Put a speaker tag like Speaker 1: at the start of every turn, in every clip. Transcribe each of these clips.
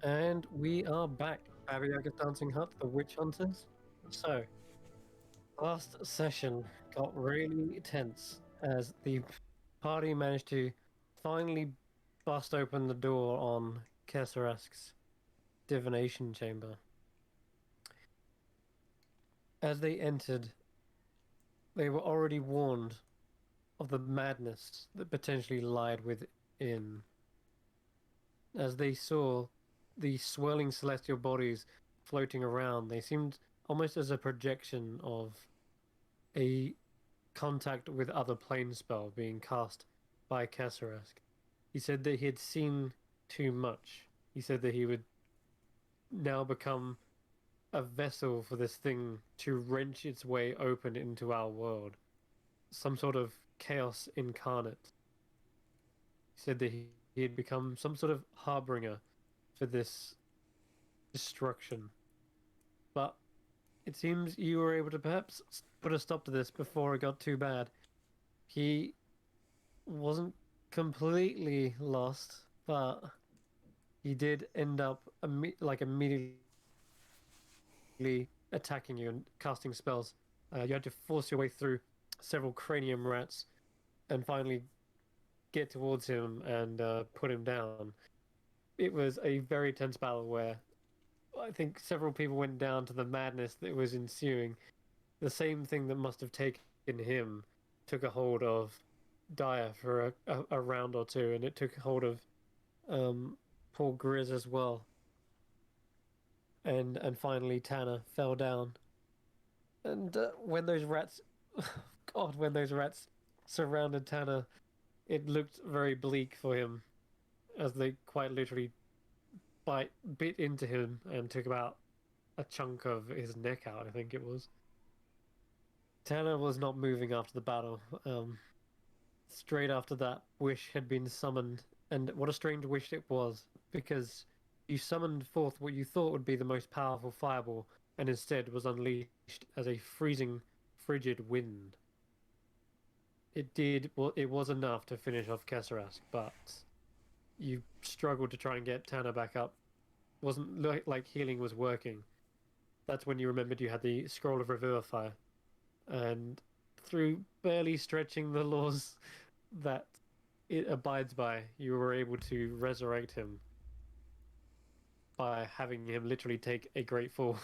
Speaker 1: And we are back. Baba Yaga's Dancing Hut, the Witch Hunters. So, last session got really tense as the party managed to finally bust open the door on Kesarask's divination chamber. As they entered, they were already warned of the madness that potentially lied within. As they saw the swirling celestial bodies floating around, they seemed almost as a projection of a contact with other plane spell being cast by Kasarask. He said that he had seen too much. He said that he would now become a vessel for this thing to wrench its way open into our world. Some sort of chaos incarnate. He said that he had become some sort of harbinger for this destruction. But it seems you were able to perhaps put a stop to this before it got too bad. He wasn't completely lost, but he did end up immediately attacking you and casting spells. You had to force your way through several cranium rats and finally get towards him and put him down. It was a very tense battle where I think several people went down to the madness that was ensuing. The same thing that must have taken him took a hold of Dyer for a round or two, and it took hold of poor Grizz as well. And finally Tanner fell down. And when those rats, God, when those rats surrounded Tanner, it looked very bleak for him, as they quite literally bit into him and took about a chunk of his neck out. I think it was. Tanner was not moving after the battle. Straight after that, Wish had been summoned, and what a strange wish it was, because you summoned forth what you thought would be the most powerful fireball, and instead was unleashed as a freezing, frigid wind. It did well. It was enough to finish off Kesarask, but you struggled to try and get Tanner back up. Wasn't like healing was working. That's when you remembered you had the Scroll of Revivify, and through barely stretching the laws that it abides by, you were able to resurrect him by having him literally take a great fall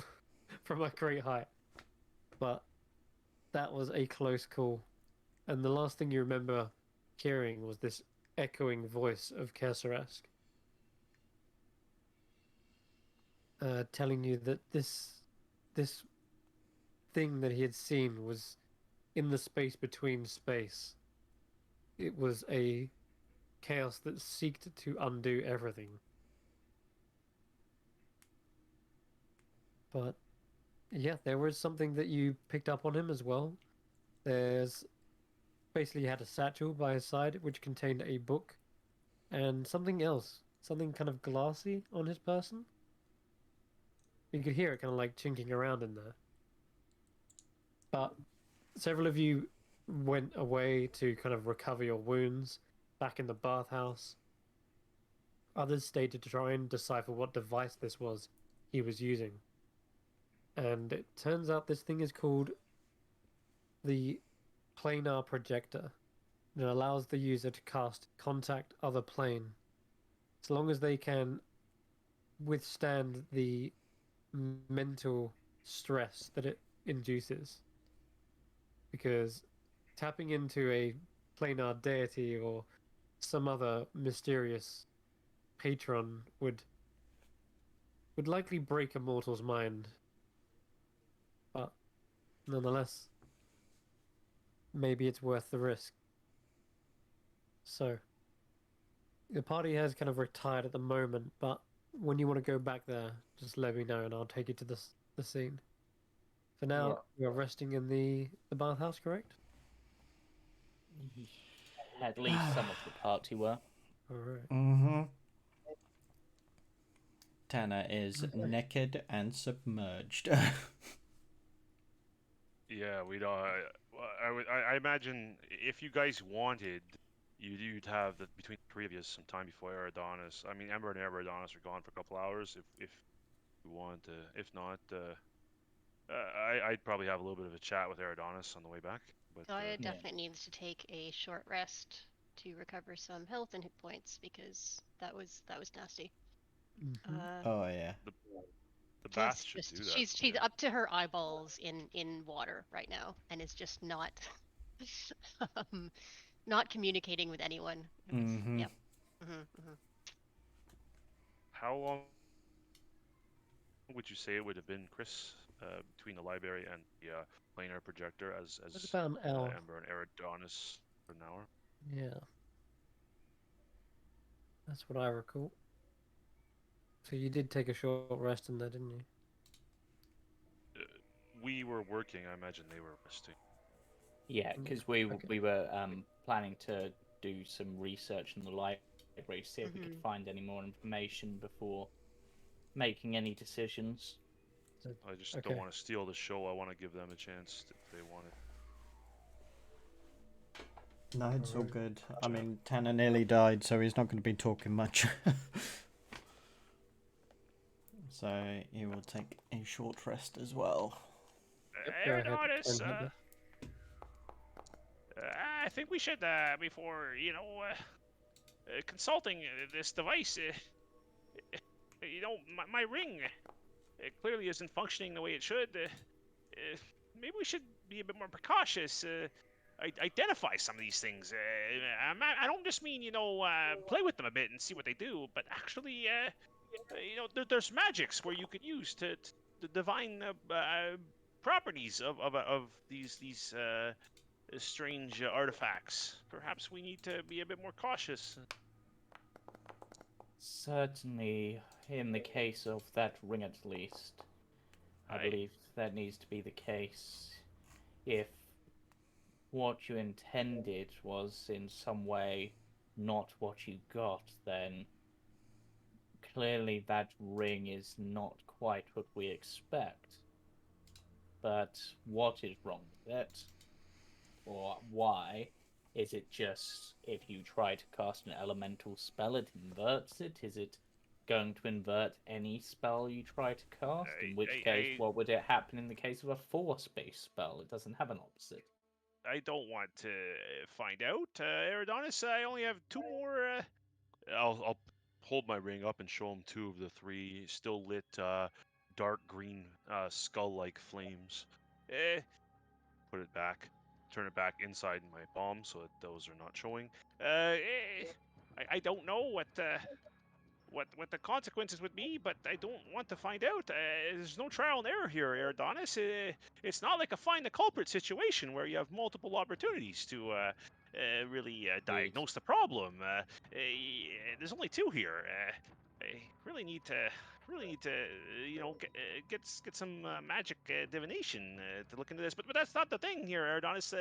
Speaker 1: from a great height. But that was a close call. And the last thing you remember hearing was this echoing voice of Kesarask, telling you that this thing that he had seen was in the space between space. It was a chaos that seeked to undo everything. But yeah, there was something that you picked up on him as well. There's basically he had a satchel by his side which contained a book and something else, something kind of glassy on his person. You could hear it kind of like chinking around in there. But several of you went away to kind of recover your wounds back in the bathhouse. Others stayed to try and decipher what device this was he was using. And it turns out this thing is called the planar projector. It allows the user to cast contact other plane, so long as they can withstand the mental stress that it induces. Because tapping into a planar deity or some other mysterious patron would likely break a mortal's mind. But nonetheless, maybe it's worth the risk. So, the party has kind of retired at the moment, but when you want to go back there, just let me know and I'll take you to the scene. For now, you're resting in the bathhouse, correct?
Speaker 2: At least some of the party were.
Speaker 1: All right.
Speaker 3: Mm-hmm. Tanner is naked and submerged.
Speaker 4: Yeah, we don't. I imagine if you guys wanted, you'd have the between the three of you some time before Eridonis. I mean, Ember and Eridonis are gone for a couple hours. If you want to, if not, I'd probably have a little bit of a chat with Eridonis on the way back. But
Speaker 5: Gaia
Speaker 2: Yeah.
Speaker 5: definitely needs to take a short rest to recover some health and hit points because that was nasty.
Speaker 1: Mhm.
Speaker 3: Oh yeah.
Speaker 4: the bath
Speaker 5: Just
Speaker 4: should do that.
Speaker 5: she's up to her eyeballs in water right now and is just not not communicating with anyone.
Speaker 3: Mm-hmm.
Speaker 5: Yep. Mm-hmm.
Speaker 4: How long would you say it would have been, Chris, between the library and the planar projector as
Speaker 1: It's about an hour.
Speaker 4: Ember and Eridonis for an hour?
Speaker 1: Yeah. That's what I recall. So you did take a short rest in there, didn't you?
Speaker 4: We were working. I imagine they were resting.
Speaker 2: Yeah,
Speaker 1: Mm,
Speaker 2: because we
Speaker 1: okay.
Speaker 2: we were planning to do some research in the library, see if we could
Speaker 5: Mhm.
Speaker 2: find any more information before making any decisions.
Speaker 4: I just
Speaker 1: Okay.
Speaker 4: don't want to steal the show. I want to give them a chance if they want it.
Speaker 3: No, it's all
Speaker 1: Alright.
Speaker 3: good. I mean, Tanner nearly died, so he's not going to be talking much. So he will take a short rest as well.
Speaker 1: Yep, go ahead,
Speaker 4: Eridonis,
Speaker 1: Twin Heather.
Speaker 4: I think we should, before consulting this device, my ring it clearly isn't functioning the way it should. Maybe we should be a bit more precautious. Identify some of these things. I don't just mean play with them a bit and see what they do, but actually, there's magics where you could use to the divine properties of these strange artifacts. Perhaps we need to be a bit more cautious.
Speaker 2: Certainly, in the case of that ring at least, I
Speaker 4: Aye.
Speaker 2: believe that needs to be the case. If what you intended was in some way not what you got, then clearly that ring is not quite what we expect. But what is wrong with it? Or why? Is it just if you try to cast an elemental spell, it inverts it? Is it going to invert any spell you try to cast? In which case, what would it happen in the case of a force-based spell? It doesn't have an opposite.
Speaker 4: I don't want to find out, Eridonis. I only have two more. I'll hold my ring up and show him two of the three still lit, dark green, skull-like flames. Put it back, turn it back inside my palm so that those are not showing. I don't know what the consequences would be, but I don't want to find out. There's no trial and error here, Eridonis. It's not like a find the culprit situation where you have multiple opportunities to really diagnose the problem. There's only two here. I really need to get some magic divination to look into this. But that's not the thing here, Eridonis.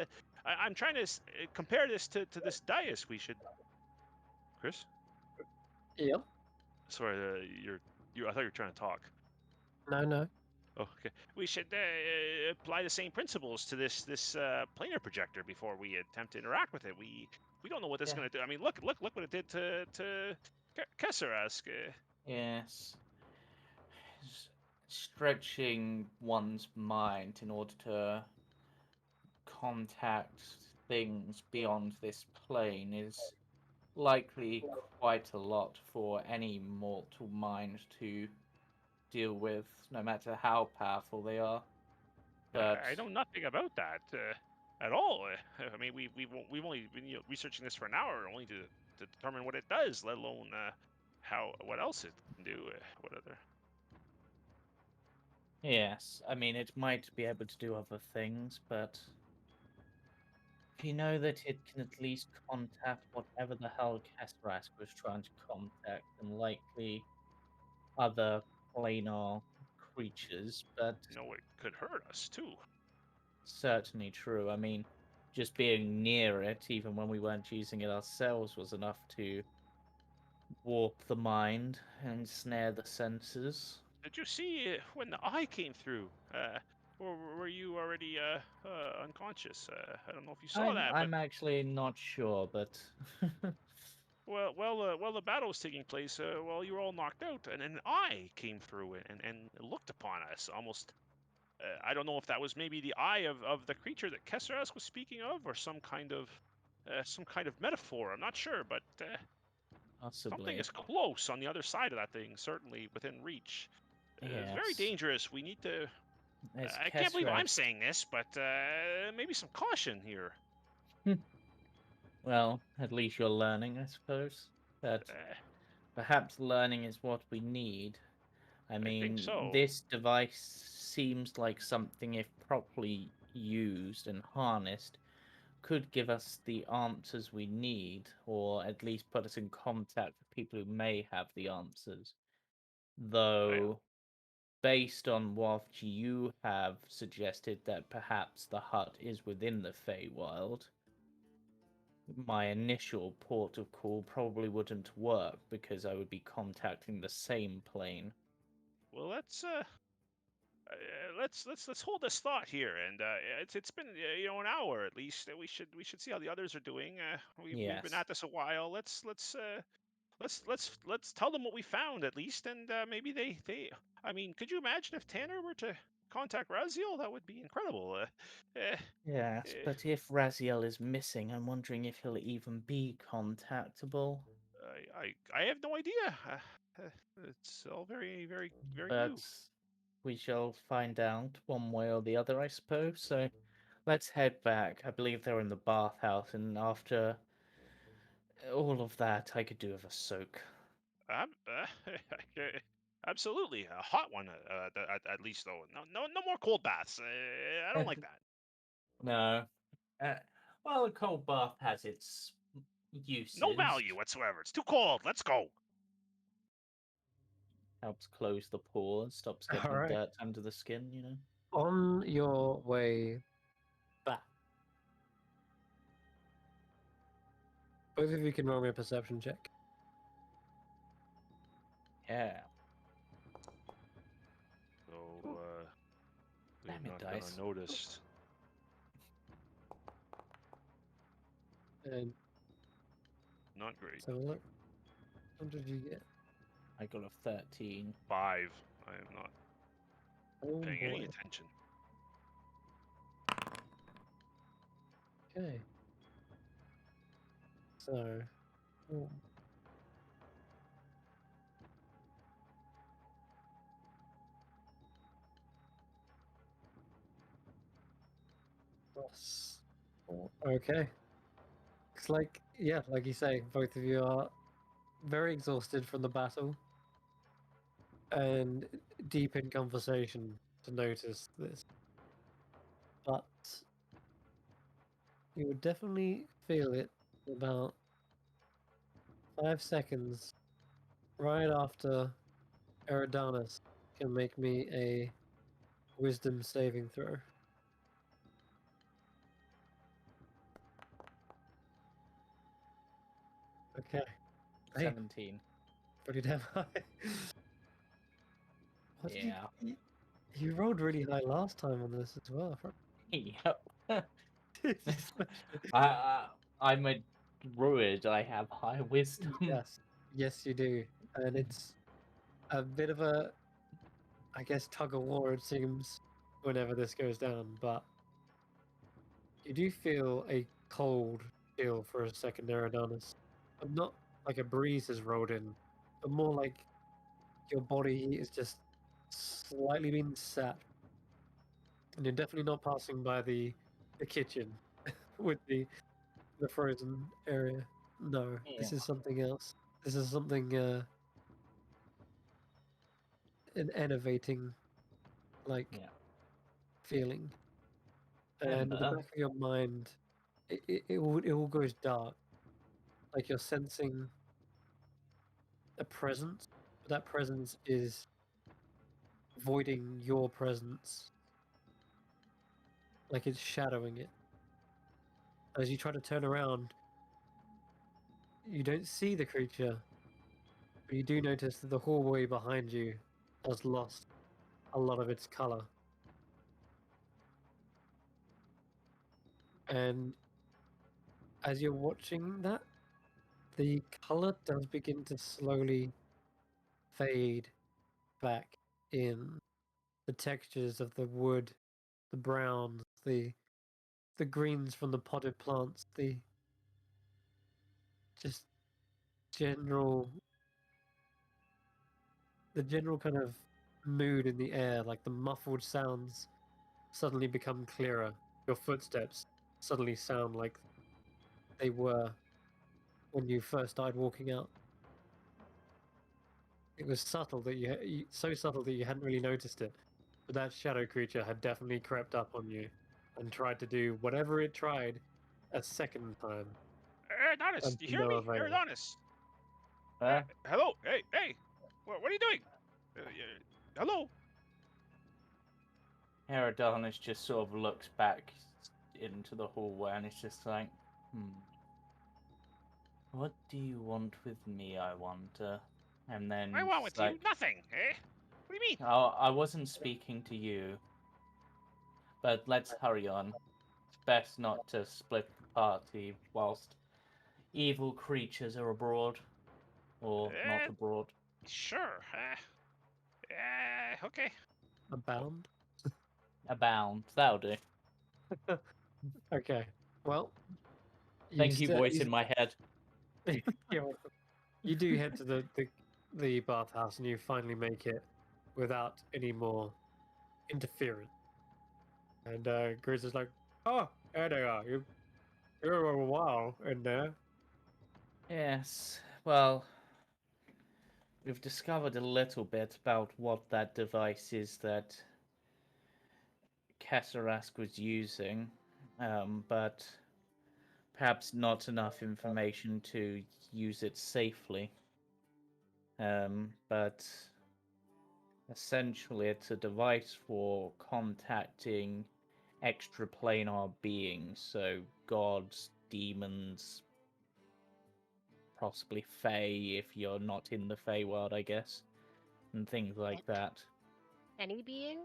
Speaker 4: I'm trying to compare this to this dais. We should, Chris.
Speaker 1: Yep.
Speaker 4: Sorry, I thought you were trying to talk.
Speaker 1: No.
Speaker 4: Oh, okay. We should apply the same principles to this planar projector before we attempt to interact with it. We don't know what this is
Speaker 2: Yeah.
Speaker 4: going to do. I mean, look what it did to Kesserask.
Speaker 2: Yes. Stretching one's mind in order to contact things beyond this plane is likely quite a lot for any mortal mind to deal with, no matter how powerful they are. But
Speaker 4: I know nothing about that at all. I mean, we've only been researching this for an hour, only to determine what it does, let alone what else it can do. What other?
Speaker 2: yes, I mean, it might be able to do other things, but if you know that it can at least contact whatever the hell Kesserask was trying to contact, and likely other planar creatures, but
Speaker 4: No, it could hurt us too.
Speaker 2: certainly true. I mean, just being near it, even when we weren't using it ourselves, was enough to warp the mind and snare the senses.
Speaker 4: Did you see when the eye came through? or were you already unconscious? I don't know if you saw that, but
Speaker 2: I'm actually not sure, but
Speaker 4: well, the battle was taking place while you were all knocked out, and an eye came through and looked upon us. Almost, I don't know if that was maybe the eye of the creature that Kesseras was speaking of, or some kind of metaphor. I'm not sure, but something
Speaker 2: possibly.
Speaker 4: is close on the other side of that thing, certainly within reach. It's very
Speaker 2: Yes.
Speaker 4: dangerous. We need to.
Speaker 2: As
Speaker 4: I can't believe I'm
Speaker 2: Kesras.
Speaker 4: saying this, but maybe some caution here.
Speaker 2: Well, at least you're learning, I suppose. That
Speaker 4: Uh,
Speaker 2: perhaps learning is what we need. I
Speaker 4: I think
Speaker 2: mean,
Speaker 4: so.
Speaker 2: this device seems like something, if properly used and harnessed, could give us the answers we need, or at least put us in contact with people who may have the answers.
Speaker 4: Well,
Speaker 2: Though, based on what you have suggested that perhaps the hut is within the Feywild, my initial port of call probably wouldn't work because I would be contacting the same plane.
Speaker 4: well, let's hold this thought here, and it's been an hour at least. We should see how the others are doing. We've been
Speaker 2: Yes.
Speaker 4: at this a while. Let's tell them what we found at least, and maybe they. I mean, could you imagine if Tanner were to contact Raziel? That would be incredible.
Speaker 2: Yes,
Speaker 4: Eh,
Speaker 2: but if Raziel is missing, I'm wondering if he'll even be contactable.
Speaker 4: I have no idea. It's all very
Speaker 2: But
Speaker 4: new.
Speaker 2: we shall find out one way or the other, I suppose. So let's head back. I believe they're in the bathhouse, and after all of that, I could do with a soak.
Speaker 4: Absolutely a hot one at least though. No more cold baths. I don't like that.
Speaker 2: No. Uh, well, a cold bath has its
Speaker 4: No
Speaker 2: uses.
Speaker 4: value whatsoever. It's too cold. Let's go.
Speaker 2: Helps close the pores, stops
Speaker 1: All
Speaker 2: getting
Speaker 1: right.
Speaker 2: dirt under the skin, you know?
Speaker 1: On your way back, both of you can roll me a perception check.
Speaker 2: Yeah.
Speaker 4: So we're
Speaker 2: Damn it,
Speaker 4: not gonna
Speaker 2: dice.
Speaker 4: notice.
Speaker 1: And
Speaker 4: Not great.
Speaker 1: so look, what did you get?
Speaker 2: I got a 13.
Speaker 4: 5. I am not
Speaker 1: Oh
Speaker 4: paying any
Speaker 1: boy.
Speaker 4: attention.
Speaker 1: Okay. So, oh, plus 4. Okay. It's like, yeah, like you say, both of you are very exhausted from the battle and deep in conversation to notice this. But you would definitely feel it in about 5 seconds right after Eridanus can make me a wisdom saving throw. Okay. Hey,
Speaker 2: 17.
Speaker 1: pretty damn high. What did
Speaker 2: Yeah.
Speaker 1: you rolled really high last time on this as well.
Speaker 2: Yep.
Speaker 1: Especially-
Speaker 2: I'm a druid. I have high wisdom.
Speaker 1: yes, yes, you do, and it's a bit of a, I guess, tug of war. It seems whenever this goes down, but you do feel a cold chill for a second there, Adonis. But not like a breeze has rolled in, but more like your body is just slightly being sapped. And you're definitely not passing by the kitchen with the frozen area. No, this
Speaker 2: Yeah.
Speaker 1: is something else. This is something an enervating like
Speaker 2: Yeah.
Speaker 1: feeling. And at the
Speaker 2: Ember.
Speaker 1: back of your mind, it all goes dark. Like you're sensing a presence, but that presence is voiding your presence. Like it's shadowing it. As you try to turn around, you don't see the creature, but you do notice that the hallway behind you has lost a lot of its color. And as you're watching that, the color does begin to slowly fade back in. The textures of the wood, the browns, the greens from the potted plants, the just general the general kind of mood in the air, like the muffled sounds suddenly become clearer. Your footsteps suddenly sound like they were when you first started walking out. It was subtle that so subtle that you hadn't really noticed it, but that shadow creature had definitely crept up on you and tried to do whatever it tried a second time,
Speaker 4: Adonis,
Speaker 1: and
Speaker 4: do you
Speaker 1: to
Speaker 4: hear
Speaker 1: no
Speaker 4: me?
Speaker 1: avail.
Speaker 4: Adonis.
Speaker 2: Huh?
Speaker 4: Hello. Hey. What are you doing? Hello.
Speaker 2: Eridanis just sort of looks back into the hallway and it's just like, what do you want with me, I wonder? And then
Speaker 4: I want
Speaker 2: she's
Speaker 4: with
Speaker 2: like,
Speaker 4: you nothing. Eh? What do you mean?
Speaker 2: oh, I wasn't speaking to you, but let's hurry on. It's best not to split the party whilst evil creatures are abroad, or not
Speaker 4: Uh,
Speaker 2: abroad.
Speaker 4: sure. Okay.
Speaker 1: Abound?
Speaker 2: Abound. That'll do.
Speaker 1: Okay. Well,
Speaker 2: Thank you, voice in my head.
Speaker 1: you do head to the bathhouse and you finally make it without any more interference. And Grizz is like, "Oh, there they are. You're a while in there."
Speaker 2: Yes, well, we've discovered a little bit about what that device is that Kasarask was using, but perhaps not enough information to use it safely. But essentially, it's a device for contacting extraplanar beings, so gods, demons, possibly Fae if you're not in the Fae world, I guess, and things like that.
Speaker 5: Any being?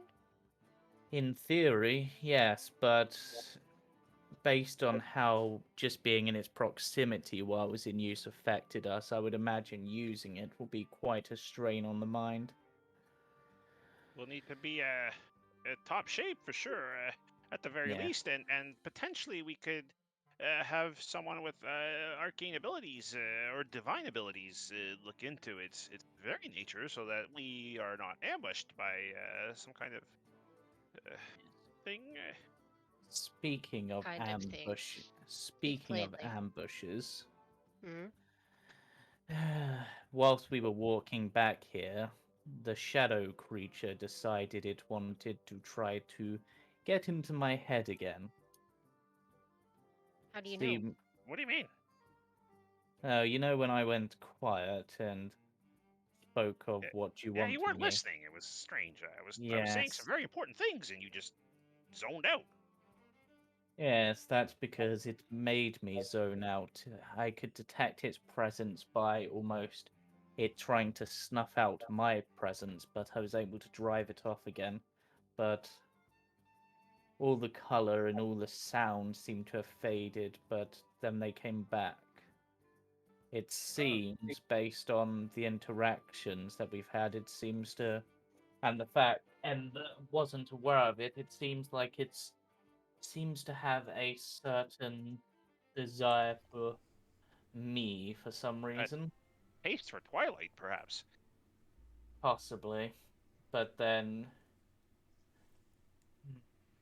Speaker 2: In theory, yes, but based on how just being in its proximity while it was in use affected us, I would imagine using it will be quite a strain on the mind.
Speaker 4: We'll need to be top shape for sure, at the very
Speaker 2: Yeah.
Speaker 4: least, and potentially we could have someone with arcane abilities or divine abilities look into its very nature, so that we are not ambushed by some kind of thing.
Speaker 2: Speaking of
Speaker 5: Kind of thing.
Speaker 2: speaking of
Speaker 5: Flaming.
Speaker 2: ambushes,
Speaker 5: Hmm?
Speaker 2: whilst we were walking back here, the shadow creature decided it wanted to try to get into my head again.
Speaker 5: How do you know?
Speaker 2: See,
Speaker 4: What do you mean?
Speaker 2: you know when I went quiet and spoke of
Speaker 4: Uh,
Speaker 2: what you
Speaker 4: Yeah,
Speaker 2: want
Speaker 4: you
Speaker 2: to
Speaker 4: weren't
Speaker 2: me.
Speaker 4: listening. It was strange. I was saying some
Speaker 2: Yes.
Speaker 4: very important things, and you just zoned out.
Speaker 2: Yes, that's because it made me zone out. I could detect its presence by almost it trying to snuff out my presence, but I was able to drive it off again. But all the color and all the sound seemed to have faded, but then they came back. It seems, based on the interactions that we've had, it seems to, and the fact, and wasn't aware of it, it seems like it's seems to have a certain desire for me for some
Speaker 4: A
Speaker 2: reason,
Speaker 4: taste for Twilight, perhaps.
Speaker 2: possibly. But then,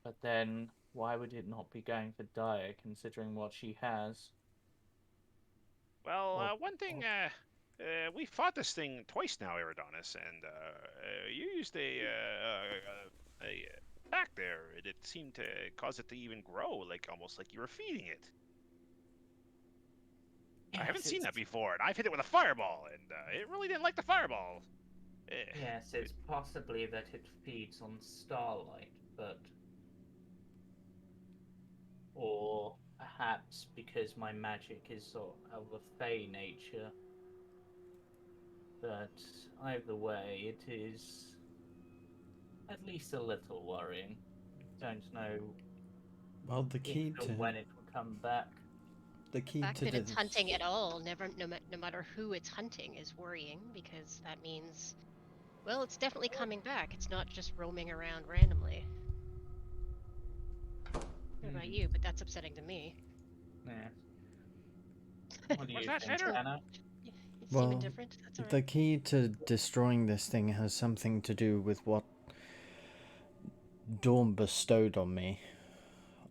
Speaker 2: but then, why would it not be going for Daya, considering what she has?
Speaker 4: Well,
Speaker 2: Or,
Speaker 4: one thing,
Speaker 2: or-
Speaker 4: we fought this thing twice now, Eridonis, and you used a attack there. It seemed to cause it to even grow, like almost like you were feeding it. I haven't
Speaker 2: yes,
Speaker 4: seen
Speaker 2: it's
Speaker 4: that before, and I've hit it with a fireball, and it really didn't like the fireball.
Speaker 2: yes, it's possibly that it feeds on starlight, but or perhaps because my magic is sort of a fey nature. But either way, it is at least a little worrying. Don't know
Speaker 3: Well, the
Speaker 2: if
Speaker 3: key
Speaker 2: or
Speaker 3: to
Speaker 2: when it would come back.
Speaker 3: The
Speaker 5: The
Speaker 3: key
Speaker 5: fact
Speaker 3: to
Speaker 5: that it's
Speaker 3: this.
Speaker 5: hunting at all, no matter who it's hunting, is worrying because that means, well, it's definitely coming back. It's not just roaming around randomly. I don't know about you, but that's upsetting to me.
Speaker 2: Yeah. What do
Speaker 4: What's
Speaker 2: you
Speaker 4: that,
Speaker 2: think,
Speaker 4: Tanner?
Speaker 2: Anna?
Speaker 5: You seem
Speaker 3: Well,
Speaker 5: indifferent. That's
Speaker 3: the
Speaker 5: alright.
Speaker 3: key to destroying this thing has something to do with what Dawn bestowed on me,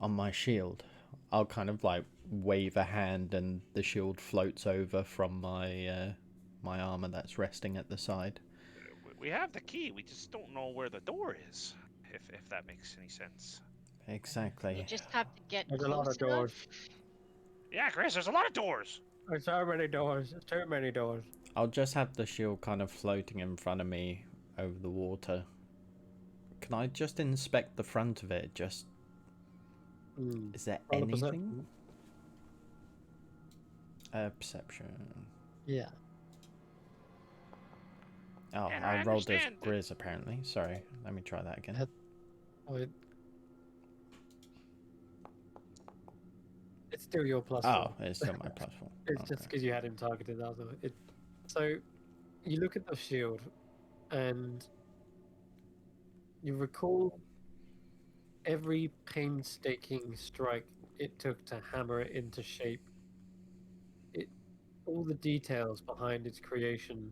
Speaker 3: on my shield. I'll kind of like wave a hand, and the shield floats over from my armor that's resting at the side.
Speaker 4: We have the key. We just don't know where the door is. If that makes any sense.
Speaker 5: You
Speaker 3: Exactly.
Speaker 5: just have to get
Speaker 1: There's a lot
Speaker 5: close
Speaker 1: of doors.
Speaker 5: enough.
Speaker 4: Yeah, Chris. There's a lot of doors.
Speaker 1: There's so many doors. There's too many doors.
Speaker 3: I'll just have the shield kind of floating in front of me over the water. Can I just inspect the front of it? Just is there
Speaker 1: Roll a
Speaker 3: anything?
Speaker 1: perception.
Speaker 3: Perception.
Speaker 1: Yeah.
Speaker 3: Oh,
Speaker 4: And
Speaker 3: I
Speaker 4: I
Speaker 3: rolled as
Speaker 4: understand that-
Speaker 3: Grizz apparently. Sorry, let me try that again.
Speaker 1: Oh, it's still your plus
Speaker 3: Oh,
Speaker 1: four.
Speaker 3: it's still my plus 4.
Speaker 1: It's just because you had him targeted. That was all. So you look at the shield, and you recall every painstaking strike it took to hammer it into shape. All the details behind its creation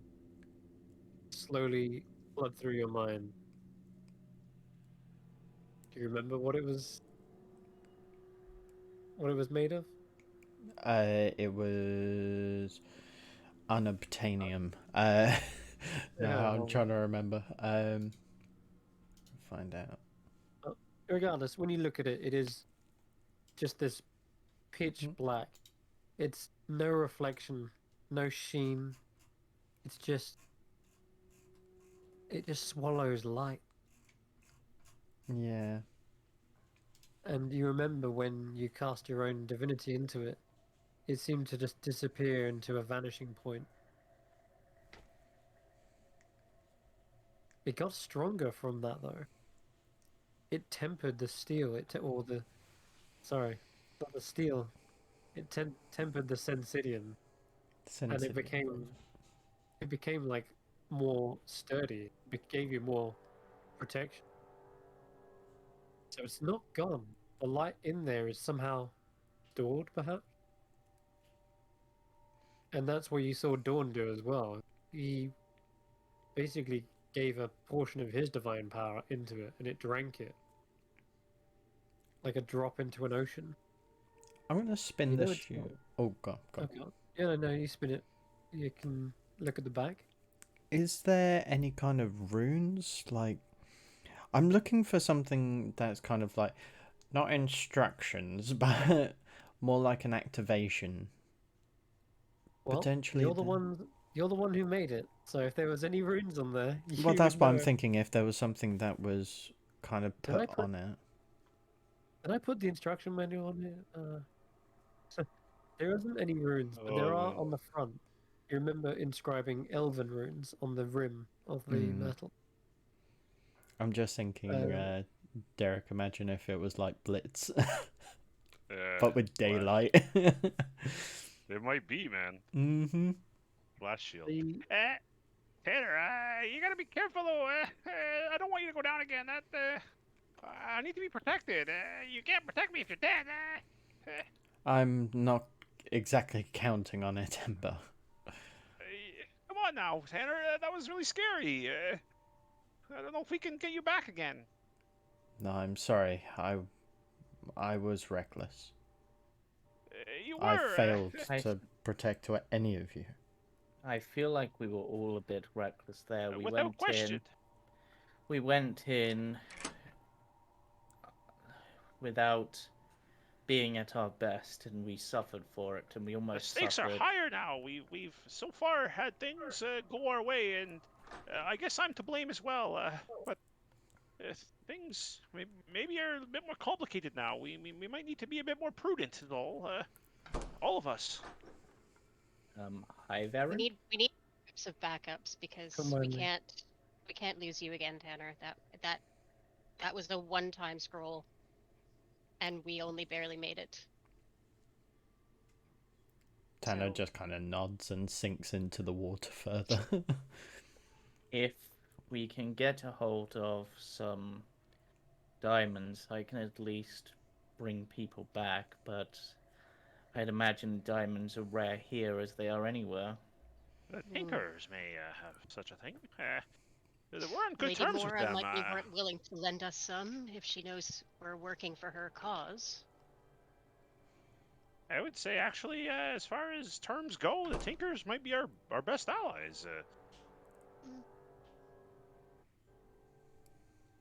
Speaker 1: slowly flood through your mind. Do you remember what it was? What it was made of?
Speaker 3: It was unobtainium. No, I'm trying to remember. Find out.
Speaker 1: Regardless, when you look at it, it is just this pitch black. It's no reflection, no sheen. It's just, it just swallows light.
Speaker 3: Yeah.
Speaker 1: And you remember when you cast your own divinity into it, it seemed to just disappear into a vanishing point. It got stronger from that though. It tempered the steel. Sorry, not the steel. It tempered the Sensidian, and
Speaker 3: Sensitive.
Speaker 1: it became like more sturdy. It gave you more protection. So it's not gone. The light in there is somehow stored, perhaps. And that's what you saw Dawn do as well. He basically gave a portion of his divine power into it, and it drank it like a drop into an ocean.
Speaker 3: I'm gonna spin
Speaker 1: You know
Speaker 3: this
Speaker 1: it's
Speaker 3: shield.
Speaker 1: not.
Speaker 3: Oh, God.
Speaker 1: Okay. Yeah, no, you spin it. You can look at the back.
Speaker 3: Is there any kind of runes? Like, I'm looking for something that's kind of like, not instructions, but more like an activation.
Speaker 1: Well,
Speaker 3: Potentially.
Speaker 1: you're the one. You're the one who made it. So if there was any runes on there, you
Speaker 3: Well, that's
Speaker 1: would
Speaker 3: why I'm
Speaker 1: know.
Speaker 3: thinking if there was something that was kind of
Speaker 1: Did I
Speaker 3: put
Speaker 1: put-
Speaker 3: on it.
Speaker 1: Did I put the instruction manual on here? There isn't any runes, but there are on the front. You remember inscribing elven runes on the rim of the metal.
Speaker 3: I'm just thinking, Derek, imagine if it was like Blitz, but with daylight.
Speaker 4: It might be, man.
Speaker 3: Mm-hmm.
Speaker 4: Blast shield.
Speaker 1: The
Speaker 4: Tanner, you gotta be careful though. I don't want you to go down again. I need to be protected. You can't protect me if you're dead.
Speaker 3: I'm not exactly counting on it, Ember.
Speaker 4: Come on now, Tanner. That was really scary. I don't know if we can get you back again.
Speaker 3: No, I'm sorry. I was reckless.
Speaker 4: You were.
Speaker 3: I failed
Speaker 2: I-
Speaker 3: to protect any of you.
Speaker 2: I feel like we were all a bit reckless there. We
Speaker 4: without
Speaker 2: went
Speaker 4: question.
Speaker 2: in. We went in without being at our best, and we suffered for it, and we
Speaker 4: The
Speaker 2: almost
Speaker 4: stakes
Speaker 2: suffered.
Speaker 4: are higher now. We've so far had things go our way, and I guess I'm to blame as well. But things maybe are a bit more complicated now. We might need to be a bit more prudent, all of us.
Speaker 2: Hi, Varen.
Speaker 5: We need types of backups because
Speaker 1: Come on,
Speaker 5: we
Speaker 1: then.
Speaker 5: can't lose you again, Tanner. That was a one-time scroll, and we only barely made it.
Speaker 3: Tanner
Speaker 5: So-
Speaker 3: just kind of nods and sinks into the water further.
Speaker 2: If we can get a hold of some diamonds, I can at least bring people back, but I'd imagine diamonds are rare here as they are anywhere.
Speaker 4: The
Speaker 5: Hmm.
Speaker 4: Tinkers may have such a thing. We're on good
Speaker 5: Lady
Speaker 4: terms with
Speaker 5: Mora
Speaker 4: them.
Speaker 5: might be willing to lend us some if she knows we're working for her cause.
Speaker 4: I would say, actually, as far as terms go, the Tinkers might be our best allies.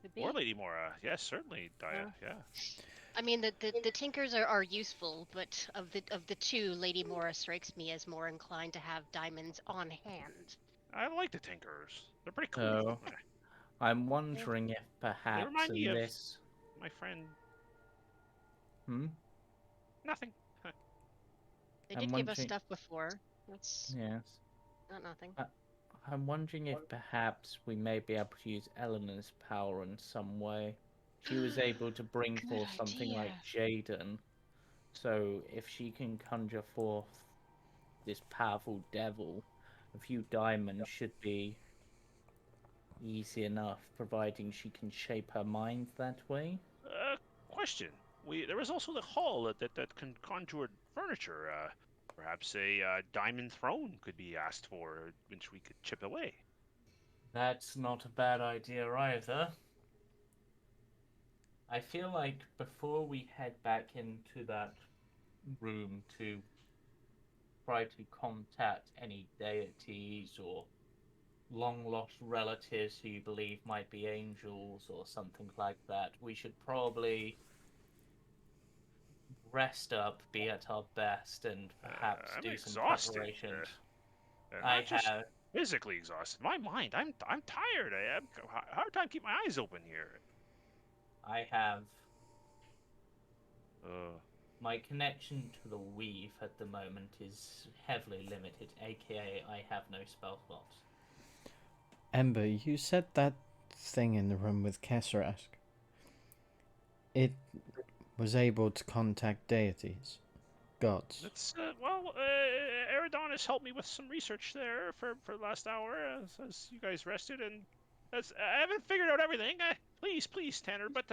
Speaker 5: Could be.
Speaker 4: Or Lady Mora. Yes, certainly, Dia.
Speaker 5: Uh,
Speaker 4: Yeah.
Speaker 5: I mean, the Tinkers are useful, but of the two, Lady Mora strikes me as more inclined to have diamonds on hand.
Speaker 4: I like the Tinkers. They're pretty cool.
Speaker 2: So I'm wondering if
Speaker 4: They
Speaker 2: perhaps
Speaker 4: remind me
Speaker 2: in
Speaker 4: of
Speaker 2: this...
Speaker 4: my friend.
Speaker 2: Hmm?
Speaker 4: Nothing.
Speaker 5: They
Speaker 2: I'm
Speaker 5: did give us
Speaker 2: wondering...
Speaker 5: stuff before. That's
Speaker 2: Yes.
Speaker 5: not nothing.
Speaker 2: I'm wondering if perhaps we may be able to use Eleanor's power in some way. She was able to bring
Speaker 5: Good
Speaker 2: forth something like
Speaker 5: idea.
Speaker 2: Jaden. So if she can conjure forth this powerful devil, a few diamonds should be easy enough, providing she can shape her mind that way.
Speaker 4: Question. There was also the hall that conjured furniture. Perhaps a diamond throne could be asked for, which we could chip away.
Speaker 2: That's not a bad idea either. I feel like before we head back into that room to try to contact any deities or long lost relatives who you believe might be angels or something like that, we should probably rest up, be at our best, and perhaps
Speaker 4: I'm
Speaker 2: do some
Speaker 4: exhausted.
Speaker 2: preparations.
Speaker 4: Not
Speaker 2: I
Speaker 4: just
Speaker 2: have.
Speaker 4: physically exhausted. My mind. I'm tired. I have a hard time keep my eyes open here.
Speaker 2: I have.
Speaker 4: Uh,
Speaker 2: My connection to the weave at the moment is heavily limited, aka I have no spell slots.
Speaker 3: Ember, you said that thing in the room with Kesserask. It was able to contact deities, gods.
Speaker 4: That's Eridonis helped me with some research there for the last hour as you guys rested, and I haven't figured out everything. Please, Tanner, but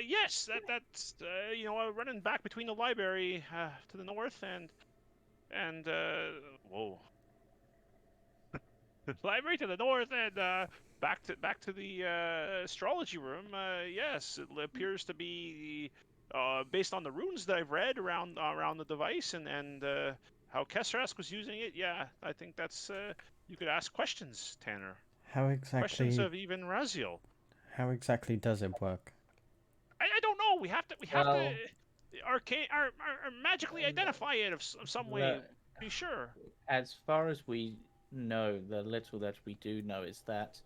Speaker 4: yes, that's running back between the library to the north and whoa, library to the north and back to the astrology room. Yes, it appears to be based on the runes that I've read around the device and how Kesserask was using it. Yeah, I think that's you could ask questions, Tanner.
Speaker 3: How
Speaker 4: Questions
Speaker 3: exactly?
Speaker 4: of even Raziel.
Speaker 3: How exactly does it work?
Speaker 4: I don't know. We have to
Speaker 2: Well,
Speaker 4: arcane or magically identify it of some way.
Speaker 2: the,
Speaker 4: Be sure.
Speaker 2: as far as we know, the little that we do know is that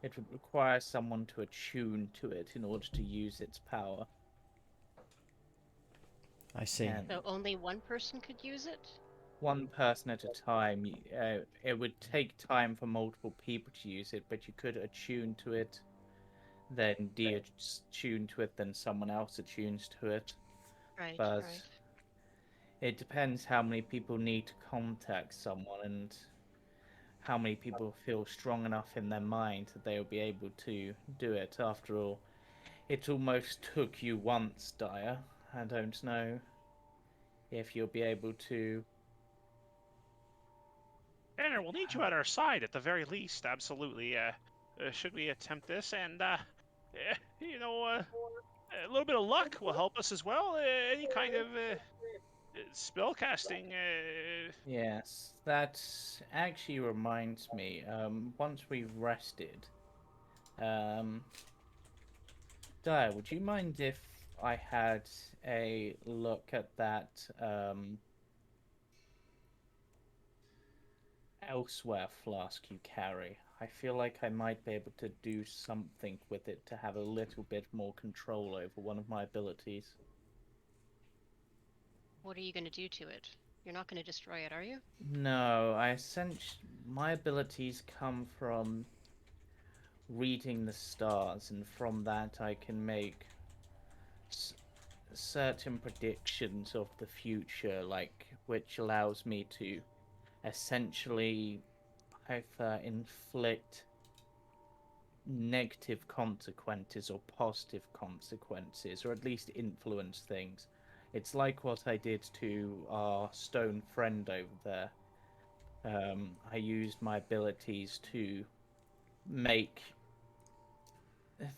Speaker 2: it would require someone to attune to it in order to use its power.
Speaker 3: I see.
Speaker 2: And
Speaker 5: So only one person could use it?
Speaker 2: one person at a time. It would take time for multiple people to use it, but you could attune to it, then de-attune to it, then someone else attunes to it.
Speaker 5: Right,
Speaker 2: But
Speaker 5: right.
Speaker 2: it depends how many people need to contact someone and how many people feel strong enough in their mind that they will be able to do it. After all, it almost took you once, Dyer. I don't know if you'll be able to.
Speaker 4: Tanner, we'll need you at our side at the very least. Absolutely. Should we attempt this, and a little bit of luck will help us as well. Any kind of spell casting.
Speaker 2: Yes, that actually reminds me. Once we've rested, um, Dyer, would you mind if I had a look at that elsewhere flask you carry? I feel like I might be able to do something with it to have a little bit more control over one of my abilities.
Speaker 5: What are you going to do to it? You're not going to destroy it, are you?
Speaker 2: No, my abilities come from reading the stars, and from that I can make certain predictions of the future, like which allows me to essentially either inflict negative consequences or positive consequences, or at least influence things. It's like what I did to our stone friend over there. I used my abilities to make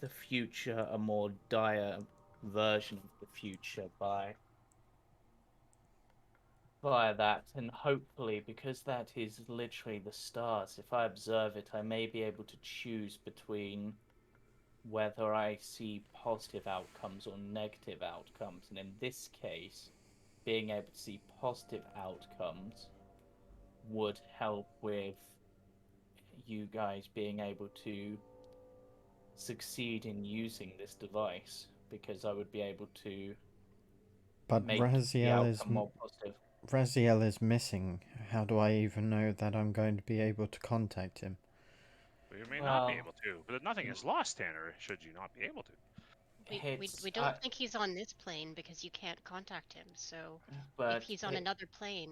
Speaker 2: the future a more dire version of the future by that, and hopefully, because that is literally the stars, if I observe it, I may be able to choose between whether I see positive outcomes or negative outcomes. And in this case, being able to see positive outcomes would help with you guys being able to succeed in using this device, because I would be able to
Speaker 3: But
Speaker 2: make the outcome more positive.
Speaker 3: Raziel is missing. How do I even know that I'm going to be able to contact him?
Speaker 4: Well, you may not be
Speaker 2: Well,
Speaker 4: able to, but nothing is lost, Tanner. Should you not be able to?
Speaker 5: We don't think he's on this plane because you can't contact him. So if
Speaker 2: but
Speaker 5: he's on another plane,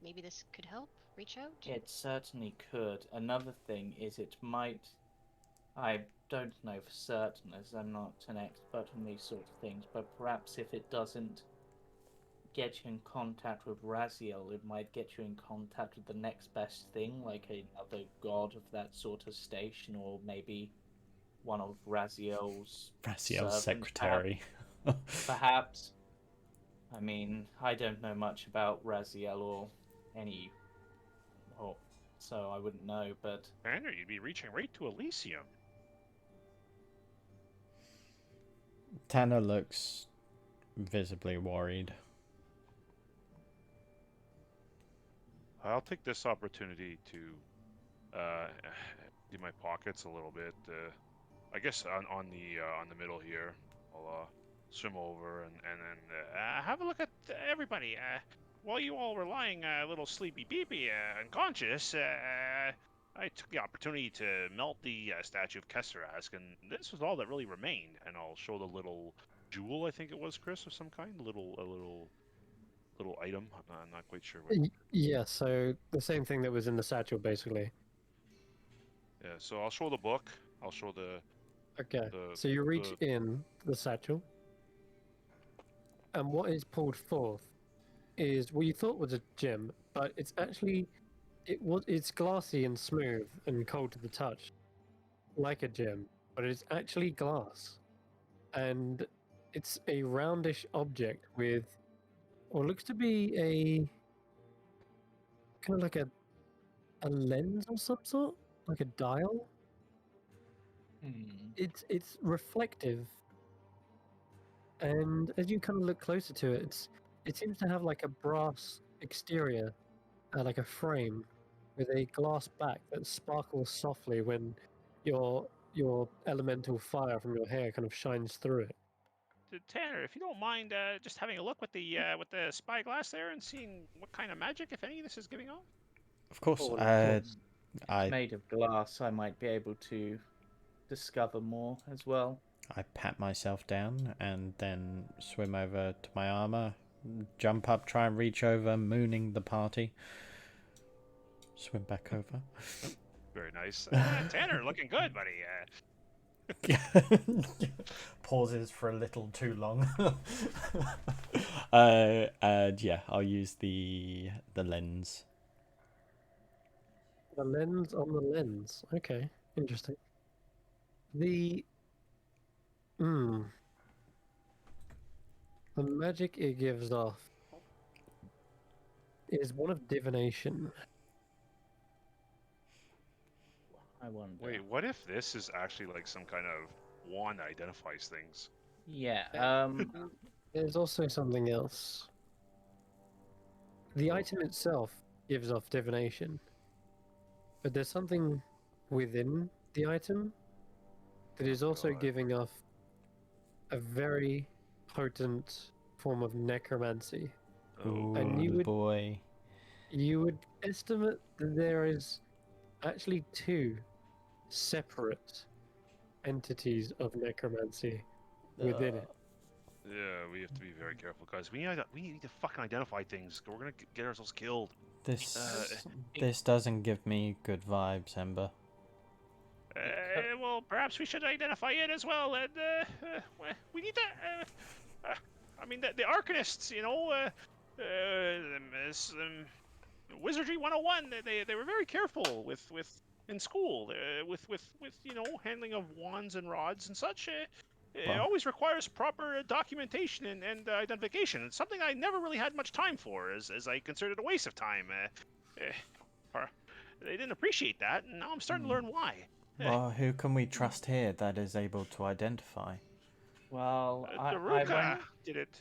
Speaker 5: maybe this could help. Reach out.
Speaker 2: it certainly could. Another thing is it might. I don't know for certain, as I'm not an expert on these sort of things, but perhaps if it doesn't get you in contact with Raziel, it might get you in contact with the next best thing, like another god of that sort of station, or maybe one of Raziel's
Speaker 3: Raziel's
Speaker 2: servants,
Speaker 3: secretary.
Speaker 2: perhaps. I mean, I don't know much about Raziel or any, or so I wouldn't know, but
Speaker 4: Tanner, you'd be reaching right to Elysium.
Speaker 3: Tanner looks visibly worried.
Speaker 4: I'll take this opportunity to do my pockets a little bit. I guess on the middle here, I'll swim over and then have a look at everybody. While you all were lying a little sleepy beepy unconscious, I took the opportunity to melt the statue of Kesserask, and this was all that really remained. And I'll show the little jewel, I think it was, Chris, of some kind, a little item. I'm not quite sure what.
Speaker 1: Yeah, so the same thing that was in the satchel, basically.
Speaker 4: Yeah, so I'll show the book. I'll show
Speaker 1: Okay,
Speaker 4: the
Speaker 1: so you reach in the satchel, and what is pulled forth is what you thought was a gem, but it's actually it's glassy and smooth and cold to the touch, like a gem, but it's actually glass, and it's a roundish object with what looks to be a kind of like a lens of some sort, like a dial. It's reflective, and as you kind of look closer to it, it seems to have like a brass exterior, like a frame, with a glass back that sparkles softly when your elemental fire from your hair kind of shines through it.
Speaker 4: Tanner, if you don't mind, just having a look with the spyglass there and seeing what kind of magic, if any, this is giving off.
Speaker 3: Of course,
Speaker 1: Oh, of course.
Speaker 2: it's
Speaker 3: I
Speaker 2: made of glass. I might be able to discover more as well.
Speaker 3: I pat myself down and then swim over to my armor, jump up, try and reach over, mooning the party. Swim back over.
Speaker 4: Very nice. Tanner, looking good, buddy.
Speaker 3: Pauses for a little too long. And yeah, I'll use the lens.
Speaker 1: The lens on the lens. Okay, interesting. The the magic it gives off is one of divination.
Speaker 2: I wonder.
Speaker 4: Wait, what if this is actually like some kind of wand that identifies things?
Speaker 2: Yeah.
Speaker 1: There's also something else. The item itself gives off divination, but there's something within the item that is also
Speaker 4: God.
Speaker 1: giving off a very potent form of necromancy.
Speaker 3: Ooh,
Speaker 1: And you would estimate that there is actually two separate entities of necromancy within it.
Speaker 4: Yeah, we have to be very careful, guys. We need to fucking identify things. We're gonna get ourselves killed.
Speaker 3: This this doesn't give me good vibes, Ember.
Speaker 4: Well, perhaps we should identify it as well, and we need to. I mean, the Arcanists, you know, Wizardry 101. They were very careful with in school with you know handling of wands and rods and such. It
Speaker 3: Well,
Speaker 4: always requires proper documentation and identification. It's something I never really had much time for, as I considered it a waste of time. They didn't appreciate that, and now I'm starting to learn why.
Speaker 3: well, who can we trust here that is able to identify?
Speaker 2: Well,
Speaker 4: Daruka did it.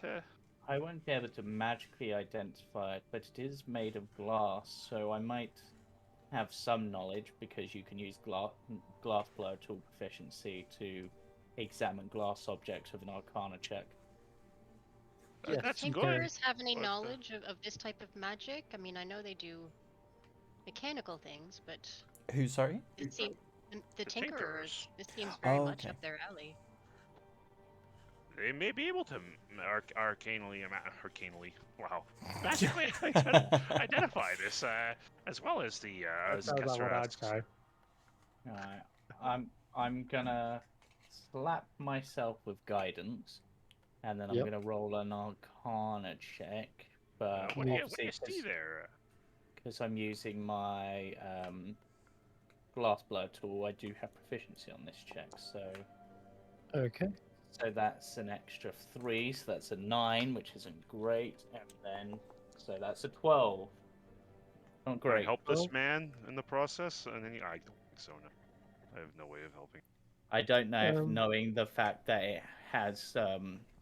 Speaker 2: I won't be able to magically identify it, but it is made of glass, so I might have some knowledge because you can use glass blower tool proficiency to examine glass objects with an Arcana check.
Speaker 1: Yes.
Speaker 4: That's
Speaker 5: Do
Speaker 4: good.
Speaker 5: Tinkerers have any
Speaker 4: but,
Speaker 5: knowledge of this type of magic? I mean, I know they do mechanical things, but
Speaker 3: Who, sorry?
Speaker 5: it seems the
Speaker 4: The
Speaker 5: Tinkerers.
Speaker 4: Tinkerers.
Speaker 5: This seems very
Speaker 3: Oh,
Speaker 5: much
Speaker 3: okay.
Speaker 5: up their alley.
Speaker 4: They may be able to arcanely, wow, magically identify this, as well as the
Speaker 1: That sounds like what I'd
Speaker 4: Kesserasks.
Speaker 1: say.
Speaker 2: I'm gonna slap myself with guidance, and then I'm
Speaker 1: Yep.
Speaker 2: gonna roll an Arcana check. But
Speaker 4: What do you
Speaker 2: obviously,
Speaker 4: see there?
Speaker 2: because I'm using my glass blower tool, I do have proficiency on this check.
Speaker 1: Okay.
Speaker 2: So that's an extra 3, so that's a 9, which isn't great, and then so that's a 12. Not
Speaker 4: Can I
Speaker 2: great.
Speaker 4: help
Speaker 1: Well-
Speaker 4: this man in the process? And then I don't think so. No, I have no way of helping.
Speaker 2: I don't know if
Speaker 1: Um,
Speaker 2: knowing the fact that it has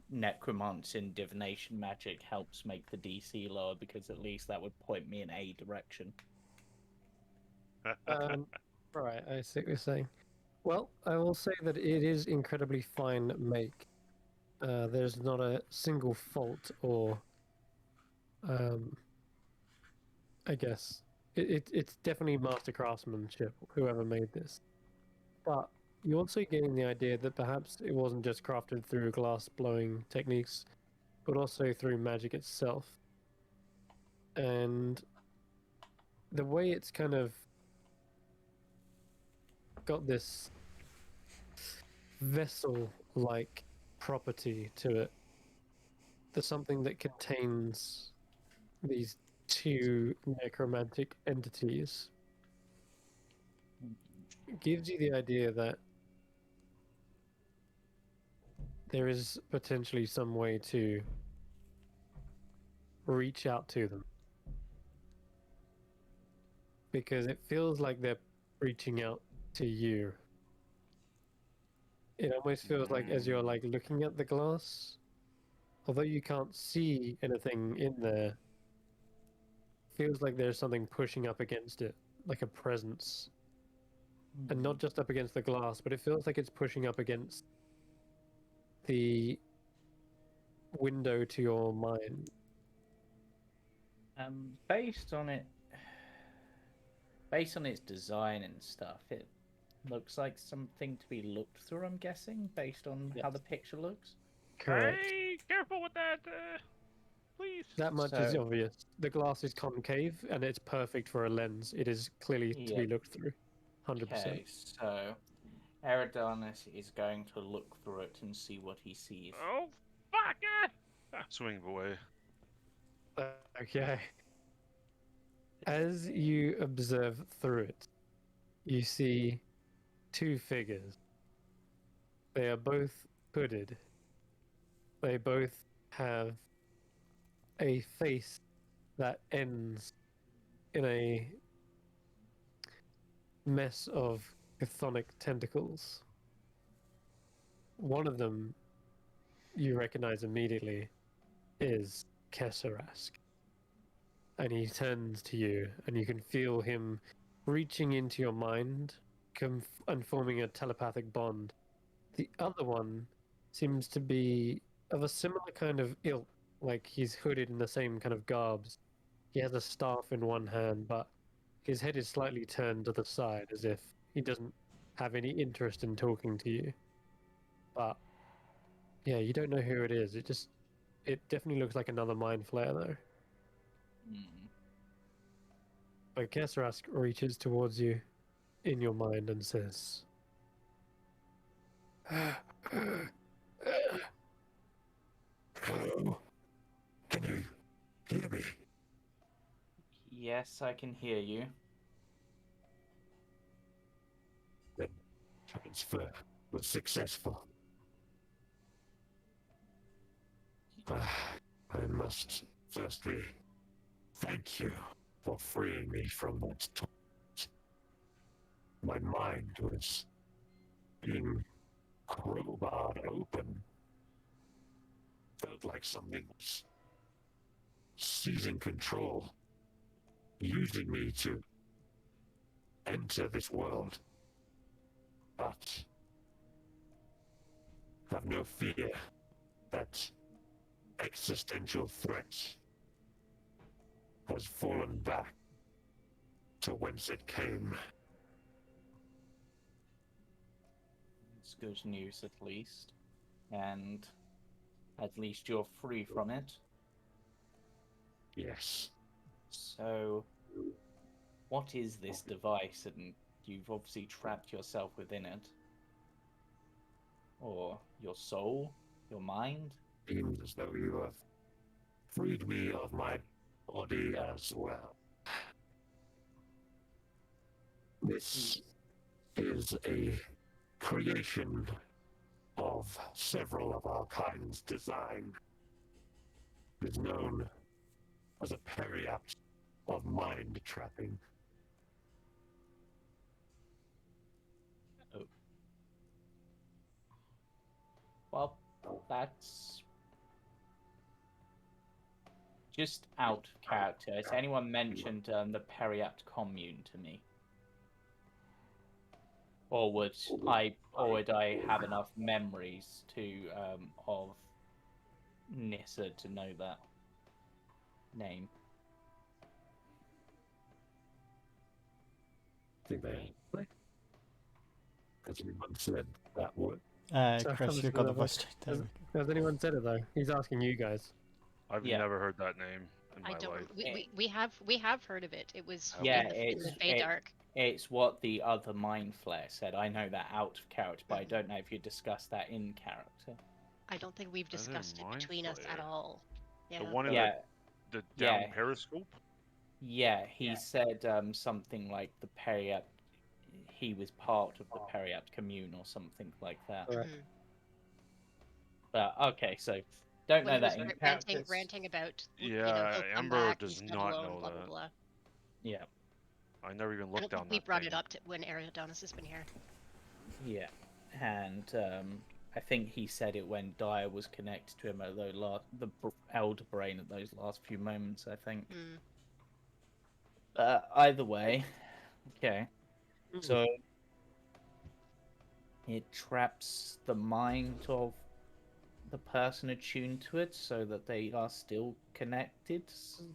Speaker 2: necromancy and divination magic helps make the DC lower, because at least that would point me in a direction.
Speaker 1: Right, I see what you're saying. Well, I will say that it is incredibly fine make. There's not a single fault or, I guess, it's definitely master craftsmanship, whoever made this. But you're also getting the idea that perhaps it wasn't just crafted through glass blowing techniques, but also through magic itself. And the way it's kind of got this vessel-like property to it. There's something that contains these two necromantic entities. It gives you the idea that there is potentially some way to reach out to them. Because it feels like they're reaching out to you. It almost feels like as you're like looking at the glass, although you can't see anything in there, feels like there's something pushing up against it, like a presence. And not just up against the glass, but it feels like it's pushing up against the window to your mind.
Speaker 2: Based on its design and stuff, it looks like something to be looked through, I'm guessing, based on how the picture looks.
Speaker 1: Correct.
Speaker 4: Hey, careful with that, please.
Speaker 1: That much is
Speaker 2: So-
Speaker 1: obvious. The glass is concave and it's perfect for a lens. It is clearly to be
Speaker 2: Yeah.
Speaker 1: looked through. 100%.
Speaker 2: Okay, so Eridanus is going to look through it and see what he sees.
Speaker 4: Oh, fuck! Swing away.
Speaker 1: Okay. As you observe through it, you see two figures. They are both hooded. They both have a face that ends in a mess of chthonic tentacles. One of them you recognize immediately is Kesserask. And he turns to you, and you can feel him reaching into your mind and forming a telepathic bond. The other one seems to be of a similar kind of ilk, like he's hooded in the same kind of garbs. He has a staff in one hand, but his head is slightly turned to the side as if he doesn't have any interest in talking to you. But Yeah, you don't know who it is. It definitely looks like another mind flare though.
Speaker 2: Hmm.
Speaker 1: But Kesrask reaches towards you in your mind and says, "Hello, can you hear me?"
Speaker 2: Yes, I can hear you.
Speaker 1: Then transfer was successful. I must firstly thank you for freeing me from that torment. My mind was being crowbarred open. Felt like something was seizing control, using me to enter this world. But have no fear that existential threat has fallen back to whence it came.
Speaker 2: It's good news at least. And at least you're free from it.
Speaker 1: Yes.
Speaker 2: So, what is this device? And you've obviously trapped yourself within it. Or your soul? Your mind?
Speaker 1: Seems as though you have freed me of my body as well. This is a creation of several of our kind's design. It is known as a periapt of mind trapping.
Speaker 2: Oh. Well, that's just out of character. Has anyone mentioned the Periapt commune to me? Or would I have enough memories to of Nissa to know that name?
Speaker 1: I think they has anyone said that word?
Speaker 3: Chris, you got the voice check there.
Speaker 1: Has anyone said it though? He's asking you guys.
Speaker 4: I've
Speaker 2: Yeah.
Speaker 4: never heard that name in my
Speaker 5: I don't.
Speaker 4: life.
Speaker 5: We have heard of it. It was
Speaker 2: Yeah,
Speaker 5: in the Fey Dark.
Speaker 2: It's what the other Mind Flare said. I know that out of character, but I don't know if you discussed that in character.
Speaker 5: I don't think we've
Speaker 4: Other
Speaker 5: discussed it
Speaker 4: mind
Speaker 5: between us at
Speaker 4: flare.
Speaker 5: all. Yeah.
Speaker 4: The one in
Speaker 2: Yeah,
Speaker 4: the down
Speaker 2: yeah.
Speaker 4: periscope?
Speaker 2: Yeah, he said something like the Periapt. He was part of the Periapt commune or something like that.
Speaker 1: Right.
Speaker 5: Mhm.
Speaker 2: But okay, so don't
Speaker 5: When
Speaker 2: know
Speaker 5: he was
Speaker 2: that in
Speaker 5: ranting,
Speaker 2: character.
Speaker 5: ranting about,
Speaker 4: Yeah,
Speaker 5: he'll come
Speaker 4: Ember
Speaker 5: back,
Speaker 4: does
Speaker 5: he's not
Speaker 4: not
Speaker 5: alone,
Speaker 4: know
Speaker 5: blah blah
Speaker 4: that.
Speaker 5: blah.
Speaker 2: Yeah,
Speaker 4: I never even
Speaker 5: I
Speaker 4: looked
Speaker 5: don't
Speaker 4: down
Speaker 5: think we
Speaker 4: that
Speaker 5: brought
Speaker 4: thing.
Speaker 5: it up when Ariadonis has been here.
Speaker 2: yeah, and I think he said it when Dyer was connected to him at the elder brain at those last few moments. I think.
Speaker 5: Hmm.
Speaker 2: Either way, okay. So it traps the mind of the person attuned to it, so that they are still connected,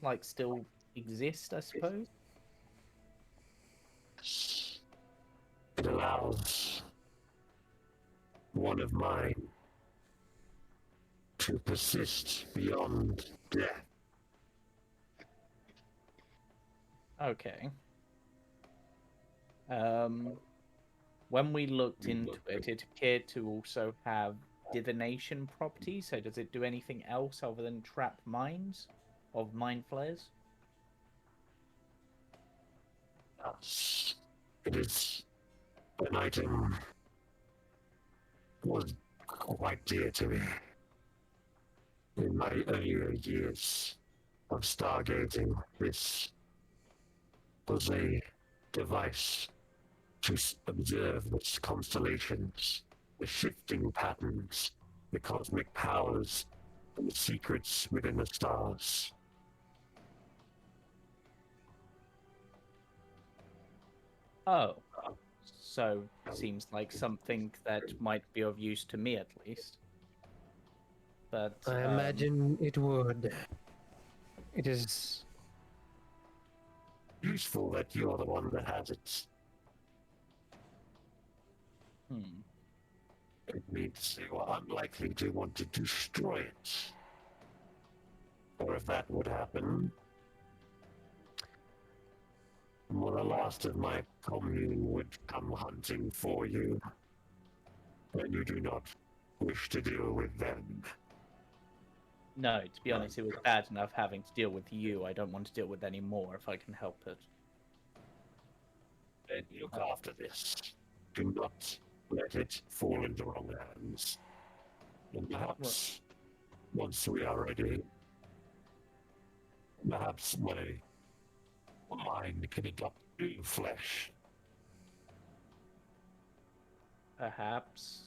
Speaker 2: like still exist, I suppose.
Speaker 1: It allows one of mine to persist beyond death.
Speaker 2: Okay. When we looked into it, it appeared to also have divination properties. So does it do anything else other than trap minds of mind flares?
Speaker 1: Thus, it is an item was quite dear to me. In my earlier years of stargating, this was a device to observe the constellations, the shifting patterns, the cosmic powers, and the secrets within the stars.
Speaker 2: Oh, so seems like something that might be of use to me at least. But
Speaker 1: I imagine it would. It is useful that you're the one that has it.
Speaker 2: hmm.
Speaker 6: It means you are unlikely to want to destroy it. Or if that would happen, well, the last of my commune would come hunting for you, and you do not wish to deal with them.
Speaker 2: No, to be honest, it was bad enough having to deal with you. I don't want to deal with any more if I can help it.
Speaker 6: Then look after this. Do not let it fall into wrong hands. And perhaps, once we are ready, perhaps my mind can adopt new flesh.
Speaker 2: Perhaps.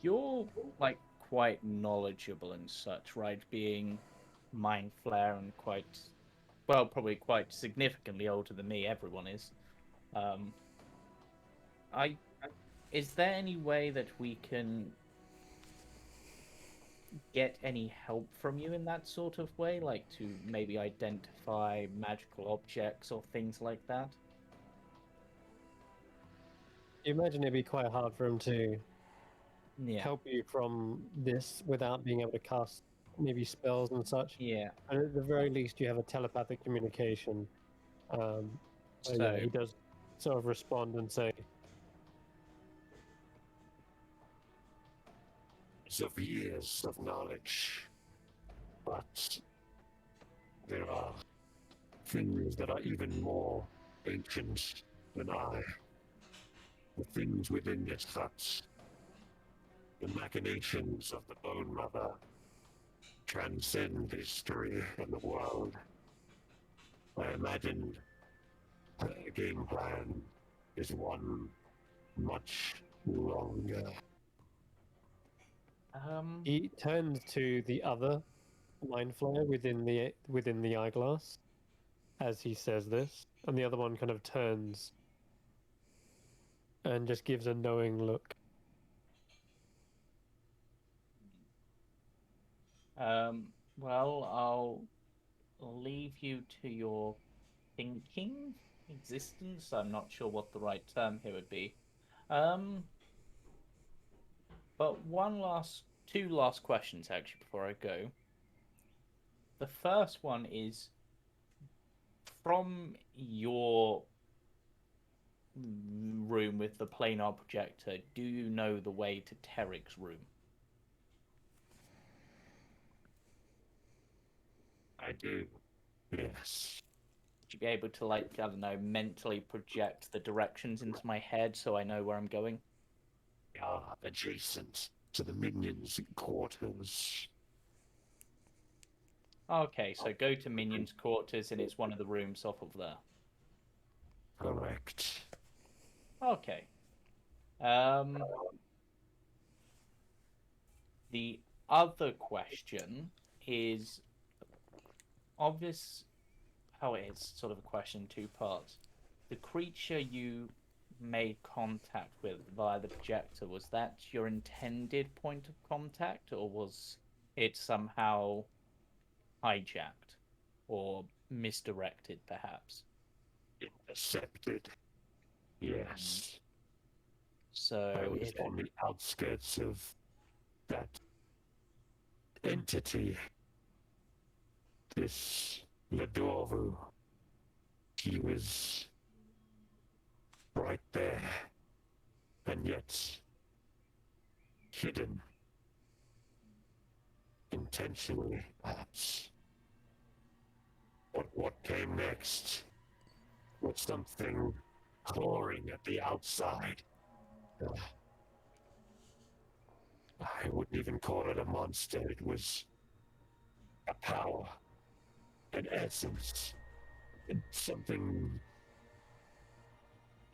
Speaker 2: You're like quite knowledgeable and such, right? Being mind flare and quite, well, probably quite significantly older than me. Everyone is. Um, I is there any way that we can get any help from you in that sort of way, like to maybe identify magical objects or things like that?
Speaker 1: You imagine it'd be quite hard for him to
Speaker 2: Yeah,
Speaker 1: help you from this without being able to cast maybe spells and such.
Speaker 2: yeah.
Speaker 1: And at the very least, you have a telepathic communication. So
Speaker 2: So,
Speaker 1: yeah, he does sort of respond and say,
Speaker 6: Of years of knowledge. But there are things that are even more ancient than I. The things within this hut. The machinations of the Bone Mother transcend history and the world. I imagine her game plan is one much longer.
Speaker 1: he turns to the other mind flayer within the eyeglass as he says this, and the other one kind of turns and just gives a knowing look.
Speaker 2: well, I'll leave you to your thinking existence. I'm not sure what the right term here would be. Um, but two last questions actually before I go. The first one is from your room with the planar projector. Do you know the way to Terrik's room?
Speaker 6: I do. Yes.
Speaker 2: Would you be able to, like, I don't know, mentally project the directions into my head so I know where I'm going?
Speaker 6: We are adjacent to the minions' quarters.
Speaker 2: Okay, so go to Minion's quarters and it's one of the rooms off of there.
Speaker 6: Correct.
Speaker 2: Okay. The other question is obvious how it is sort of a question in two parts. The creature you made contact with via the projector, was that your intended point of contact, or was it somehow hijacked or misdirected, perhaps?
Speaker 6: Intercepted. Yes.
Speaker 2: So
Speaker 6: I was on the outskirts of that entity. This Ladorvu. He was right there, and yet hidden. Intentionally, perhaps. But what came next was something clawing at the outside. I wouldn't even call it a monster. It was a power, an essence, and something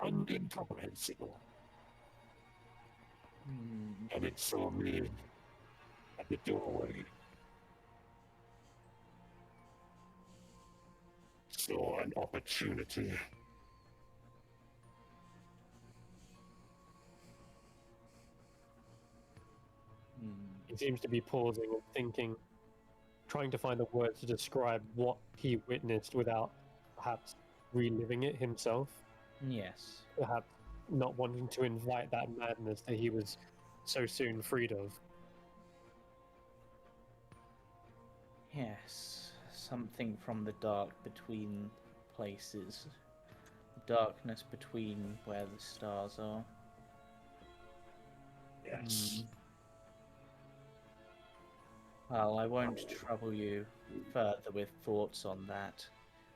Speaker 6: incomprehensible. And it saw me at the doorway. Saw an opportunity.
Speaker 1: He seems to be pausing and thinking, trying to find the words to describe what he witnessed without perhaps reliving it himself.
Speaker 2: Yes.
Speaker 1: Perhaps not wanting to invite that madness that he was so soon freed of.
Speaker 2: Yes, something from the dark between places. Darkness between where the stars are.
Speaker 6: Yes.
Speaker 2: Well, I won't trouble you further with thoughts on that.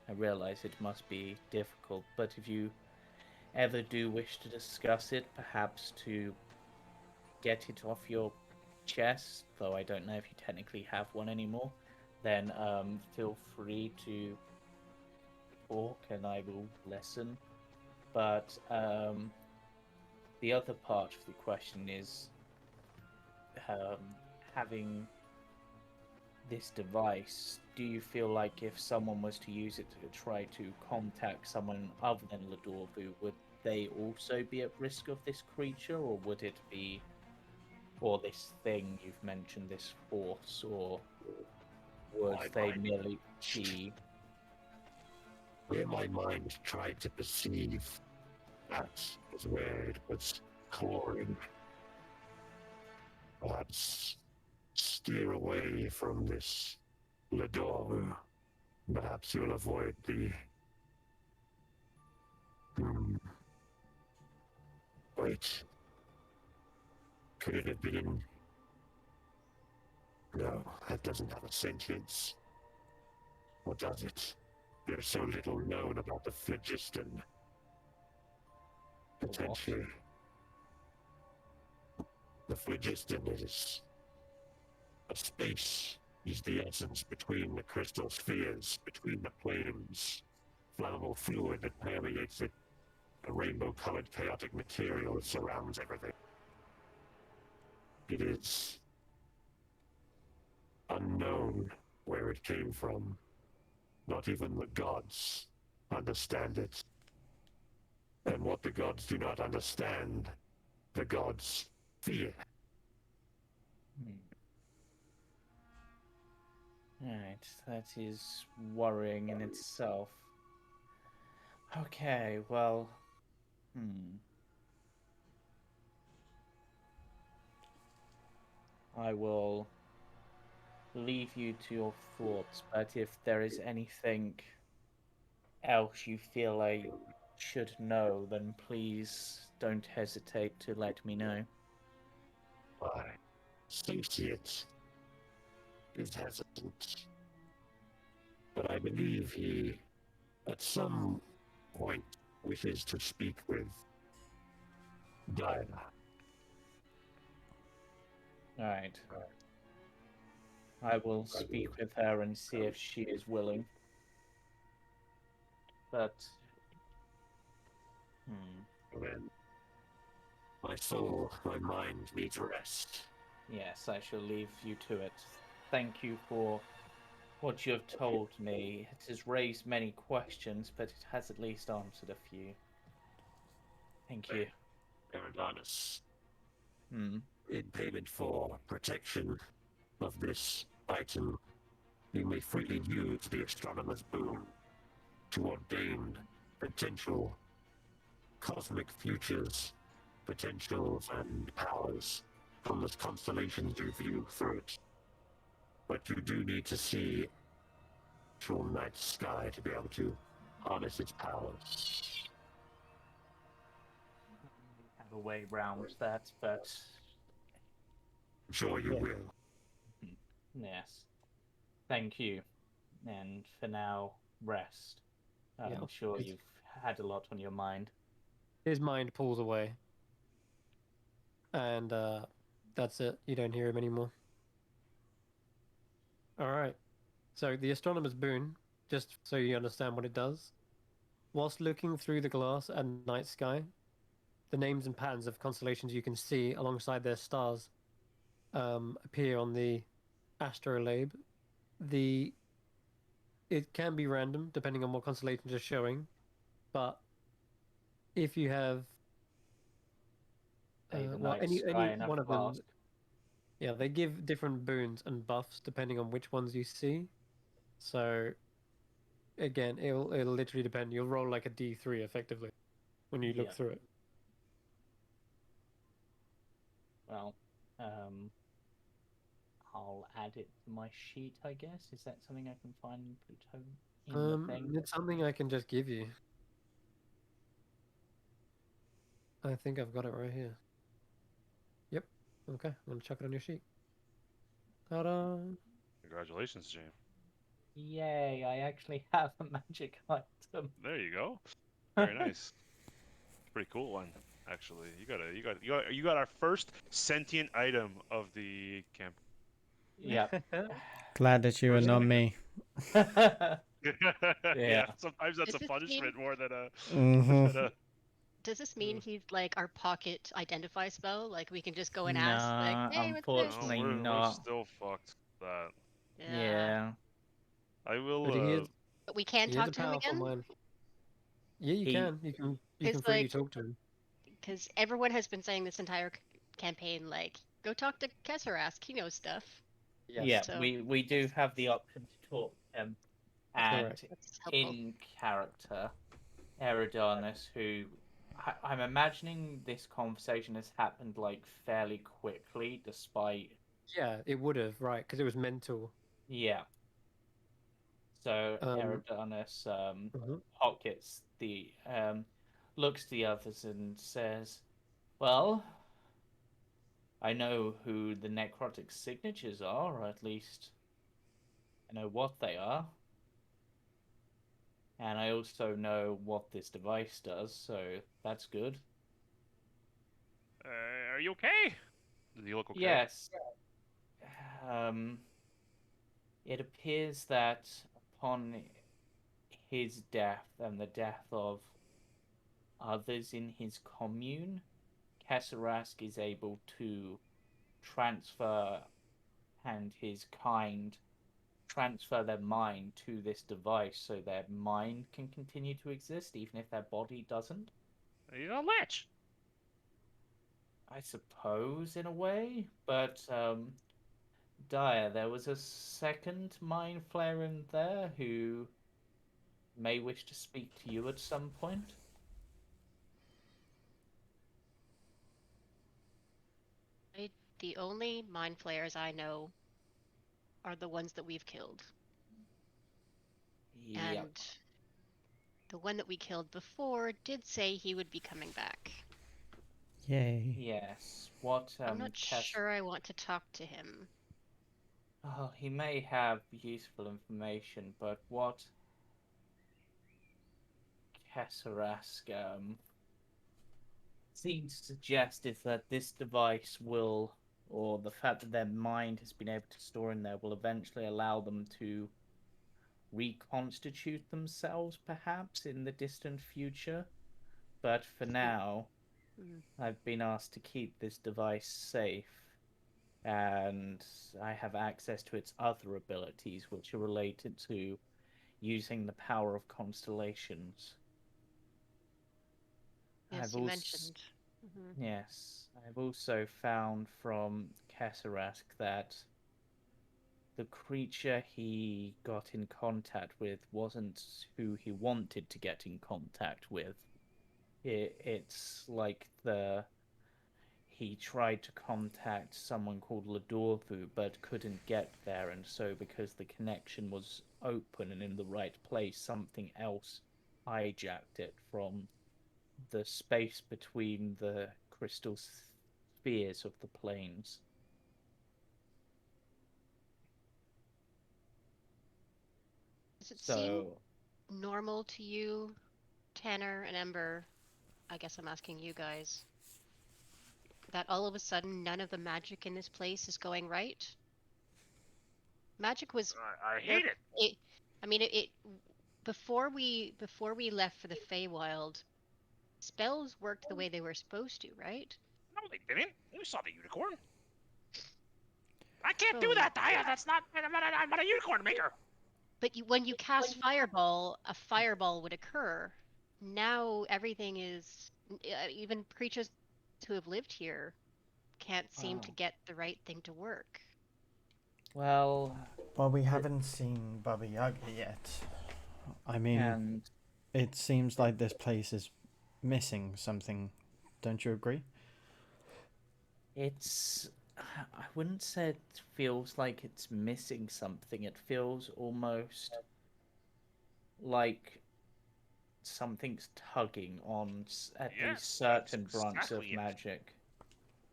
Speaker 2: I realize it must be difficult, but if you ever do wish to discuss it, perhaps to get it off your chest, though I don't know if you technically have one anymore, then feel free to talk and I will listen. But the other part of the question is having this device, do you feel like if someone was to use it to try to contact someone other than Ladorvu, would they also be at risk of this creature, or would it be, or this thing you've mentioned, this force, or would they merely be...
Speaker 6: Where my mind tried to perceive, that was where it was clawing. Perhaps steer away from this Lador. Perhaps you'll avoid the... Wait. Could it have been... No, that doesn't have a sentience. Or does it? There's so little known about the phlogiston. Potentially. The phlogiston is a space, is the essence between the crystal spheres, between the planes. Flammable fluid that permeates it. A rainbow-colored chaotic material that surrounds everything. It is unknown where it came from. Not even the gods understand it. And what the gods do not understand, the gods fear.
Speaker 2: Right, that is worrying in itself. Okay, well... I will leave you to your thoughts, but if there is anything else you feel I should know, then please don't hesitate to let me know.
Speaker 6: My associate is hesitant. But I believe he, at some point, wishes to speak with Diana.
Speaker 2: Alright. I will speak with her and see if she is willing. But...
Speaker 6: When my soul, my mind needs rest.
Speaker 2: Yes, I shall leave you to it. Thank you for what you have told me. It has raised many questions, but it has at least answered a few. Thank you.
Speaker 6: Eridanus, in payment for protection of this item, you may freely use the astronomer's boon to ordain potential cosmic futures, potentials, and powers from the constellations you view through it. But you do need to see actual night sky to be able to harness its powers.
Speaker 2: Have a way round that, but...
Speaker 6: I'm sure you will.
Speaker 2: Yes. Thank you. And for now, rest. I'm sure you've had a lot on your mind.
Speaker 1: His mind pulls away. And that's it. You don't hear him anymore. Alright. So the astronomer's boon, just so you understand what it does. Whilst looking through the glass at night sky, the names and patterns of constellations you can see alongside their stars appear on the astrolabe. It can be random depending on what constellations are showing, but if you have any one of them, yeah, they give different boons and buffs depending on which ones you see. So again, it'll literally depend. You'll roll like a D3 effectively when you look through it.
Speaker 2: Well, I'll add it to my sheet, I guess. Is that something I can find in Pluto in the thing?
Speaker 1: It's something I can just give you. I think I've got it right here. Yep. Okay, I'm gonna chuck it on your sheet. Ta-da!
Speaker 4: Congratulations, James.
Speaker 2: Yay! I actually have a magic item.
Speaker 4: There you go. Very nice. Pretty cool one, actually. You got our first sentient item of the camp.
Speaker 2: Yeah.
Speaker 3: Glad that you
Speaker 4: First
Speaker 3: and not
Speaker 4: thing.
Speaker 3: me.
Speaker 4: Yeah. Sometimes that's
Speaker 5: Does
Speaker 4: a
Speaker 5: this
Speaker 4: punishment
Speaker 5: mean-
Speaker 4: more than a.
Speaker 3: Mm-hmm.
Speaker 4: Than a
Speaker 5: Does this mean he's like our pocket identify spell? Like we can just go and
Speaker 2: No,
Speaker 5: ask, like, hey, what's this?
Speaker 4: no,
Speaker 2: unfortunately
Speaker 4: we're
Speaker 2: not.
Speaker 4: still fucked. That
Speaker 2: Yeah.
Speaker 4: I will.
Speaker 1: But
Speaker 5: But we can
Speaker 1: he is
Speaker 5: talk
Speaker 1: a
Speaker 5: to him
Speaker 1: powerful
Speaker 5: again?
Speaker 1: mind. Yeah, you
Speaker 2: He-
Speaker 1: can. You can
Speaker 5: Because,
Speaker 1: freely
Speaker 5: like,
Speaker 1: talk to him.
Speaker 5: because everyone has been saying this entire campaign, like, go talk to Kesserask, he knows stuff.
Speaker 1: Yes.
Speaker 2: Yeah,
Speaker 5: So-
Speaker 2: we do have the option to talk to him. And
Speaker 1: Correct.
Speaker 5: That's helpful.
Speaker 2: in character, Eridanus, who I'm imagining this conversation has happened like fairly quickly, despite
Speaker 1: Yeah, it would have, right? Because it was mental.
Speaker 2: yeah. So
Speaker 1: Um,
Speaker 2: Eridanus
Speaker 1: mhm.
Speaker 2: pockets the looks to the others and says, "Well, I know who the necrotic signatures are, or at least I know what they are. And I also know what this device does, so that's good."
Speaker 4: Are you okay? Does he look okay?
Speaker 2: Yes. It appears that upon his death and the death of others in his commune, Kesserask is able to transfer and his kind transfer their mind to this device so their mind can continue to exist even if their body doesn't.
Speaker 4: He's a lich.
Speaker 2: I suppose in a way, but Dyer, there was a second mind flayer in there who may wish to speak to you at some point.
Speaker 5: The only mind flayers I know are the ones that we've killed.
Speaker 2: Yep.
Speaker 5: And the one that we killed before did say he would be coming back.
Speaker 3: Yay.
Speaker 2: Yes. What
Speaker 5: I'm not sure I want to talk to him.
Speaker 2: Oh, he may have useful information, but what Kesserask seems to suggest is that this device will, or the fact that their mind has been able to store in there, will eventually allow them to reconstitute themselves, perhaps, in the distant future. But for now, I've been asked to keep this device safe, and I have access to its other abilities, which are related to using the power of constellations.
Speaker 5: Yes, you mentioned. Mm-hmm.
Speaker 2: Yes, I've also found from Kesserask that the creature he got in contact with wasn't who he wanted to get in contact with. It's like he tried to contact someone called Ladorvu but couldn't get there, and so because the connection was open and in the right place, something else hijacked it from the space between the crystal spheres of the planes.
Speaker 5: Does it seem
Speaker 2: So,
Speaker 5: normal to you, Tanner and Ember? I guess I'm asking you guys. That all of a sudden none of the magic in this place is going right? Magic was
Speaker 4: I hate it.
Speaker 5: it before we left for the Feywild, spells worked the way they were supposed to, right?
Speaker 4: No, they didn't. You saw the unicorn. I can't do
Speaker 5: Oh.
Speaker 4: that, Daya. That's not. I'm not a unicorn maker.
Speaker 5: But when you cast Fireball, a fireball would occur. Now everything is even creatures who have lived here can't seem to
Speaker 2: Wow.
Speaker 5: get the right thing to work.
Speaker 2: well,
Speaker 3: Well, we haven't seen Baba Yaga yet. I mean,
Speaker 2: and
Speaker 3: it seems like this place is missing something. Don't you agree?
Speaker 2: It's. I wouldn't say it feels like it's missing something. It feels almost like something's tugging on at least
Speaker 4: Yes, that's
Speaker 2: certain branches of
Speaker 4: exactly it.
Speaker 2: magic.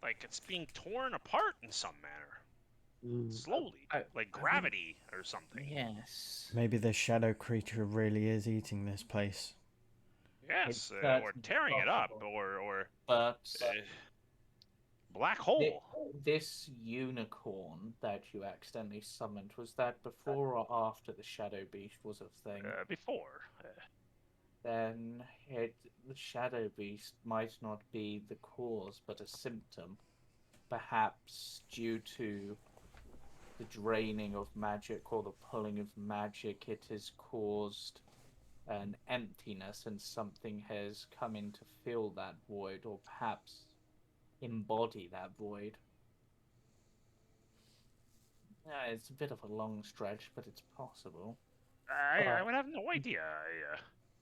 Speaker 4: Like it's being torn apart in some manner.
Speaker 1: Mm.
Speaker 4: Slowly. Like
Speaker 2: I wouldn't.
Speaker 4: gravity or something.
Speaker 2: Yes.
Speaker 3: Maybe this shadow creature really is eating this place.
Speaker 4: Yes,
Speaker 2: It's
Speaker 4: or
Speaker 2: certainly
Speaker 4: tearing it up,
Speaker 2: possible.
Speaker 4: or
Speaker 2: But
Speaker 4: uh, black
Speaker 2: thi-
Speaker 4: hole.
Speaker 2: this unicorn that you accidentally summoned, was that before or after the Shadow Beast was a thing?
Speaker 4: Before.
Speaker 2: Then the Shadow Beast might not be the cause, but a symptom. Perhaps due to the draining of magic or the pulling of magic, it has caused an emptiness and something has come in to fill that void, or perhaps embody that void. It's a bit of a long stretch, but it's possible.
Speaker 4: I
Speaker 2: But
Speaker 4: would have no idea.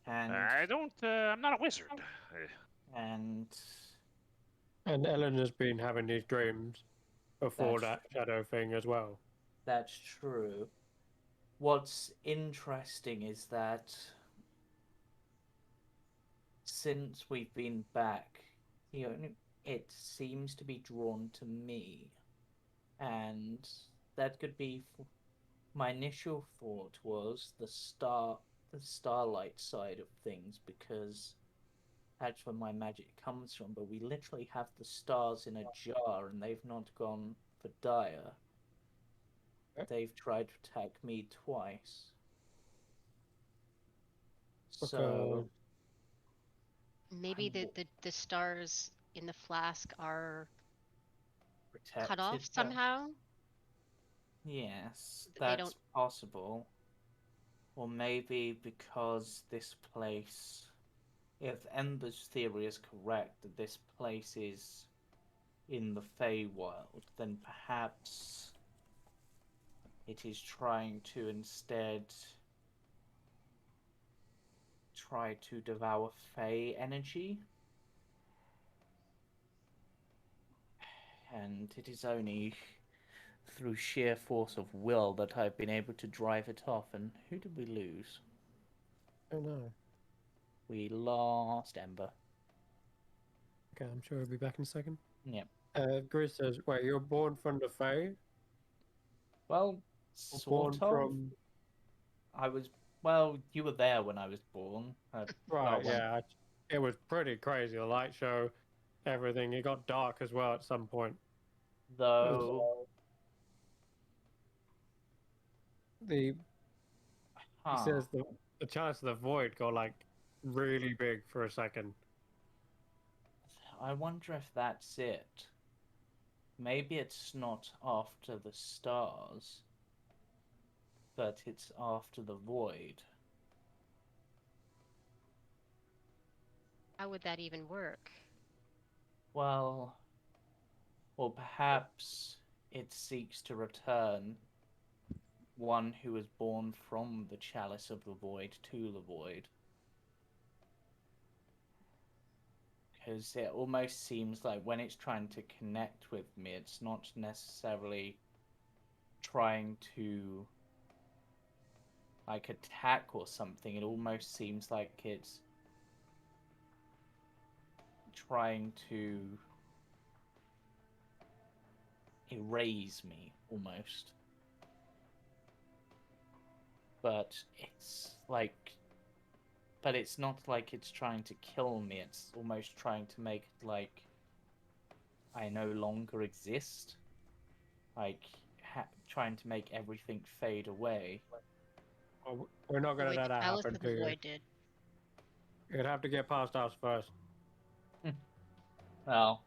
Speaker 2: and
Speaker 4: I don't. I'm not a wizard.
Speaker 2: and
Speaker 1: And Eleanor's been having these dreams before
Speaker 2: that's
Speaker 1: that shadow thing as well.
Speaker 2: that's true. What's interesting is that since we've been back, it seems to be drawn to me, and that could be. My initial thought was the starlight side of things, because that's where my magic comes from. But we literally have the stars in a jar, and they've not gone for dire. They've tried to attack me twice.
Speaker 1: Because
Speaker 2: So
Speaker 5: Maybe
Speaker 2: I'm
Speaker 5: the stars in the flask are cut off
Speaker 2: protected.
Speaker 5: somehow.
Speaker 2: Yes,
Speaker 5: They don't.
Speaker 2: that's possible. Or maybe because this place, if Ember's theory is correct, that this place is in the Feywild, then perhaps it is trying to instead try to devour Fey energy. And it is only through sheer force of will that I've been able to drive it off. And who did we lose?
Speaker 1: I don't know.
Speaker 2: We lost Ember.
Speaker 1: Okay, I'm sure he'll be back in a second.
Speaker 2: Yep.
Speaker 1: Grizz says, "Wait, you're born from the Fae?
Speaker 2: Well,
Speaker 1: Or born
Speaker 2: sort of.
Speaker 1: from
Speaker 2: I was. Well, you were there when I was born. Well,
Speaker 1: right?
Speaker 2: when
Speaker 1: Yeah, it was pretty crazy. The light show, everything. It got dark as well at some point. It was
Speaker 2: though.
Speaker 1: the he
Speaker 2: Huh.
Speaker 1: says the chance of the void got like really big for a second.
Speaker 2: I wonder if that's it. Maybe it's not after the stars, but it's after the void.
Speaker 5: How would that even work?
Speaker 2: Well, or perhaps it seeks to return one who was born from the chalice of the void to the void. Because it almost seems like when it's trying to connect with me, it's not necessarily trying to like attack or something. It almost seems like it's trying to erase me almost. But it's like, but it's not like it's trying to kill me. It's almost trying to make it like I no longer exist. Like trying to make everything fade away.
Speaker 1: Well, we're not
Speaker 5: The
Speaker 1: gonna
Speaker 5: way
Speaker 1: let
Speaker 5: the
Speaker 1: that
Speaker 5: Chalice
Speaker 1: happen
Speaker 5: of
Speaker 1: to
Speaker 5: the
Speaker 1: you.
Speaker 5: Void did.
Speaker 1: You'd have to get past us first.
Speaker 2: Well,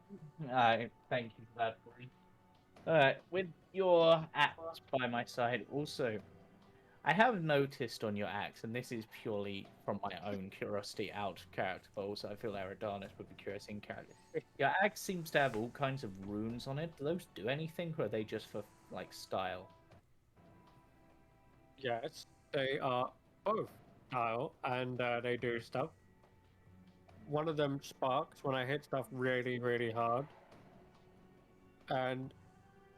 Speaker 2: I thank you for that, Corey. With your axe by my side, also, I have noticed on your axe, and this is purely from my own curiosity out of character, but also I feel Eridanus would be curious in character. Your axe seems to have all kinds of runes on it. Do those do anything, or are they just for like style?
Speaker 1: Yes, they are both style and they do stuff. One of them sparks when I hit stuff really, really hard. and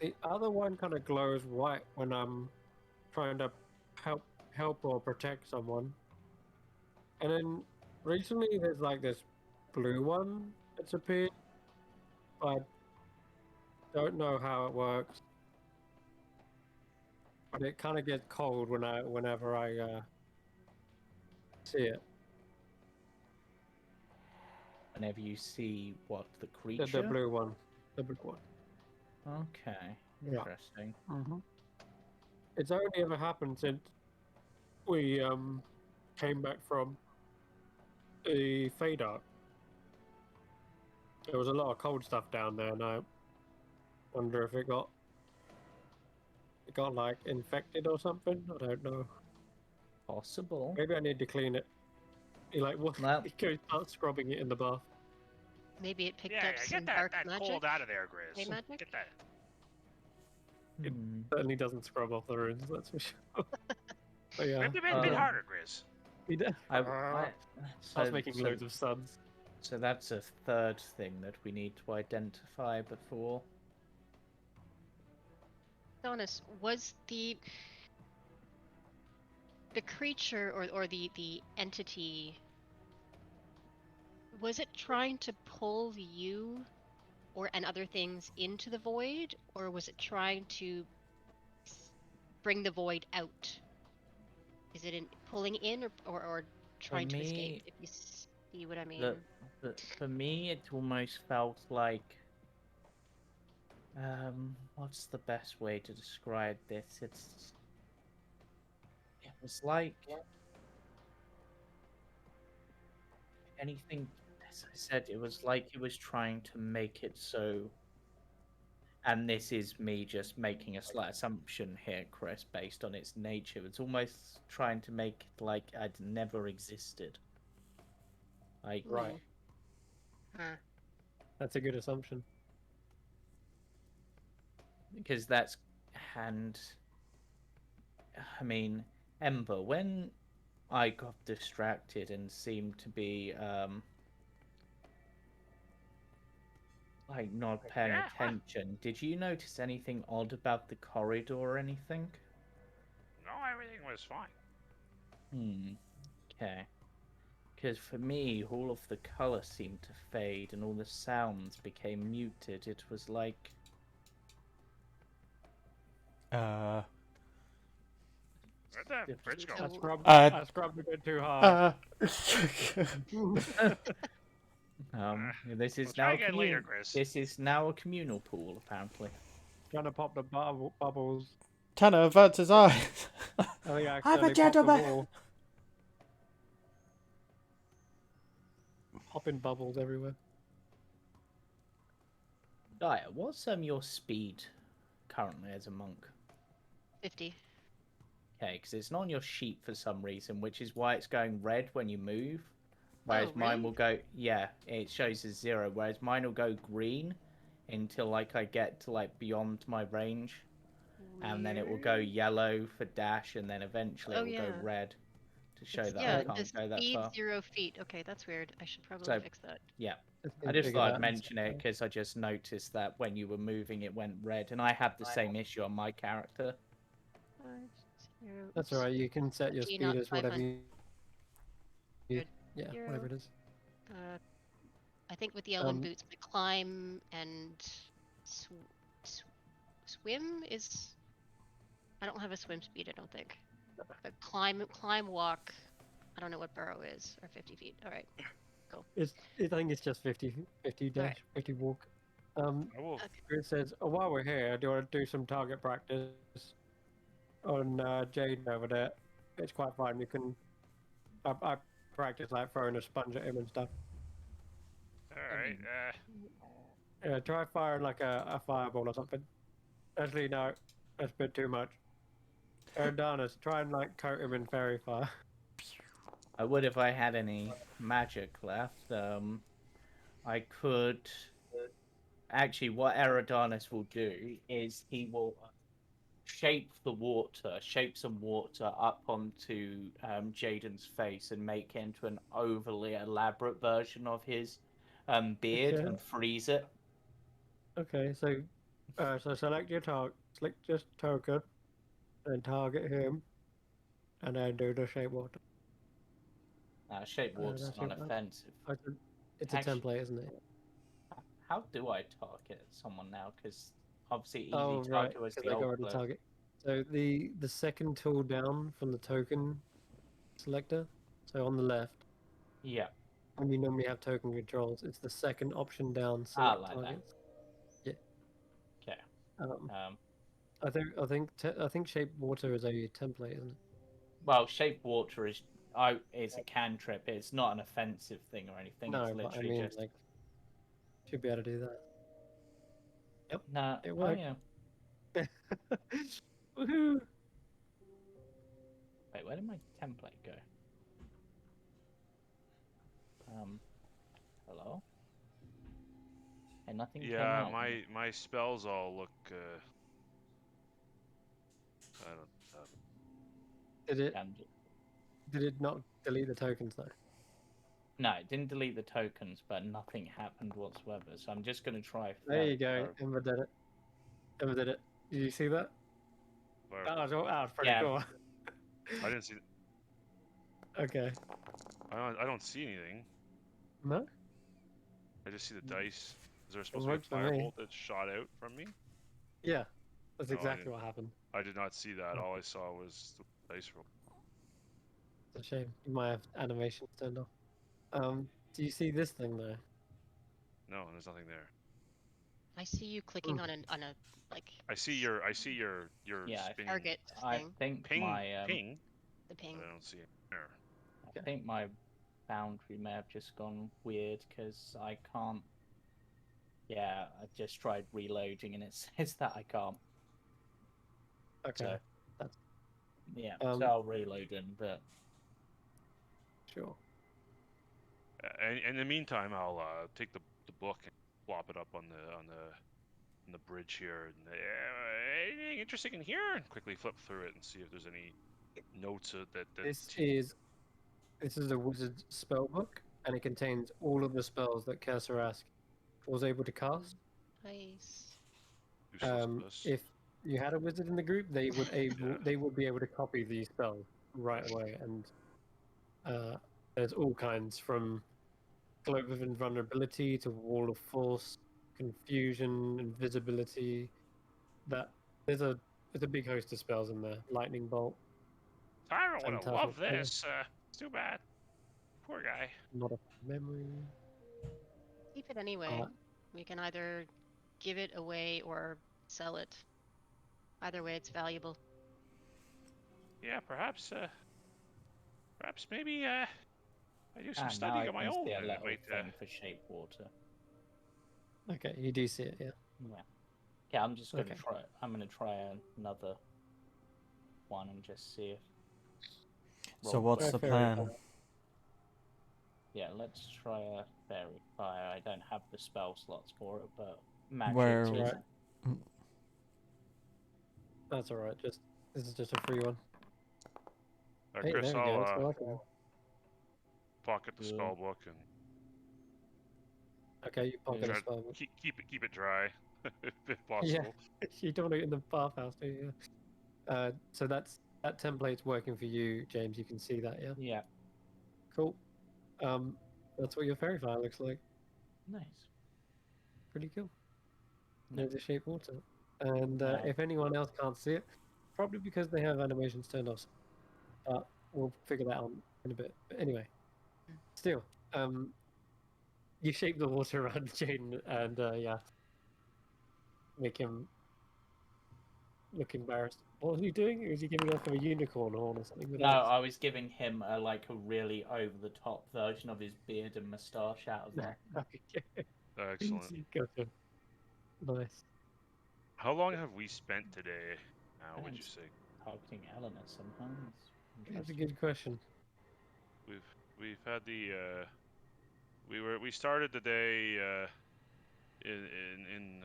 Speaker 1: the other one kind of glows white when I'm trying to help or protect someone. And then recently there's like this blue one that's appeared. I don't know how it works, but it kind of gets cold whenever I see it.
Speaker 2: Whenever you see what the
Speaker 1: The
Speaker 2: creature.
Speaker 1: blue one, the blue one.
Speaker 2: Okay,
Speaker 1: Yeah.
Speaker 2: interesting.
Speaker 1: It's only ever happened since we came back from the Fade Arc. There was a lot of cold stuff down there, and I wonder if it got like infected or something. I don't know.
Speaker 2: Possible.
Speaker 1: Maybe I need to clean it. You like what?
Speaker 2: Well-
Speaker 1: You go start scrubbing it in the bath.
Speaker 5: Maybe it picked
Speaker 4: Yeah,
Speaker 5: up
Speaker 4: yeah,
Speaker 5: some
Speaker 4: get that,
Speaker 5: dark
Speaker 4: that
Speaker 5: magic.
Speaker 4: cold out of there, Grizz.
Speaker 5: Day magic?
Speaker 4: Get that.
Speaker 2: Hmm.
Speaker 1: Certainly doesn't scrub off the runes, that's for sure. But yeah,
Speaker 4: Maybe a bit harder, Grizz.
Speaker 1: I
Speaker 2: So,
Speaker 1: was making loads of suns.
Speaker 2: So that's a third thing that we need to identify before.
Speaker 5: Adonis, was the creature or the entity, was it trying to pull you and other things into the void, or was it trying to bring the void out? Is it pulling in or trying to escape?
Speaker 2: me,
Speaker 5: If you see what I mean.
Speaker 2: For me, it almost felt like what's the best way to describe this? It was like anything. As I said, it was like it was trying to make it so. And this is me just making a slight assumption here, Chris, based on its nature. It's almost trying to make it like I'd never existed. Like,
Speaker 1: Right.
Speaker 5: Huh.
Speaker 1: That's a good assumption.
Speaker 2: because that's and I mean, Ember, when I got distracted and seemed to be like not paying
Speaker 4: Yeah.
Speaker 2: attention, did you notice anything odd about the corridor or anything?
Speaker 4: No, everything was fine.
Speaker 2: Okay. Because for me, all of the colour seemed to fade and all the sounds became muted. It was like...
Speaker 4: Where'd the bridge go?
Speaker 1: I scrubbed a bit too hard.
Speaker 2: This is
Speaker 4: We'll
Speaker 2: now
Speaker 4: try again later, Chris.
Speaker 2: This is now a communal pool, apparently.
Speaker 1: Trying to pop the bubbles.
Speaker 3: Tanner averts his eyes.
Speaker 1: I think I
Speaker 3: I'm a
Speaker 1: accidentally popped the
Speaker 3: gentleman.
Speaker 1: wall. Popping bubbles everywhere.
Speaker 2: Gaia, what's your speed currently as a monk?
Speaker 5: 50.
Speaker 2: Okay, because it's not on your sheet for some reason, which is why it's going red when you move. Whereas mine
Speaker 5: really?
Speaker 2: will go, yeah, it shows as 0. Whereas mine will go green until like I get to like beyond my range, and then it will go
Speaker 5: Weird.
Speaker 2: yellow for dash, and then eventually
Speaker 5: Oh,
Speaker 2: it will go
Speaker 5: yeah.
Speaker 2: red to show
Speaker 5: It's,
Speaker 2: that
Speaker 5: yeah,
Speaker 2: I
Speaker 5: the
Speaker 2: can't go that
Speaker 5: speed
Speaker 2: far.
Speaker 5: 0 feet. Okay, that's weird. I should probably
Speaker 2: So-
Speaker 5: fix that.
Speaker 2: Yeah,
Speaker 1: Just
Speaker 2: I
Speaker 1: need
Speaker 2: just
Speaker 1: to
Speaker 2: thought
Speaker 1: get
Speaker 2: I'd
Speaker 1: that
Speaker 2: mention it
Speaker 1: inside.
Speaker 2: because I just noticed that when you were moving, it went red, and I had the same issue on my character.
Speaker 5: 5, 0,
Speaker 1: That's alright, you can set your
Speaker 5: G
Speaker 1: speed
Speaker 5: not
Speaker 1: as whatever you...
Speaker 5: Good.
Speaker 1: Yeah,
Speaker 5: Zero.
Speaker 1: whatever it is.
Speaker 5: I think with the Elven
Speaker 1: Um,
Speaker 5: boots, my climb and swim is. I don't have a swim speed, I don't think. But climb, walk. I don't know what burrow is, or 50 feet. All right.
Speaker 1: I think it's just 50 dash,
Speaker 5: Alright.
Speaker 1: 50 walk.
Speaker 4: I will.
Speaker 1: It says, oh, while we're here, do you want to do some target practice on Jaden over there? It's quite fun. You can... I practice like throwing a sponge at him and stuff.
Speaker 4: Alright,
Speaker 1: Yeah, try firing like a fireball or something. Actually, no. That's a bit too much. Erdonis, try and like coat him in fairy fire.
Speaker 2: I would if I had any magic left. I could... Actually, what Eridanus will do is he will shape some water up onto Jaden's face and make it into an overly elaborate version of his beard
Speaker 1: Okay.
Speaker 2: and freeze it.
Speaker 1: Okay, so So select your target, select just token, and target him, and then do the shape water.
Speaker 2: Shape water's
Speaker 1: That's
Speaker 2: not
Speaker 1: your plan.
Speaker 2: offensive.
Speaker 1: It's a
Speaker 2: Actually,
Speaker 1: template, isn't it?
Speaker 2: how do I target someone now? Because obviously, easy
Speaker 1: Oh right,
Speaker 2: target was
Speaker 1: because
Speaker 2: the
Speaker 1: they got
Speaker 2: old
Speaker 1: rid of
Speaker 2: bloke.
Speaker 1: target. So the second tool down from the token selector, so on the left,
Speaker 2: Yeah,
Speaker 1: when you normally have token controls, it's the second option down,
Speaker 2: ah,
Speaker 1: select
Speaker 2: like that.
Speaker 1: targets. Yeah.
Speaker 2: Okay.
Speaker 1: Um,
Speaker 2: Um,
Speaker 1: I think shape water is a template, isn't it?
Speaker 2: well, shape water is it's a cantrip. It's not an offensive thing or anything. It's
Speaker 1: No, but I
Speaker 2: literally
Speaker 1: mean,
Speaker 2: just
Speaker 1: like, should be able to do that. Yep,
Speaker 2: no.
Speaker 1: it
Speaker 2: Oh
Speaker 1: worked.
Speaker 2: yeah.
Speaker 1: Woohoo!
Speaker 2: Wait, where did my template go? Hello. And nothing came
Speaker 4: Yeah,
Speaker 2: out.
Speaker 4: my spells all look. I don't.
Speaker 2: Um,
Speaker 1: Did it not delete the tokens though?
Speaker 2: no, it didn't delete the tokens, but nothing happened whatsoever. So I'm just gonna try
Speaker 1: There you
Speaker 2: fairy
Speaker 1: go.
Speaker 2: fire.
Speaker 1: Emma did it. Emma did it. Did you see that?
Speaker 4: Firefly.
Speaker 1: That was pretty
Speaker 2: Yeah.
Speaker 1: cool.
Speaker 4: I didn't see.
Speaker 1: Okay.
Speaker 4: I don't see anything.
Speaker 1: No,
Speaker 4: I just see the dice. Is there
Speaker 1: it
Speaker 4: supposed to be
Speaker 1: worked
Speaker 4: a
Speaker 1: for me.
Speaker 4: firebolt that shot out from me?
Speaker 1: Yeah, that's
Speaker 4: No, I
Speaker 1: exactly
Speaker 4: didn't.
Speaker 1: what happened.
Speaker 4: I did not see that.
Speaker 1: Oh,
Speaker 4: All I saw was the dice roll.
Speaker 1: it's a shame. You might have animations turned off. Do you see this thing though?
Speaker 4: No, there's nothing there.
Speaker 5: I see you clicking on a like
Speaker 4: I see your
Speaker 2: Yeah,
Speaker 4: spinning
Speaker 5: target
Speaker 2: I
Speaker 5: thing,
Speaker 2: think
Speaker 4: ping
Speaker 2: my
Speaker 4: ping,
Speaker 5: the
Speaker 4: but
Speaker 5: ping.
Speaker 4: I don't see it there.
Speaker 2: I think my Foundry may have just gone weird because I can't. Yeah, I just tried reloading and it says that I can't.
Speaker 1: Okay,
Speaker 2: So
Speaker 1: that's
Speaker 2: yeah, so I'll reload in, but
Speaker 1: sure.
Speaker 4: And in the meantime, I'll take the book and plop it up on the bridge here. And anything interesting in here? And quickly flip through it and see if there's any notes that.
Speaker 1: This is a wizard spell book, and it contains all of the spells that Kersarask was able to cast.
Speaker 5: Nice.
Speaker 4: Useless puss.
Speaker 1: If you had a wizard in the group, they would be able to copy these spells right away. And there's all kinds from Globe of Invulnerability to Wall of Force, Confusion, Invisibility. That there's a big host of spells in there. Lightning Bolt,
Speaker 4: Tyra would have
Speaker 1: Phantasmal
Speaker 4: loved
Speaker 1: Pillar,
Speaker 4: this. It's too bad. Poor guy.
Speaker 1: Not a Memory.
Speaker 5: Keep it anyway. We can either give it away or sell it. Either way, it's valuable.
Speaker 4: Yeah, perhaps maybe I do some
Speaker 2: now
Speaker 4: studying
Speaker 2: I
Speaker 4: on my
Speaker 2: can
Speaker 4: own
Speaker 2: see a
Speaker 4: and it
Speaker 2: little
Speaker 4: might.
Speaker 2: thing for shape water.
Speaker 1: Okay, you do see it, yeah.
Speaker 2: Yeah. Yeah, I'm just gonna
Speaker 1: Okay.
Speaker 2: try. I'm gonna try another one and just see if.
Speaker 3: So what's
Speaker 1: Try
Speaker 3: the
Speaker 1: Fairy
Speaker 3: plan?
Speaker 1: Fire.
Speaker 2: Yeah, let's try a fairy fire. I don't have the spell slots for it, but magic
Speaker 3: Where-
Speaker 2: is.
Speaker 1: Right. That's alright, this is just a free one. Hey,
Speaker 4: Chris,
Speaker 1: there we go. It's
Speaker 4: I'll
Speaker 1: working.
Speaker 4: pocket the
Speaker 2: Yeah.
Speaker 4: spell book and
Speaker 1: Okay, you pocket
Speaker 2: Yeah.
Speaker 1: a spell.
Speaker 4: keep it dry if
Speaker 1: Yeah,
Speaker 4: possible.
Speaker 1: you don't want it in the bathhouse, do you? So that template's working for you, James. You can see that, yeah.
Speaker 2: Yeah.
Speaker 1: Cool. That's what your fairy fire looks like.
Speaker 2: Nice.
Speaker 1: Pretty cool.
Speaker 2: No.
Speaker 1: There's a shape water, and
Speaker 2: No.
Speaker 1: if anyone else can't see it, probably because they have animations turned off. But we'll figure that out in a bit. But anyway, still, you shape the water around Jaden, and yeah, make him look embarrassed. What was he doing? Was he giving off a unicorn horn or something? With
Speaker 2: No,
Speaker 1: eggs?
Speaker 2: I was giving him a really over the top version of his beard and moustache out of that.
Speaker 1: Okay.
Speaker 4: Excellent.
Speaker 1: Gotcha. Nice.
Speaker 4: How long have we spent today? Now, would you
Speaker 2: Thanks.
Speaker 4: say
Speaker 2: Targeting Eleanor somehow. It's
Speaker 1: That's a
Speaker 2: interesting.
Speaker 1: good question.
Speaker 4: we've had the we started the day in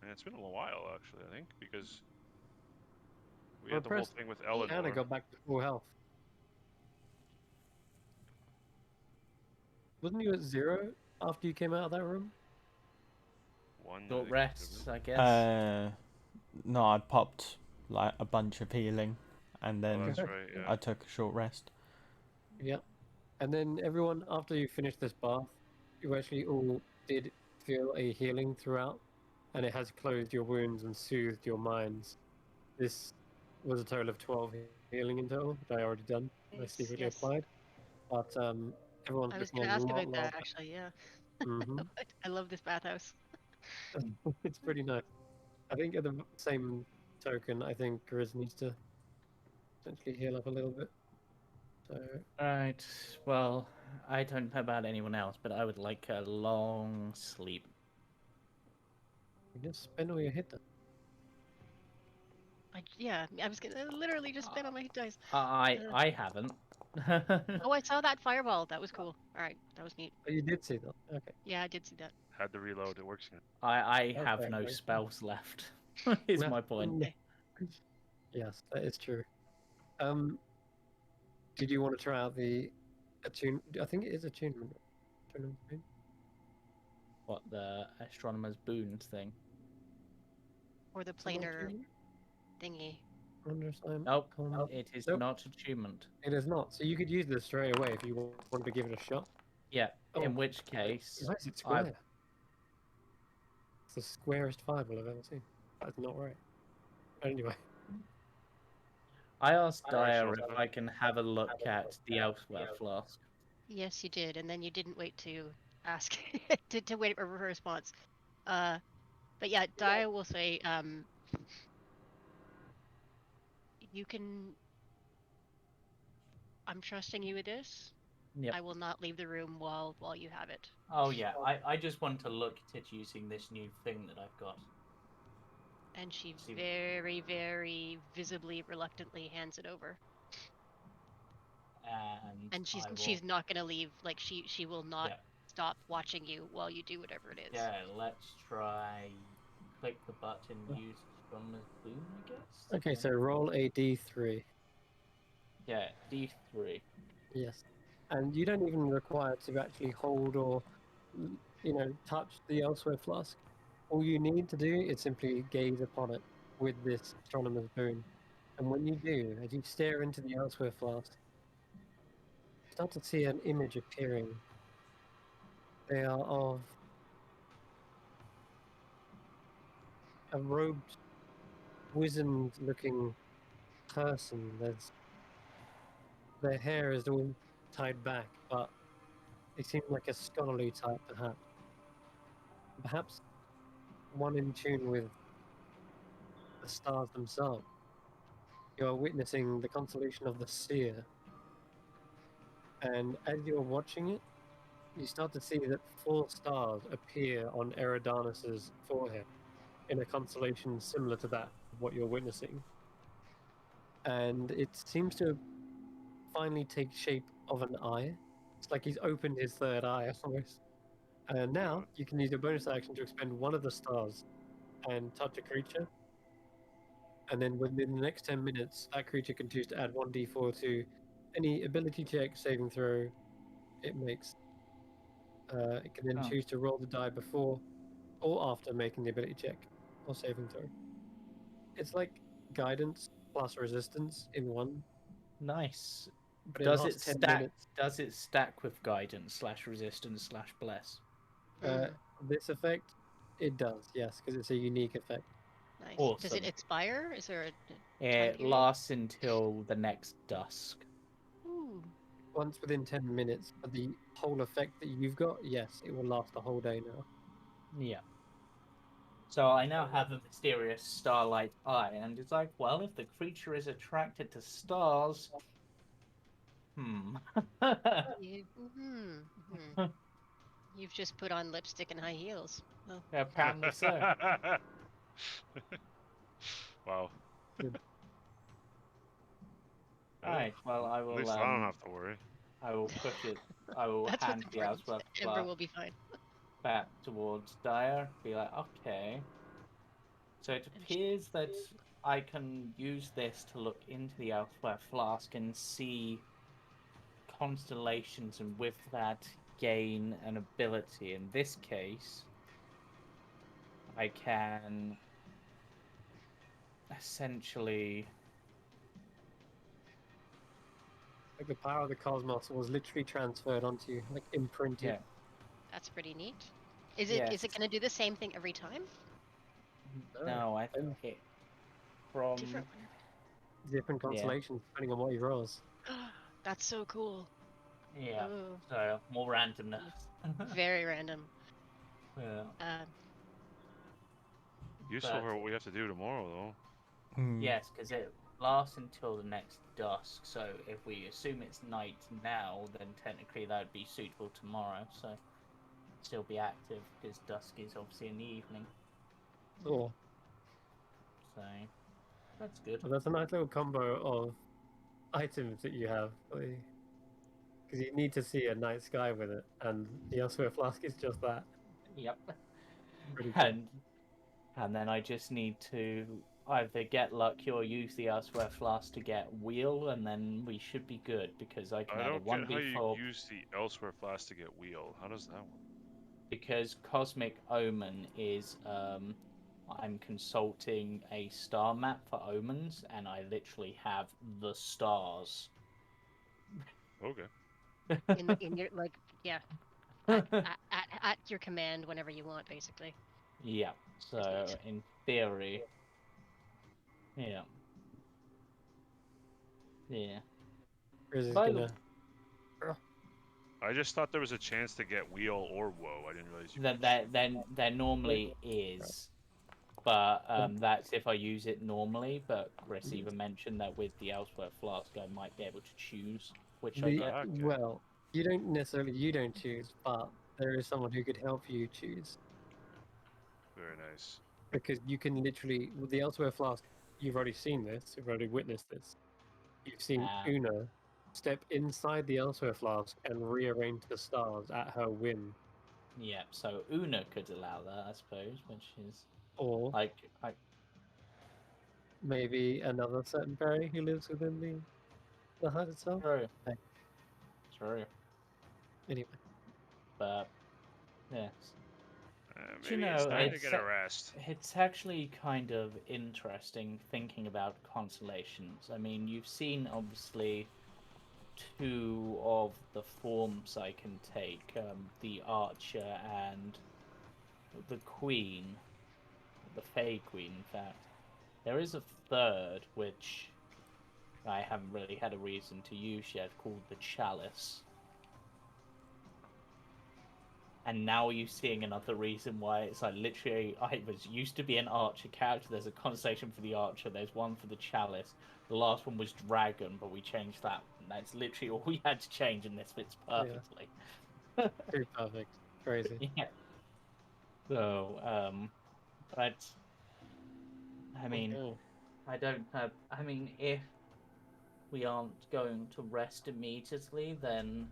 Speaker 4: and it's been a little while actually, I think, because we
Speaker 1: I'm
Speaker 4: had the whole
Speaker 1: impressed.
Speaker 4: thing with
Speaker 5: Yeah.
Speaker 1: Anna
Speaker 4: Eleanor.
Speaker 1: got back to full health. Wasn't you at 0 after you came out of that room?
Speaker 4: One.
Speaker 2: Short rests, I guess.
Speaker 3: No, I popped like a bunch of healing, and
Speaker 4: Oh,
Speaker 3: then
Speaker 4: that's right. Yeah.
Speaker 3: I took a short rest.
Speaker 1: Yeah. And then everyone, after you finish this bath, you actually all did feel a healing throughout, and it has closed your wounds and soothed your minds. This was a total of 12 healing in total, which I already done. I
Speaker 5: Nice,
Speaker 1: secretly
Speaker 5: yes.
Speaker 1: applied. But everyone's
Speaker 5: I was
Speaker 1: looking
Speaker 5: going
Speaker 1: a
Speaker 5: to ask
Speaker 1: lot,
Speaker 5: about
Speaker 1: lot
Speaker 5: that,
Speaker 1: better.
Speaker 5: actually, yeah.
Speaker 1: Hmm.
Speaker 5: I love this bathhouse.
Speaker 1: It's pretty nice. I think at the same token, I think Grizz needs to potentially heal up a little bit. So
Speaker 2: Right. Well, I don't know about anyone else, but I would like a long sleep.
Speaker 1: you just spend all your hit dice.
Speaker 5: Yeah, I was going to literally just spit on my hit dice.
Speaker 2: I haven't.
Speaker 5: Oh, I saw that fireball. That was cool. All right, that was neat.
Speaker 1: Oh, you did see that. Okay.
Speaker 5: Yeah, I did see that.
Speaker 4: Had to reload. It works.
Speaker 2: I have
Speaker 1: Okay,
Speaker 2: no
Speaker 1: okay.
Speaker 2: spells left. Is my point.
Speaker 5: Okay.
Speaker 1: Yes, that is true. Did you want to try out the attune? I think it is attunement. Attunement thing.
Speaker 2: What, the astronomer's boons thing?
Speaker 5: Or the
Speaker 1: Is it not
Speaker 5: planar
Speaker 1: attunement?
Speaker 5: thingy.
Speaker 1: Understand?
Speaker 2: Nope,
Speaker 1: Calm.
Speaker 2: it is
Speaker 1: Nope,
Speaker 2: not attunement.
Speaker 1: it is not. So you could use this straight away if you wanted to give it a shot.
Speaker 2: Yeah,
Speaker 1: Oh,
Speaker 2: in which case,
Speaker 1: why is it
Speaker 2: I
Speaker 1: square? It's the squarest fireball I've ever seen. That's not right. Anyway,
Speaker 2: asked
Speaker 4: Alright,
Speaker 2: Dyer
Speaker 4: so-
Speaker 2: if I can have a look at the elsewhere flask.
Speaker 5: Yes, you did, and then you didn't wait to ask to wait for her response. But yeah, Dia will say, you can. I'm trusting you with this.
Speaker 2: Yep.
Speaker 5: I will not leave the room while you have it.
Speaker 2: Oh yeah, I just want to look at it using this new thing that I've got.
Speaker 5: And she
Speaker 2: See-
Speaker 5: very, very visibly, reluctantly hands it over. And she's not gonna leave. Like she will not
Speaker 2: Yeah.
Speaker 5: stop watching you while you do whatever it is.
Speaker 2: Yeah, let's try. Click the button, use astronomer's boon, I guess.
Speaker 1: okay. So roll a d3.
Speaker 2: Yeah, D3.
Speaker 1: Yes, and you don't even require to actually hold or, touch the elsewhere flask. All you need to do is simply gaze upon it with this astronomer's boon. And when you do, as you stare into the elsewhere flask, you start to see an image appearing. They are of a robed, wizened-looking person. Their hair is all tied back, but they seem like a scholarly type, perhaps. Perhaps one in tune with the stars themselves. You are witnessing the constellation of the Seer, and as you're watching it, you start to see that 4 stars appear on Eridanus's forehead in a constellation similar to that of what you're witnessing. And it seems to finally take shape of an eye. It's like he's opened his third eye almost. And now you can use your bonus action to expend one of the stars and touch a creature. And then within the next 10 minutes, that creature can choose to add 1d4 to any ability check, saving throw it makes. It can then
Speaker 2: Oh.
Speaker 1: choose to roll the die before or after making the ability check or saving throw. It's like guidance plus resistance in one.
Speaker 2: Nice.
Speaker 1: But
Speaker 2: Does
Speaker 1: lasts
Speaker 2: it
Speaker 1: 10
Speaker 2: stack?
Speaker 1: minutes.
Speaker 2: Does it stack with guidance slash resistance slash bless?
Speaker 1: This effect, it does, yes, because it's a unique effect.
Speaker 5: Nice. Does
Speaker 2: Awesome.
Speaker 5: it expire? Is there a time
Speaker 2: It
Speaker 5: period?
Speaker 2: lasts until the next dusk.
Speaker 5: Ooh.
Speaker 1: Once within 10 minutes, but the whole effect that you've got, yes, it will last the whole day now.
Speaker 2: Yeah. So I now have a mysterious starlight eye, and it's like, well, if the creature is attracted to stars,
Speaker 5: You've just put on lipstick and high heels. Well,
Speaker 2: apparently so.
Speaker 4: Wow.
Speaker 2: Alright, well, I
Speaker 4: At
Speaker 2: will.
Speaker 4: least I don't have to worry.
Speaker 2: I will push it. I will
Speaker 5: that's
Speaker 2: hand
Speaker 5: what's
Speaker 2: the
Speaker 5: important.
Speaker 2: Elsewhere
Speaker 5: Ember
Speaker 2: flask
Speaker 5: will be fine.
Speaker 2: back towards Dyer. Be like, okay. So it appears that I can use this to look into the Elsewhere flask and see constellations, and with that gain an ability. In this case, I can essentially,
Speaker 1: Like the power of the cosmos was literally transferred onto you, like imprinted.
Speaker 2: yeah,
Speaker 5: That's pretty neat. Is
Speaker 2: yes.
Speaker 5: it going to do the same thing every time?
Speaker 2: No, I
Speaker 1: and
Speaker 2: think from
Speaker 5: Different
Speaker 1: different
Speaker 2: yeah,
Speaker 1: constellations depending on what he rolls.
Speaker 5: one. That's so cool.
Speaker 2: yeah.
Speaker 5: Oh,
Speaker 2: So more randomness.
Speaker 5: very random.
Speaker 2: Yeah.
Speaker 5: Um,
Speaker 4: Useful
Speaker 2: But
Speaker 4: for what we have to do tomorrow, though.
Speaker 2: yes, because it lasts until the next dusk. So if we assume it's night now, then technically that would be suitable tomorrow. So still be active because dusk is obviously in the evening.
Speaker 1: Oh,
Speaker 2: So that's good.
Speaker 1: but that's a nice little combo of items that you have. Because you need to see a night sky with it, and the Elsewhere Flask is just that.
Speaker 2: Yep.
Speaker 1: Pretty cool.
Speaker 2: And then I just need to either get lucky or use the Elsewhere Flask to get wheel, and then we should be good because I can
Speaker 4: I
Speaker 2: add a
Speaker 4: don't get how you
Speaker 2: 1d4
Speaker 4: use the Elsewhere Flask to get wheel. How does that work?
Speaker 2: because Cosmic Omen is I'm consulting a star map for omens, and I literally have the stars.
Speaker 4: Okay.
Speaker 5: in your like, yeah, at your command whenever you want, basically.
Speaker 2: Yeah.
Speaker 5: That's
Speaker 2: So
Speaker 5: neat.
Speaker 2: in theory, yeah, yeah.
Speaker 1: Grizz is
Speaker 2: By the
Speaker 1: gonna.
Speaker 4: I just thought there was a chance to get wheel or woe. I didn't realize you
Speaker 2: that
Speaker 4: could choose.
Speaker 2: there normally is, but that's if I use it normally. But Chris even mentioned that with the Elsewhere Flask, I might be able to choose which I
Speaker 1: The
Speaker 2: get.
Speaker 4: Okay.
Speaker 1: well, you don't choose, but there is someone who could help you choose
Speaker 4: Very nice.
Speaker 1: because you can literally with the Elsewhere Flask. You've already seen this. You've already witnessed this. You've seen
Speaker 2: Ah,
Speaker 1: Una step inside the Elsewhere Flask and rearrange the stars at her whim,
Speaker 2: yeah. So Una could allow that, I suppose, which is
Speaker 1: or
Speaker 2: like
Speaker 1: maybe another certain fairy who lives within the hut itself.
Speaker 2: true,
Speaker 1: Hey,
Speaker 2: true,
Speaker 1: anyway,
Speaker 2: but yes. Do you
Speaker 4: Maybe it's
Speaker 2: know,
Speaker 4: time to get a rest.
Speaker 2: it's actually kind of interesting thinking about constellations. I mean, you've seen obviously two of the forms I can take, the Archer and the Queen, the Fey Queen, in fact. There is a third, which I haven't really had a reason to use yet, called the Chalice. And now you're seeing another reason why it's like literally I was used to be an archer character. There's a conversation for the archer, there's one for the chalice. The last one was dragon, but we changed that. That's literally all we had to change, and this fits perfectly.
Speaker 1: too perfect, crazy.
Speaker 2: Yeah. So, but I mean,
Speaker 1: Okay.
Speaker 2: I don't have. I mean, if we aren't going to rest immediately, then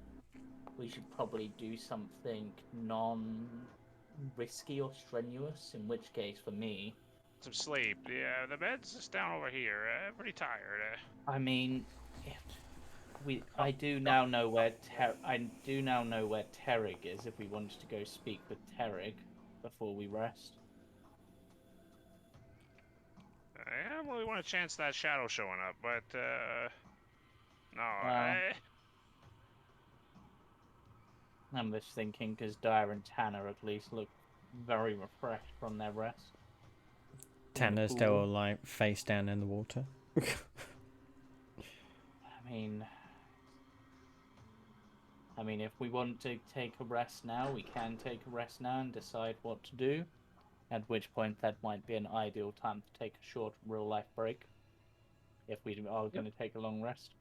Speaker 2: we should probably do something non-risky or strenuous. In which case, for me,
Speaker 4: Some sleep. Yeah, the bed's just down over here. Pretty tired.
Speaker 2: I mean, if I do now know where Terrig is. If we wanted to go speak with Terrig before we rest,
Speaker 4: I don't really want to chance that shadow showing up, but no.
Speaker 2: well, I'm just thinking because Dyer and Tanner at least look very refreshed from their rest. In the
Speaker 3: Tanner's
Speaker 2: pool.
Speaker 3: still like face down in the water.
Speaker 2: I mean, if we want to take a rest now, we can take a rest now and decide what to do. At which point, that might be an ideal time to take a short real life break. If we are going to take a long rest.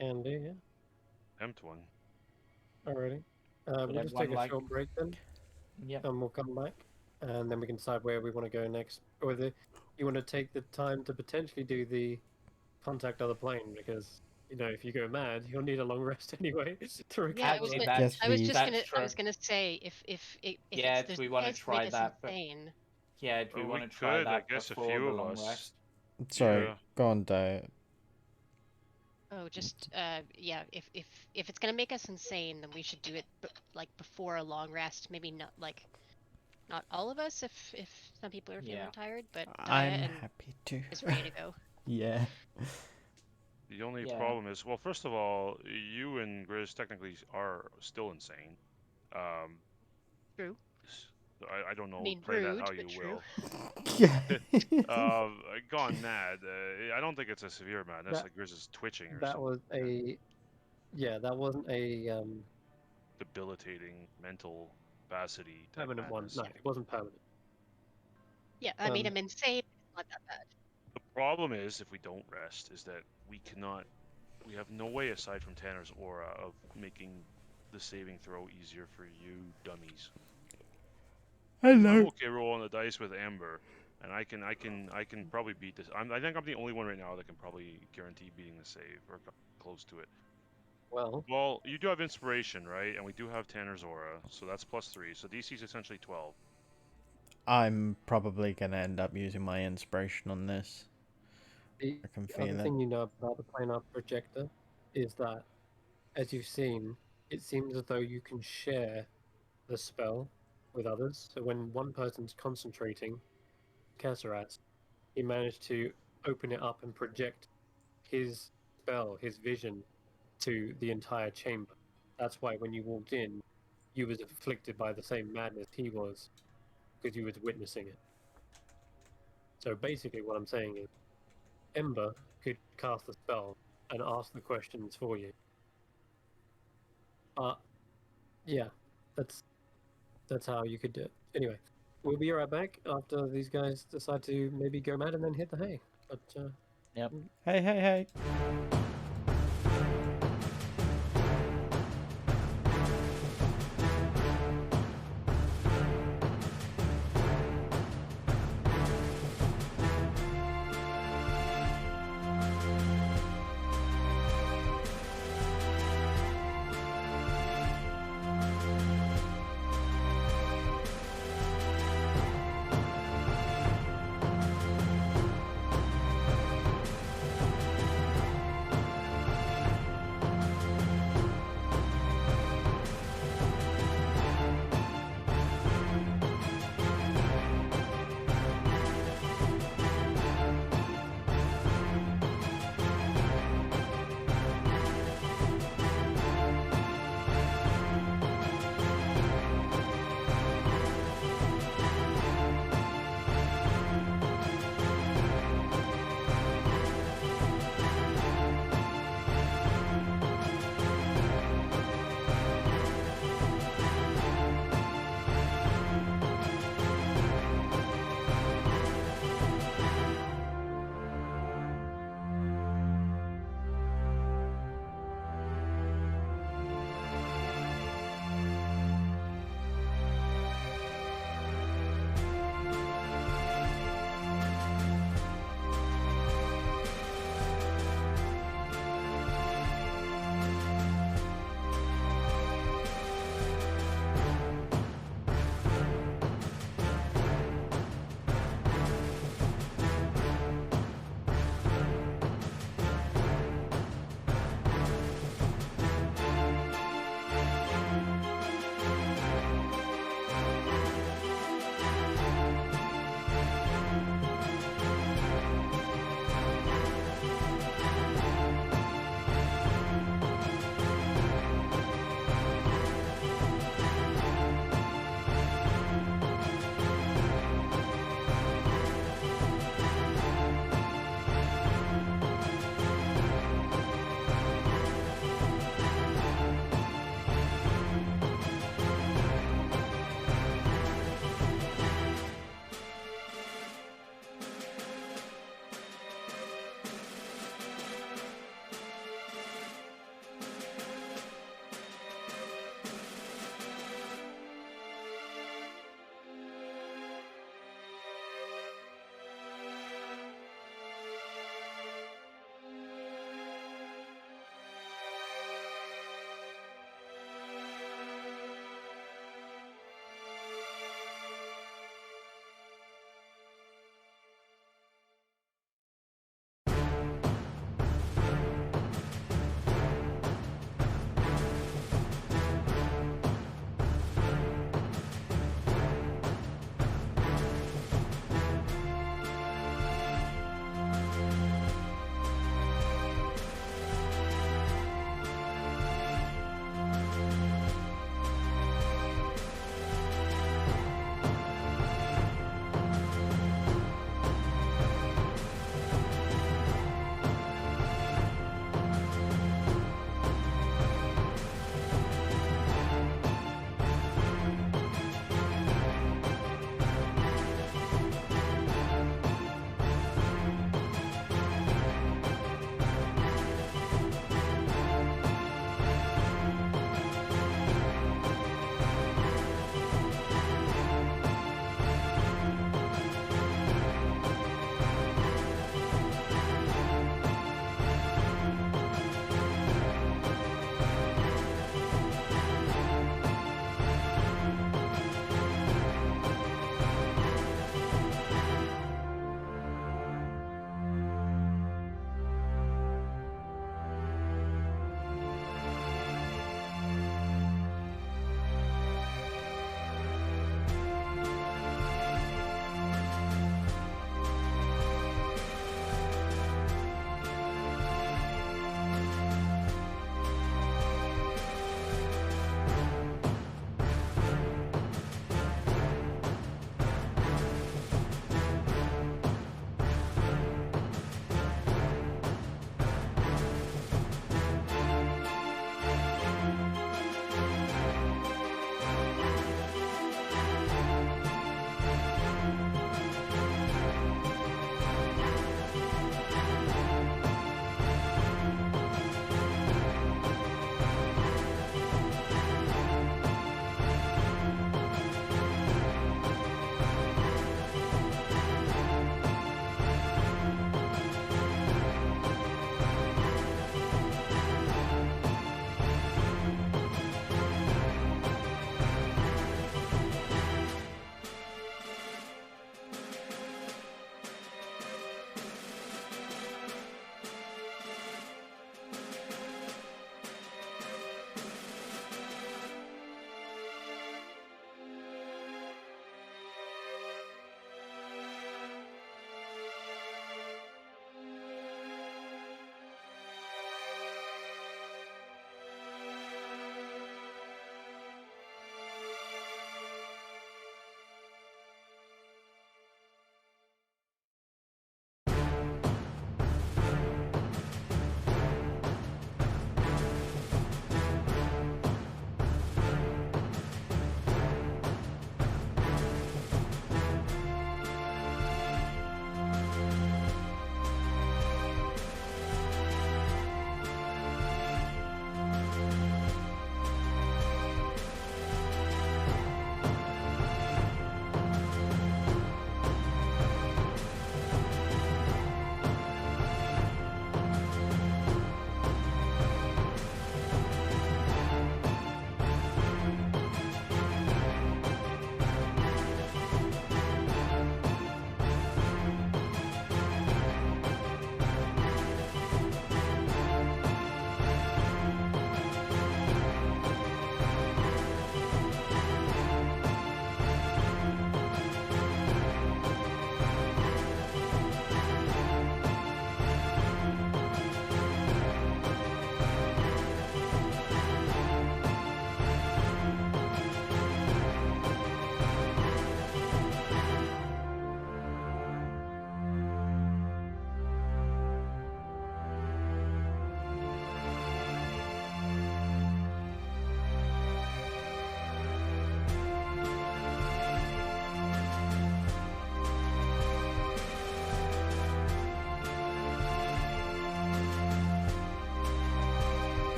Speaker 1: Can do, yeah.
Speaker 4: Tempt one.
Speaker 1: Alrighty.
Speaker 2: Would
Speaker 1: We'll just take
Speaker 2: everyone
Speaker 1: a
Speaker 2: like?
Speaker 1: short break then,
Speaker 2: Yep.
Speaker 1: and we'll come back, and then we can decide where we want to go next. Or whether you want to take the time to potentially do the contact other plane, because if you go mad, you'll need a long rest anyway to
Speaker 5: Yeah,
Speaker 1: recover.
Speaker 3: Yes,
Speaker 5: I was
Speaker 3: please.
Speaker 5: just
Speaker 2: That's
Speaker 5: gonna I
Speaker 2: true.
Speaker 5: was gonna say if
Speaker 2: Yeah,
Speaker 5: there's
Speaker 2: do we
Speaker 5: a
Speaker 2: want to
Speaker 5: chance to make
Speaker 2: try
Speaker 5: us
Speaker 2: that? But
Speaker 5: insane.
Speaker 2: yeah, do we
Speaker 4: Oh,
Speaker 2: want
Speaker 4: we
Speaker 2: to try
Speaker 4: could. I
Speaker 2: that
Speaker 4: guess a
Speaker 2: before
Speaker 4: few
Speaker 2: the
Speaker 4: of
Speaker 2: long
Speaker 4: us.
Speaker 2: rest?
Speaker 3: Sorry,
Speaker 4: Yeah.
Speaker 3: go on, Diet.
Speaker 5: Oh, just yeah. If it's gonna make us insane, then we should do it like before a long rest. Maybe not not all of us, if some people are feeling
Speaker 2: Yeah.
Speaker 5: tired, but Daya
Speaker 3: I'm
Speaker 5: and
Speaker 3: happy to.
Speaker 5: is ready to go.
Speaker 3: Yeah.
Speaker 4: The only
Speaker 2: Yeah.
Speaker 4: problem is, well, first of all, you and Grizz technically are still insane. Um,
Speaker 5: True.
Speaker 4: I don't know.
Speaker 5: I mean,
Speaker 4: Play that
Speaker 5: rude,
Speaker 4: how
Speaker 5: but
Speaker 4: you
Speaker 5: true.
Speaker 4: will.
Speaker 3: Yeah.
Speaker 4: Gone mad. I don't think it's a severe madness.
Speaker 1: That-
Speaker 4: Like Grizz is twitching or
Speaker 1: That
Speaker 4: something.
Speaker 1: was a that wasn't a
Speaker 4: Debilitating mental capacity type
Speaker 1: permanent one.
Speaker 4: madness.
Speaker 1: No, it wasn't permanent.
Speaker 5: Yeah, I mean,
Speaker 1: Um,
Speaker 5: I'm insane. It's not that bad.
Speaker 4: The problem is, if we don't rest, is that we cannot. We have no way aside from Tanner's aura of making the saving throw easier for you dummies. I'm
Speaker 3: Hello.
Speaker 4: okay rolling the dice with Amber, and I can probably beat this. I think I'm the only one right now that can probably guarantee beating the save or close to it.
Speaker 1: well,
Speaker 4: Well, you do have inspiration, right? And we do have Tanner's aura, so that's +3. So DC's essentially 12.
Speaker 3: I'm probably gonna end up using my inspiration on this.
Speaker 1: the
Speaker 3: I can
Speaker 1: other
Speaker 3: feel it.
Speaker 1: thing you know about the planar projector is that, as you've seen, it seems as though you can share the spell with others. So when one person's concentrating, Kesserat, he managed to open it up and project his spell, his vision, to the entire chamber. That's why when you walked in, you was afflicted by the same madness he was, because you was witnessing it. So basically, what I'm saying is, Ember could cast the spell and ask the questions for you. Yeah, that's how you could do it. Anyway, we'll be right back after these guys decide to maybe go mad and then hit the hay. But
Speaker 2: Yep.
Speaker 3: Hey, hey, hey.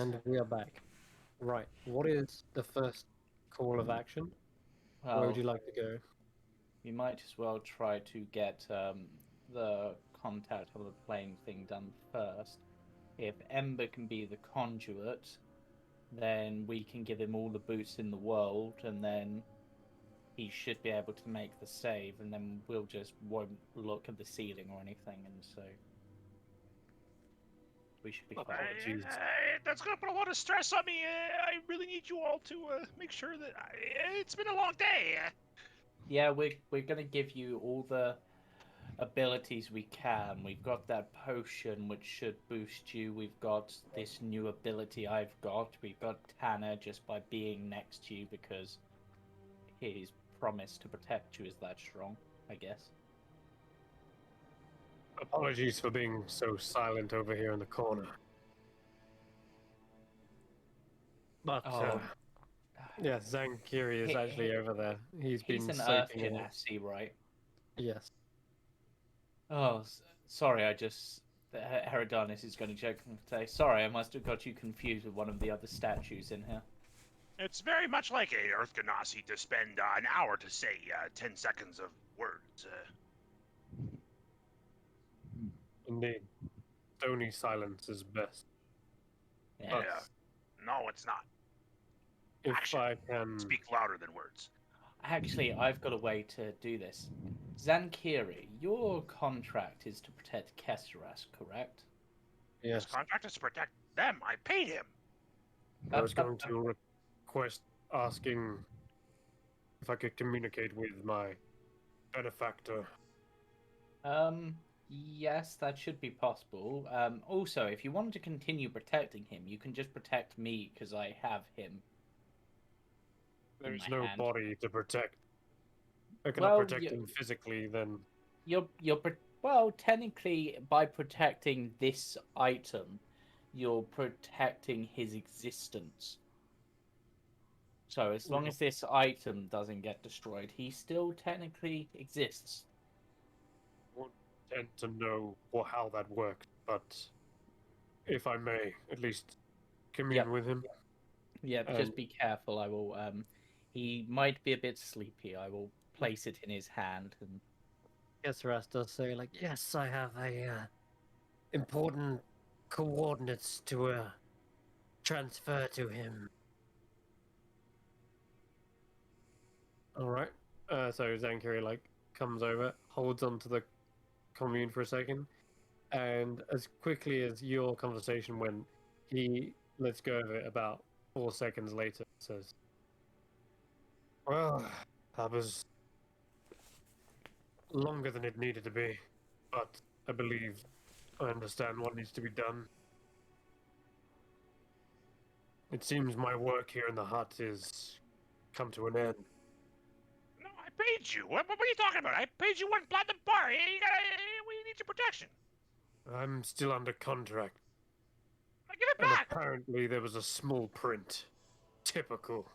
Speaker 1: And we are back. Right. What is the first call of action? Where would
Speaker 2: Well,
Speaker 1: you like to go?
Speaker 2: we might as well try to get the contact of the plane thing done first. If Ember can be the conduit, then we can give him all the boots in the world, and then he should be able to make the save, and then we'll just won't look at the ceiling or anything, and so we should be fine.
Speaker 1: Apologies.
Speaker 4: That's gonna put a lot of stress on me. I really need you all to make sure that it's been a long day.
Speaker 2: Yeah, we're gonna give you all the abilities we can. We've got that potion which should boost you. We've got this new ability I've got. We've got Tanner just by being next to you because his promise to protect you is that strong, I guess.
Speaker 1: Apologies for being so silent over here in the corner. But,
Speaker 2: Oh.
Speaker 1: yes, Zankiri is
Speaker 2: He-
Speaker 1: actually over there. He's
Speaker 2: He's
Speaker 1: been
Speaker 2: an Earth
Speaker 1: sleeping in it.
Speaker 2: Genasi, right?
Speaker 1: Yes.
Speaker 2: Oh, sorry, I just... Herodonis is going to joke and say, sorry, I must have got you confused with one of the other statues in here.
Speaker 4: It's very much like a Earth Ganassi to spend an hour to say 10 seconds of words.
Speaker 1: Indeed. Stony silence is best.
Speaker 2: Yeah.
Speaker 1: But
Speaker 4: No, it's not.
Speaker 1: if
Speaker 4: Action.
Speaker 1: I can...
Speaker 4: Speak louder than words.
Speaker 2: Actually, I've got a way to do this. Zankiri, your contract is to protect Kesseras, correct?
Speaker 1: Yes.
Speaker 4: His contract is to protect them. I paid him.
Speaker 1: I was going to request asking if I could communicate with my benefactor.
Speaker 2: Yes, that should be possible. Also, if you wanted to continue protecting him, you can just protect me because I have him.
Speaker 1: There's
Speaker 2: my
Speaker 1: no
Speaker 2: hand.
Speaker 1: body to protect. I cannot
Speaker 2: Well,
Speaker 1: protect him physically, then.
Speaker 2: Well, technically, by protecting this item, you're protecting his existence. So as long as this item doesn't get destroyed, he still technically exists.
Speaker 1: I won't tend to know how that works, but if I may, at least commune with him.
Speaker 2: Yeah, just be careful. I will. He might be a bit sleepy. I will place it in his hand and.
Speaker 1: Kesseras does say, like, yes, I have important coordinates to transfer to him. All right. So Zankiri comes over, holds onto the commune for a second, and as quickly as your conversation went, he lets go of it about 4 seconds later. Says, "Well, that was longer than it needed to be, but I believe I understand what needs to be done. It seems my work here in the hut is come to an end."
Speaker 4: No, I paid you. What are you talking about? I paid you 1 platinum bar. We need your protection.
Speaker 1: I'm still under contract.
Speaker 4: Now give it
Speaker 1: And
Speaker 4: back.
Speaker 1: apparently there was a small print. Typical.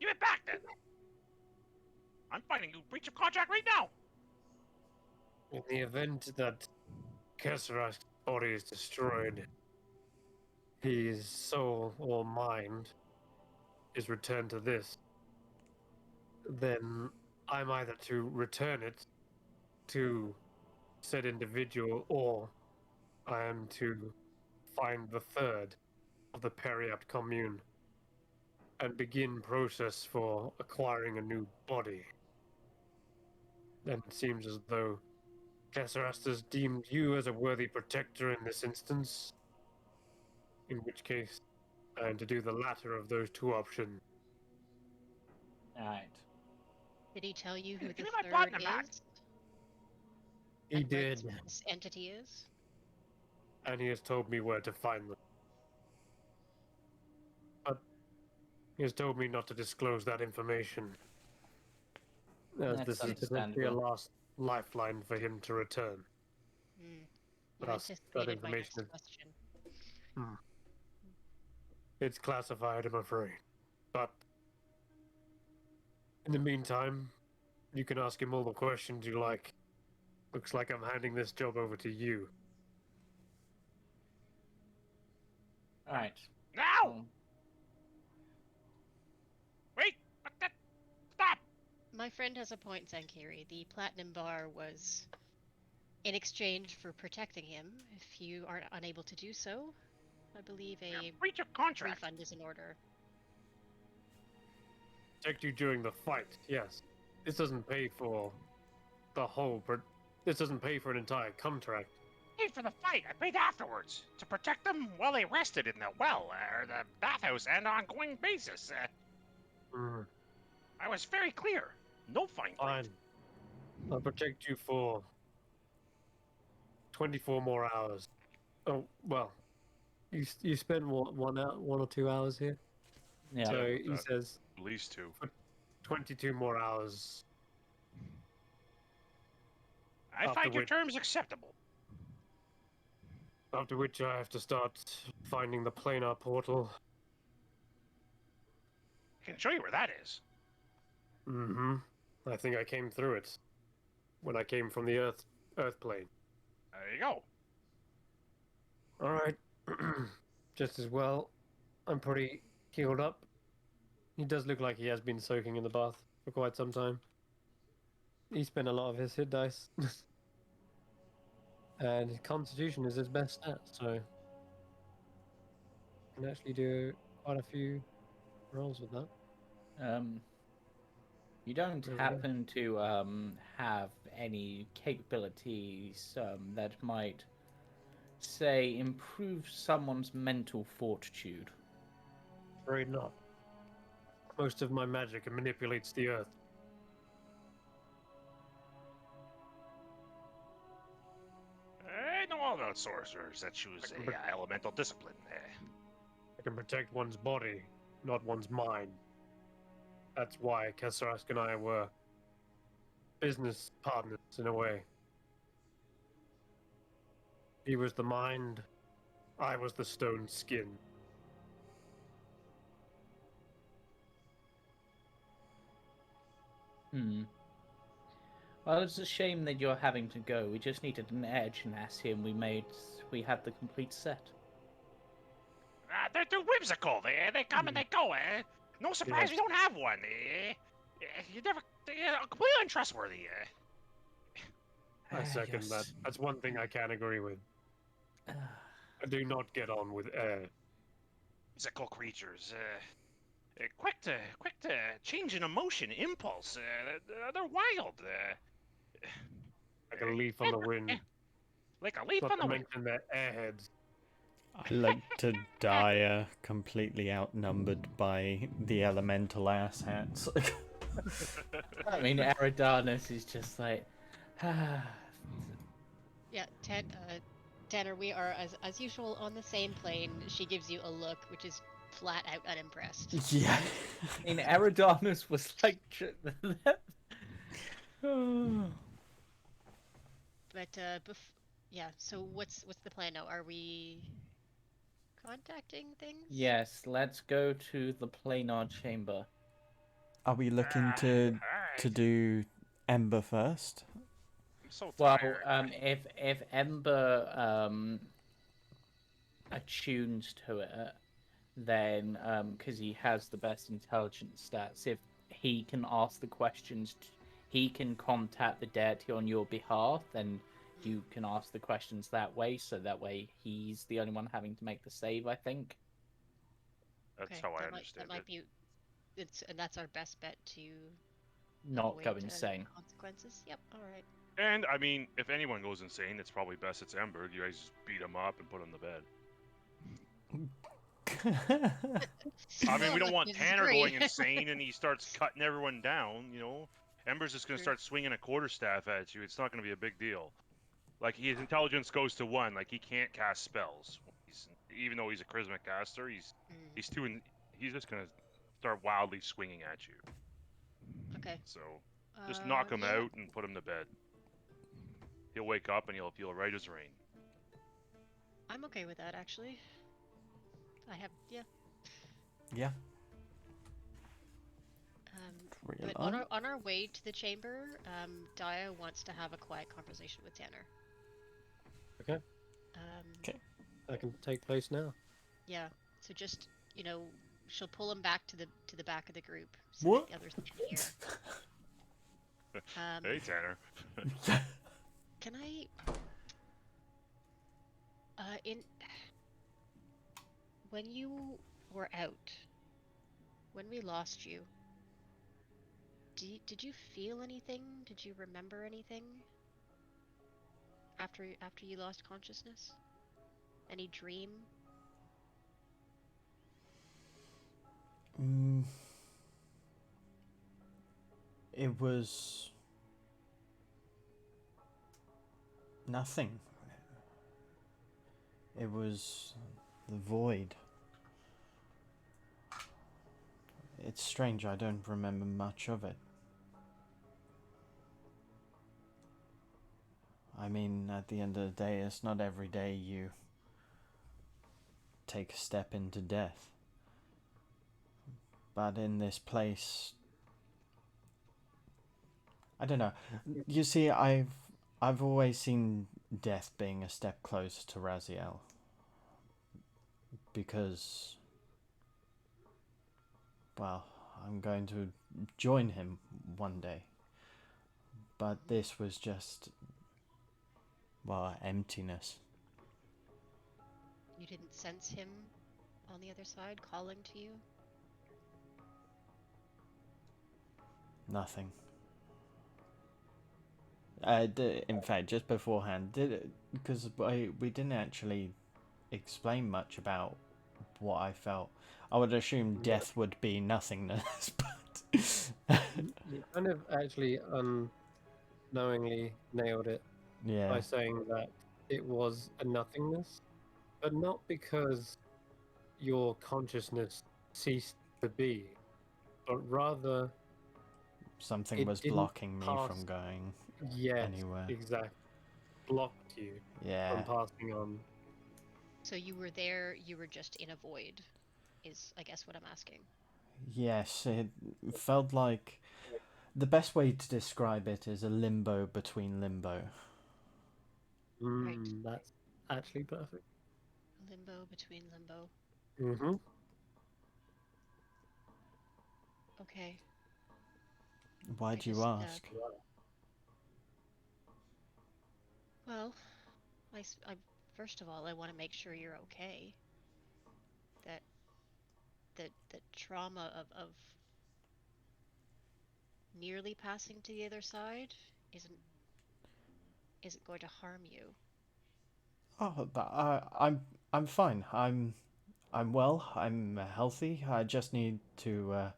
Speaker 4: Give it back then. I'm finding you breach of contract right now.
Speaker 1: In the event that Kesserak's body is destroyed, his soul or mind is returned to this, then I'm either to return it to said individual, or I am to find the third of the Periapt commune and begin process for acquiring a new body. And it seems as though Kesserast has deemed you as a worthy protector in this instance, in which case I am to do the latter of those two options.
Speaker 2: Alright.
Speaker 5: Did he tell you who
Speaker 4: Give
Speaker 5: the
Speaker 4: me my
Speaker 5: third
Speaker 4: platinum back.
Speaker 5: is?
Speaker 1: He
Speaker 5: And where
Speaker 1: did,
Speaker 5: this entity is?
Speaker 1: and he has told me where to find them. But he has told me not to disclose that information, as
Speaker 2: That's
Speaker 1: this is potentially a
Speaker 2: understandable.
Speaker 1: last lifeline for him to return.
Speaker 5: You
Speaker 1: Thus, that
Speaker 5: anticipated my
Speaker 1: information
Speaker 5: next
Speaker 1: is...
Speaker 5: question.
Speaker 1: It's classified, I'm afraid. But in the meantime, you can ask him all the questions you like. Looks like I'm handing this job over to you.
Speaker 2: Alright.
Speaker 4: Now!
Speaker 2: Um,
Speaker 4: Wait! What the? Stop!
Speaker 5: My friend has a point, Zankiri. The platinum bar was in exchange for protecting him. If you are unable to do so, I believe a
Speaker 4: Breach of contract.
Speaker 5: refund is in order.
Speaker 1: Protect you during the fight, yes. This doesn't pay for the whole. This doesn't pay for an entire contract.
Speaker 4: Paid for the fight. I paid afterwards to protect them while they rested in the well or the bathhouse and on an ongoing basis. I was very clear. No fine.
Speaker 1: Fine. I'll protect you for 24 more hours. Oh well, you spent what 1 or 2 hours here.
Speaker 2: yeah.
Speaker 1: So
Speaker 4: Yeah,
Speaker 1: he says
Speaker 4: At least 2.
Speaker 1: 22 more hours.
Speaker 4: I
Speaker 1: After
Speaker 4: find your
Speaker 1: which-
Speaker 4: terms acceptable.
Speaker 1: After which I have to start finding the planar portal.
Speaker 4: I can show you where that is.
Speaker 1: Mm-hmm. I think I came through it when I came from the Earth plane.
Speaker 4: There you go.
Speaker 1: All right. Just as well. I'm pretty healed up. He does look like he has been soaking in the bath for quite some time. He spent a lot of his hit dice. And his constitution is his best stat, so can actually do quite a few rolls with that.
Speaker 2: You don't
Speaker 1: There we go.
Speaker 2: happen to have any capabilities that might, say, improve someone's mental fortitude?
Speaker 1: Afraid not. Most of my magic manipulates the earth.
Speaker 4: I know all about sorcerers that choose a elemental discipline.
Speaker 1: I can protect one's body, not one's mind. That's why Kesarask and I were business partners in a way. He was the mind, I was the stone skin.
Speaker 2: Well, it's a shame that you're having to go. We just needed an edge, and that's him. We had the complete set.
Speaker 4: They're too whimsical. They come and they go. No surprise we don't have one. You never. They're completely untrustworthy.
Speaker 1: I second
Speaker 2: yes.
Speaker 1: that. That's one thing I can agree with. I do not get on with air.
Speaker 4: Whimsical creatures. Quick to change an emotion, impulse. They're wild.
Speaker 1: Like a leaf on the wind.
Speaker 4: Like a leaf
Speaker 1: Not
Speaker 4: on the
Speaker 1: to
Speaker 4: wind.
Speaker 1: mention they're airheads.
Speaker 3: I like to die completely outnumbered by the elemental asshats.
Speaker 2: I mean, Eridanus is just like,
Speaker 5: Yeah, Tanner, we are as usual on the same plane. She gives you a look which is flat out unimpressed.
Speaker 3: Yeah.
Speaker 2: I mean, Eridanus was like,
Speaker 5: But yeah. So what's the plan now? Are we contacting things?
Speaker 2: yes, let's go to the planar chamber.
Speaker 3: Are we looking to
Speaker 4: Alright.
Speaker 3: do Ember first?
Speaker 4: I'm so
Speaker 2: Well,
Speaker 4: tired.
Speaker 2: if Ember attunes to it, then because he has the best intelligence stats, if he can ask the questions, he can contact the deity on your behalf, then you can ask the questions that way. So that way, he's the only one having to make the save, I think.
Speaker 4: That's
Speaker 5: Okay,
Speaker 4: how I
Speaker 5: that
Speaker 4: understand
Speaker 5: might
Speaker 4: it.
Speaker 5: be. And that's our best bet to
Speaker 2: Not
Speaker 5: avoid,
Speaker 2: go insane.
Speaker 5: consequences. Yep. All right.
Speaker 4: And I mean, if anyone goes insane, it's probably best it's Ember. You guys just beat him up and put him to bed. I mean, we don't want Tanner going insane and he starts cutting everyone down. You know, Ember's just gonna
Speaker 5: True.
Speaker 4: start swinging a quarterstaff at you. It's not gonna be a big deal. Like his intelligence goes to 1. Like he can't cast spells. Even though he's a charismatic caster, he's just gonna start wildly swinging at you.
Speaker 5: Okay.
Speaker 4: So just knock him
Speaker 5: yeah.
Speaker 4: out and put him to bed. He'll wake up and he'll feel right as rain.
Speaker 5: I'm okay with that actually. Yeah.
Speaker 3: Yeah.
Speaker 5: But on our way to the chamber, Dia wants to have a quiet conversation with Tanner.
Speaker 1: Okay.
Speaker 5: Um,
Speaker 3: Okay.
Speaker 1: That can take place now.
Speaker 5: Yeah. So just, she'll pull him back to the back of the group so that
Speaker 3: What?
Speaker 5: the others can hear.
Speaker 4: Hey, Tanner.
Speaker 5: Can I in when you were out, when we lost you, did you feel anything? Did you remember anything after you lost consciousness? Any dream?
Speaker 3: Mm, it was nothing. It was the void. It's strange, I don't remember much of it. I mean, at the end of the day, it's not every day you take a step into death. But in this place, I don't know. You see, I've always seen death being a step closer to Raziel. Because, well, I'm going to join him one day. But this was just, well, emptiness.
Speaker 5: You didn't sense him on the other side calling to you?
Speaker 3: Nothing. In fact, just beforehand, because we didn't actually explain much about what I felt. I would assume death would be nothingness, but
Speaker 1: You kind of actually unknowingly nailed it
Speaker 3: yeah,
Speaker 1: by saying that it was a nothingness, but not because your consciousness ceased to be, but rather
Speaker 3: something
Speaker 1: it
Speaker 3: was
Speaker 1: didn't
Speaker 3: blocking me
Speaker 1: pass
Speaker 3: from going
Speaker 1: yet,
Speaker 3: anywhere.
Speaker 1: exactly, blocked you from
Speaker 3: Yeah,
Speaker 1: passing on.
Speaker 5: So you were there, you were just in a void, is I guess what I'm asking.
Speaker 3: yes, it felt like the best way to describe it is a limbo between limbo.
Speaker 5: Right.
Speaker 1: That's actually perfect.
Speaker 5: Limbo between limbo.
Speaker 1: Mm-hmm.
Speaker 5: Okay.
Speaker 3: Why
Speaker 5: I
Speaker 3: do you
Speaker 5: just,
Speaker 3: ask?
Speaker 5: well, first of all, I want to make sure you're okay. That the trauma of nearly passing to the other side isn't going to harm you.
Speaker 3: Oh, I'm fine. I'm well. I'm healthy. I just need to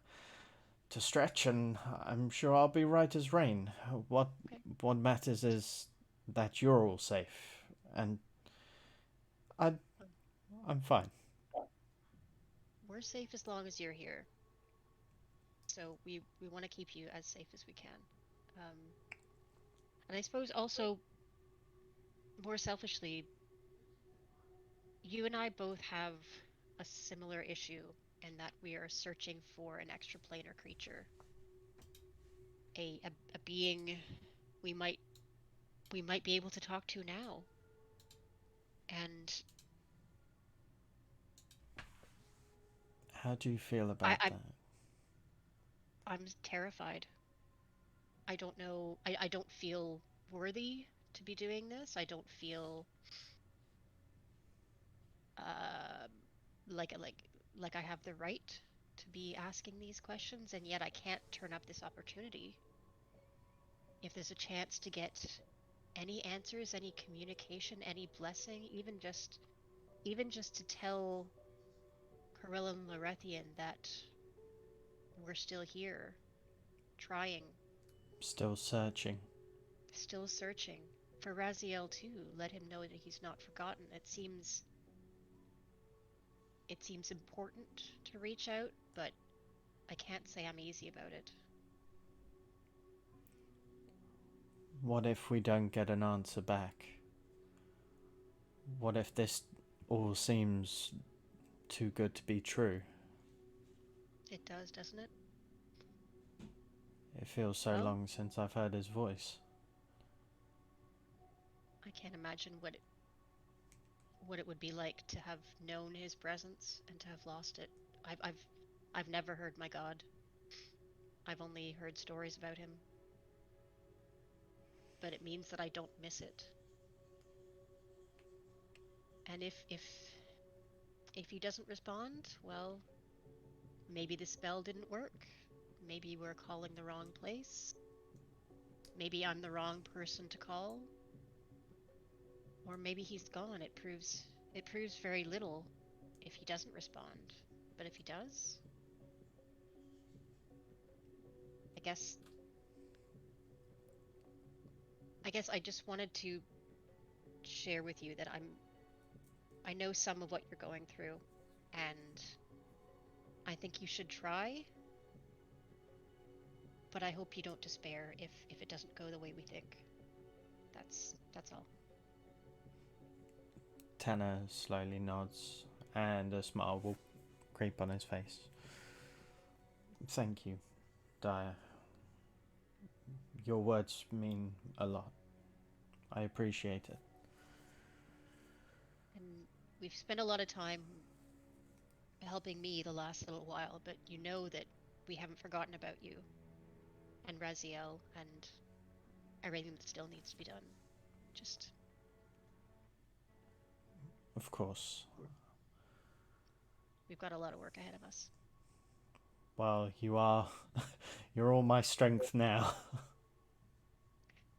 Speaker 3: stretch, and I'm sure I'll be right as rain. What
Speaker 5: Okay.
Speaker 3: what matters is that you're all safe, and I I'm fine.
Speaker 5: We're safe as long as you're here. So we want to keep you as safe as we can. Um, and I suppose also, more selfishly, you and I both have a similar issue in that we are searching for an extraplanar creature, a being we might we might be able to talk to now. And
Speaker 3: How do you feel
Speaker 5: I,
Speaker 3: about
Speaker 5: I'm
Speaker 3: that?
Speaker 5: I'm terrified. I don't know. I don't feel worthy to be doing this. I don't feel uh, like like I have the right to be asking these questions, and yet I can't turn up this opportunity. If there's a chance to get any answers, any communication, any blessing, even just to tell Corellin Lorethian that we're still here, trying,
Speaker 3: Still searching.
Speaker 5: still searching. For Raziel too, let him know that he's not forgotten. It seems important to reach out, but I can't say I'm easy about it.
Speaker 3: What if we don't get an answer back? What if this all seems too good to be true?
Speaker 5: It does, doesn't it?
Speaker 3: It feels so
Speaker 5: Well,
Speaker 3: long since I've heard his voice.
Speaker 5: I can't imagine what what it would be like to have known his presence and to have lost it. I've never heard my god. I've only heard stories about him. But it means that I don't miss it. And if he doesn't respond, well, maybe the spell didn't work. Maybe we're calling the wrong place. Maybe I'm the wrong person to call. Or maybe he's gone. It proves very little if he doesn't respond. But if he does, I guess I just wanted to share with you that I know some of what you're going through, and I think you should try. But I hope you don't despair if it doesn't go the way we think. That's all.
Speaker 3: Tanner slowly nods, and a smile will creep on his face. Thank you, Daya. Your words mean a lot. I appreciate it.
Speaker 5: And we've spent a lot of time helping me the last little while, but you know that we haven't forgotten about you and Raziel and everything that still needs to be done. Just
Speaker 3: Of course.
Speaker 5: we've got a lot of work ahead of us.
Speaker 3: Well, you're all my strength now.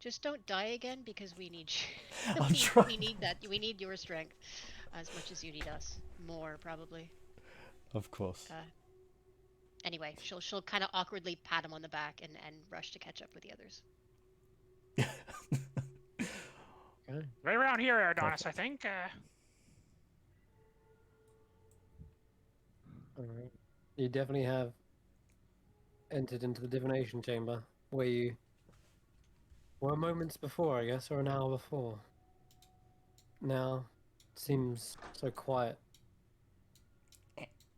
Speaker 5: Just don't die again because we need you.
Speaker 3: I'm
Speaker 5: we
Speaker 3: trying.
Speaker 5: need that. We need your strength as much as you need us. More probably.
Speaker 3: Of course.
Speaker 5: Anyway, she'll kind of awkwardly pat him on the back and rush to catch up with the others.
Speaker 1: Okay.
Speaker 7: Right around here, Adonis, I think.
Speaker 1: All right. You definitely have entered into the divination chamber where you were moments before, I guess, or an hour before. Now it seems so quiet.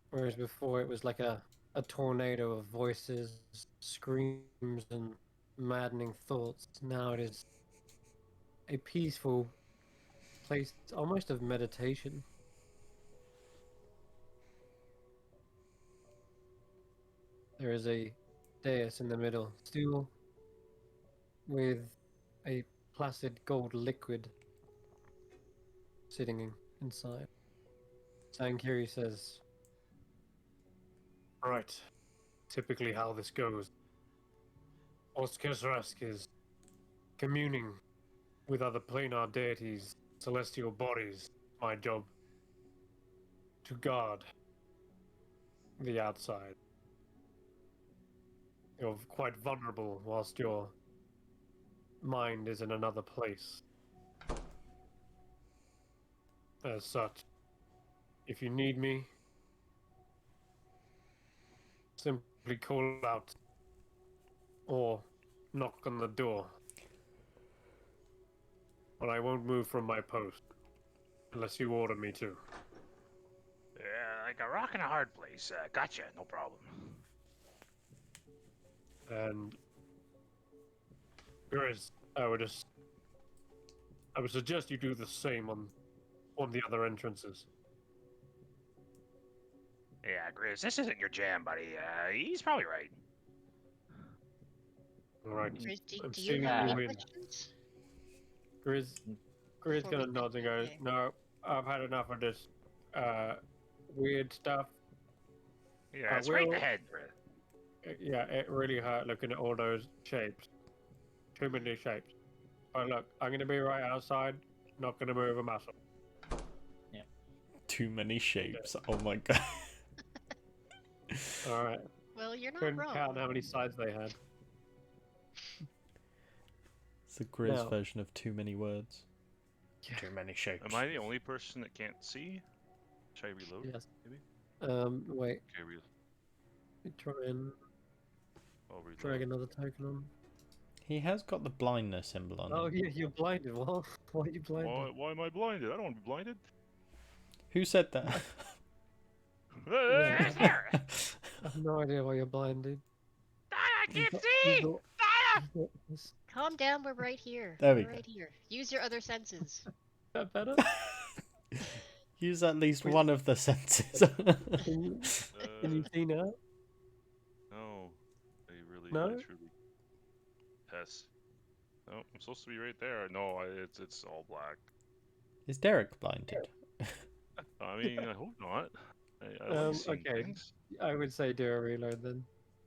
Speaker 1: Whereas before it was like a tornado of voices, screams, and maddening thoughts. Now it is a peaceful place, almost of meditation. There is a dais in the middle, still with a placid gold liquid sitting inside. Sankiri says, "Right, typically how this goes. Oskesrask is communing with other planar deities, celestial bodies. My job to guard the outside. You're quite vulnerable whilst your mind is in another place. As such, if you need me, simply call out or knock on the door. But I won't move from my post unless you order me to."
Speaker 7: Like a rock and a hard place. Gotcha, no problem.
Speaker 1: And Grizz, I would suggest you do the same on the other entrances.
Speaker 7: Yeah, Grizz, this isn't your jam, buddy. He's probably right.
Speaker 1: All right.
Speaker 5: Grizz, do
Speaker 1: I'm
Speaker 5: you
Speaker 1: seeing
Speaker 5: have
Speaker 1: you
Speaker 5: any
Speaker 1: in.
Speaker 5: questions?
Speaker 1: Grizz
Speaker 5: Before
Speaker 1: gonna
Speaker 5: we
Speaker 1: nod and go,
Speaker 5: okay.
Speaker 1: "No, I've had enough of this weird stuff.
Speaker 7: Yeah, it's right in the
Speaker 1: will-
Speaker 7: head, Grizz.
Speaker 1: Yeah, it really hurt looking at all those shapes. Too many shapes. But look, I'm gonna be right outside, not gonna move a muscle."
Speaker 3: Too many shapes. Oh my god.
Speaker 1: All right.
Speaker 5: Well, you're not
Speaker 1: Couldn't
Speaker 5: wrong.
Speaker 1: count how many sides they had.
Speaker 3: It's the Grizz
Speaker 1: No.
Speaker 3: version of too many words. Too many shapes.
Speaker 4: Am I the only person that can't see? Should I reload?
Speaker 1: Yes.
Speaker 4: Maybe?
Speaker 1: Wait.
Speaker 4: Okay,
Speaker 1: Try and
Speaker 4: I'll reload.
Speaker 1: drag another token on.
Speaker 3: He has got the blindness symbol on
Speaker 1: Oh
Speaker 3: him.
Speaker 1: yeah, you're blinded. What? Why are you blinded?
Speaker 4: Why am I blinded? I don't want to be blinded.
Speaker 3: Who said that?
Speaker 1: Yeah.
Speaker 7: There!
Speaker 1: I have no idea why you're blinded.
Speaker 7: I can't
Speaker 1: You've
Speaker 7: see!
Speaker 1: got-
Speaker 7: Daya!
Speaker 1: you've got this-
Speaker 5: Calm down, we're right here.
Speaker 3: There we
Speaker 5: We're
Speaker 3: go.
Speaker 5: right here. Use your other senses.
Speaker 1: Is that better?
Speaker 3: Use at least
Speaker 1: Wait.
Speaker 3: one of the senses.
Speaker 1: Can you, can you see now?
Speaker 4: No. I really,
Speaker 1: No?
Speaker 4: truly. Tess. No, I'm supposed to be right there. No, it's all black.
Speaker 3: Is Derek blinded?
Speaker 4: I mean, I hope not. I like seeing
Speaker 1: Okay.
Speaker 4: things.
Speaker 1: I would say do a reload then.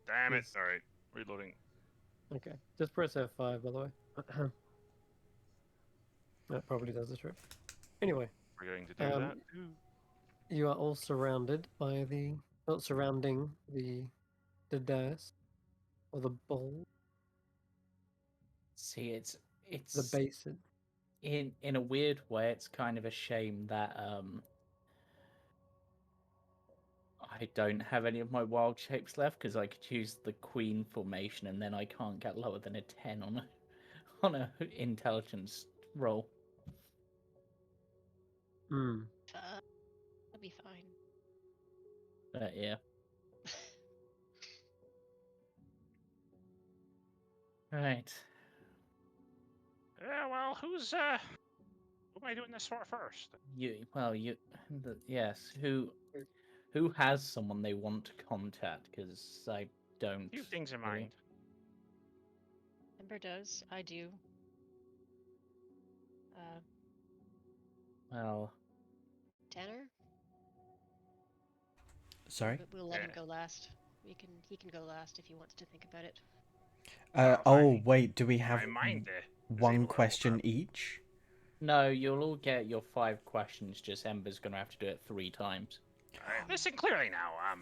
Speaker 4: Damn it!
Speaker 1: Yes.
Speaker 4: All right, reloading.
Speaker 1: Okay. Just press F5, by the way. That probably does the trick. Anyway,
Speaker 4: Forgetting to do
Speaker 1: Um,
Speaker 4: that too.
Speaker 1: you are all surrounded by the, not surrounding the dais or the bowl,
Speaker 2: See,
Speaker 1: the
Speaker 2: it's
Speaker 1: basin.
Speaker 2: in a weird way, it's kind of a shame that I don't have any of my wild shapes left because I could use the queen formation, and then I can't get lower than a 10 on a intelligence roll.
Speaker 1: Hmm.
Speaker 5: That'd be fine.
Speaker 2: But yeah. Right.
Speaker 7: Yeah, well, who am I doing this for first?
Speaker 2: Yes. Who has someone they want to contact? Because I don't.
Speaker 7: Few things in
Speaker 2: really.
Speaker 7: mind.
Speaker 5: Ember does. I do.
Speaker 2: Well,
Speaker 5: Tanner?
Speaker 3: Sorry?
Speaker 5: We'll let him
Speaker 7: Yeah.
Speaker 5: go last. He can go last if he wants to think about it.
Speaker 3: Oh,
Speaker 7: Fine.
Speaker 3: wait, do we have
Speaker 7: My mind is
Speaker 3: one
Speaker 7: able to
Speaker 3: question
Speaker 7: hold up.
Speaker 3: each?
Speaker 2: no, you'll all get your 5 questions. Just Ember's gonna have to do it 3 times.
Speaker 7: Listen clearly now. I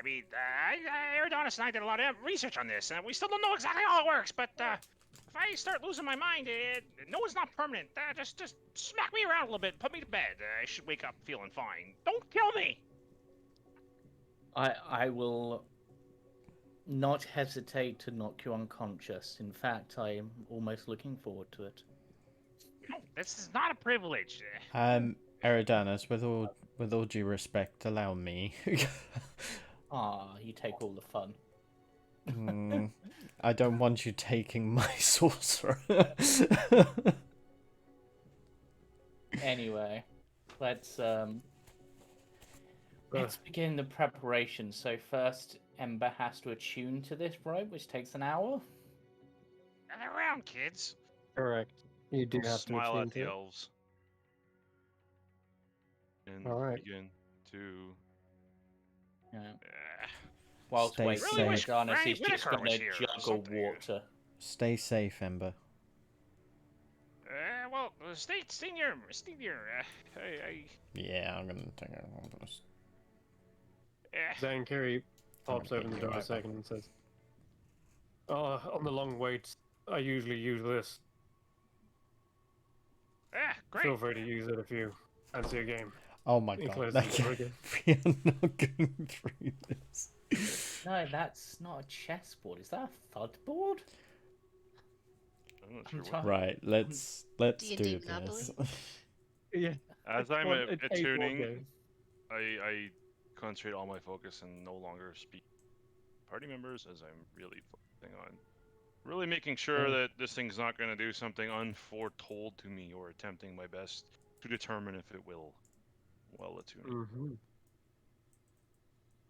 Speaker 7: mean, Eridonis and I did a lot of research on this, and we still don't know exactly how it works. But if I start losing my mind, no, it's not permanent. Just smack me around a little bit, put me to bed. I should wake up feeling fine. Don't kill me.
Speaker 2: I will not hesitate to knock you unconscious. In fact, I am almost looking forward to it.
Speaker 7: No, this is not a privilege.
Speaker 3: Eridanus, with all due respect, allow me.
Speaker 2: You take all the fun.
Speaker 3: I don't want you taking my sorcerer.
Speaker 2: Anyway, let's begin the preparation. So first, Ember has to attune to this rope, which takes an hour.
Speaker 7: Gather around, kids.
Speaker 1: Correct. You do have to
Speaker 4: Smile
Speaker 1: attune
Speaker 4: at
Speaker 1: to
Speaker 4: the
Speaker 1: it.
Speaker 4: elves. And
Speaker 1: All right.
Speaker 4: begin to.
Speaker 2: Yeah.
Speaker 7: Uh,
Speaker 2: Whilst
Speaker 3: Stay
Speaker 2: waiting,
Speaker 7: really wish
Speaker 3: safe.
Speaker 2: Adonis
Speaker 7: Granny
Speaker 2: is just
Speaker 7: Whittaker was
Speaker 2: gonna
Speaker 7: here or
Speaker 2: juggle
Speaker 7: something.
Speaker 2: water.
Speaker 3: Stay safe, Ember.
Speaker 7: Well, stay near.
Speaker 3: Yeah, I'm gonna take it.
Speaker 1: Zankiri pops
Speaker 3: gonna
Speaker 1: open the
Speaker 3: hit you
Speaker 1: door a
Speaker 3: right back.
Speaker 1: second and says, "Oh, on the long waits, I usually use this.
Speaker 7: Great.
Speaker 1: Feel free to use it if you fancy a game."
Speaker 3: Oh my
Speaker 1: He
Speaker 3: god.
Speaker 1: closes the door again.
Speaker 3: We are not going through this.
Speaker 2: No, that's not a chessboard. Is that a thud board?
Speaker 4: I'm not
Speaker 2: I'm
Speaker 4: sure what.
Speaker 2: trying-
Speaker 3: Right, let's
Speaker 5: D&D
Speaker 3: do
Speaker 5: Monopoly?
Speaker 3: this.
Speaker 1: Yeah.
Speaker 4: As I'm
Speaker 1: It's a board
Speaker 4: attuning,
Speaker 1: game.
Speaker 4: I concentrate all my focus and no longer speak to party members as I'm really focusing on really making sure
Speaker 1: Oh.
Speaker 4: that this thing's not going to do something unforetold to me or attempting my best to determine if it will while attuning.
Speaker 1: Mm-hmm.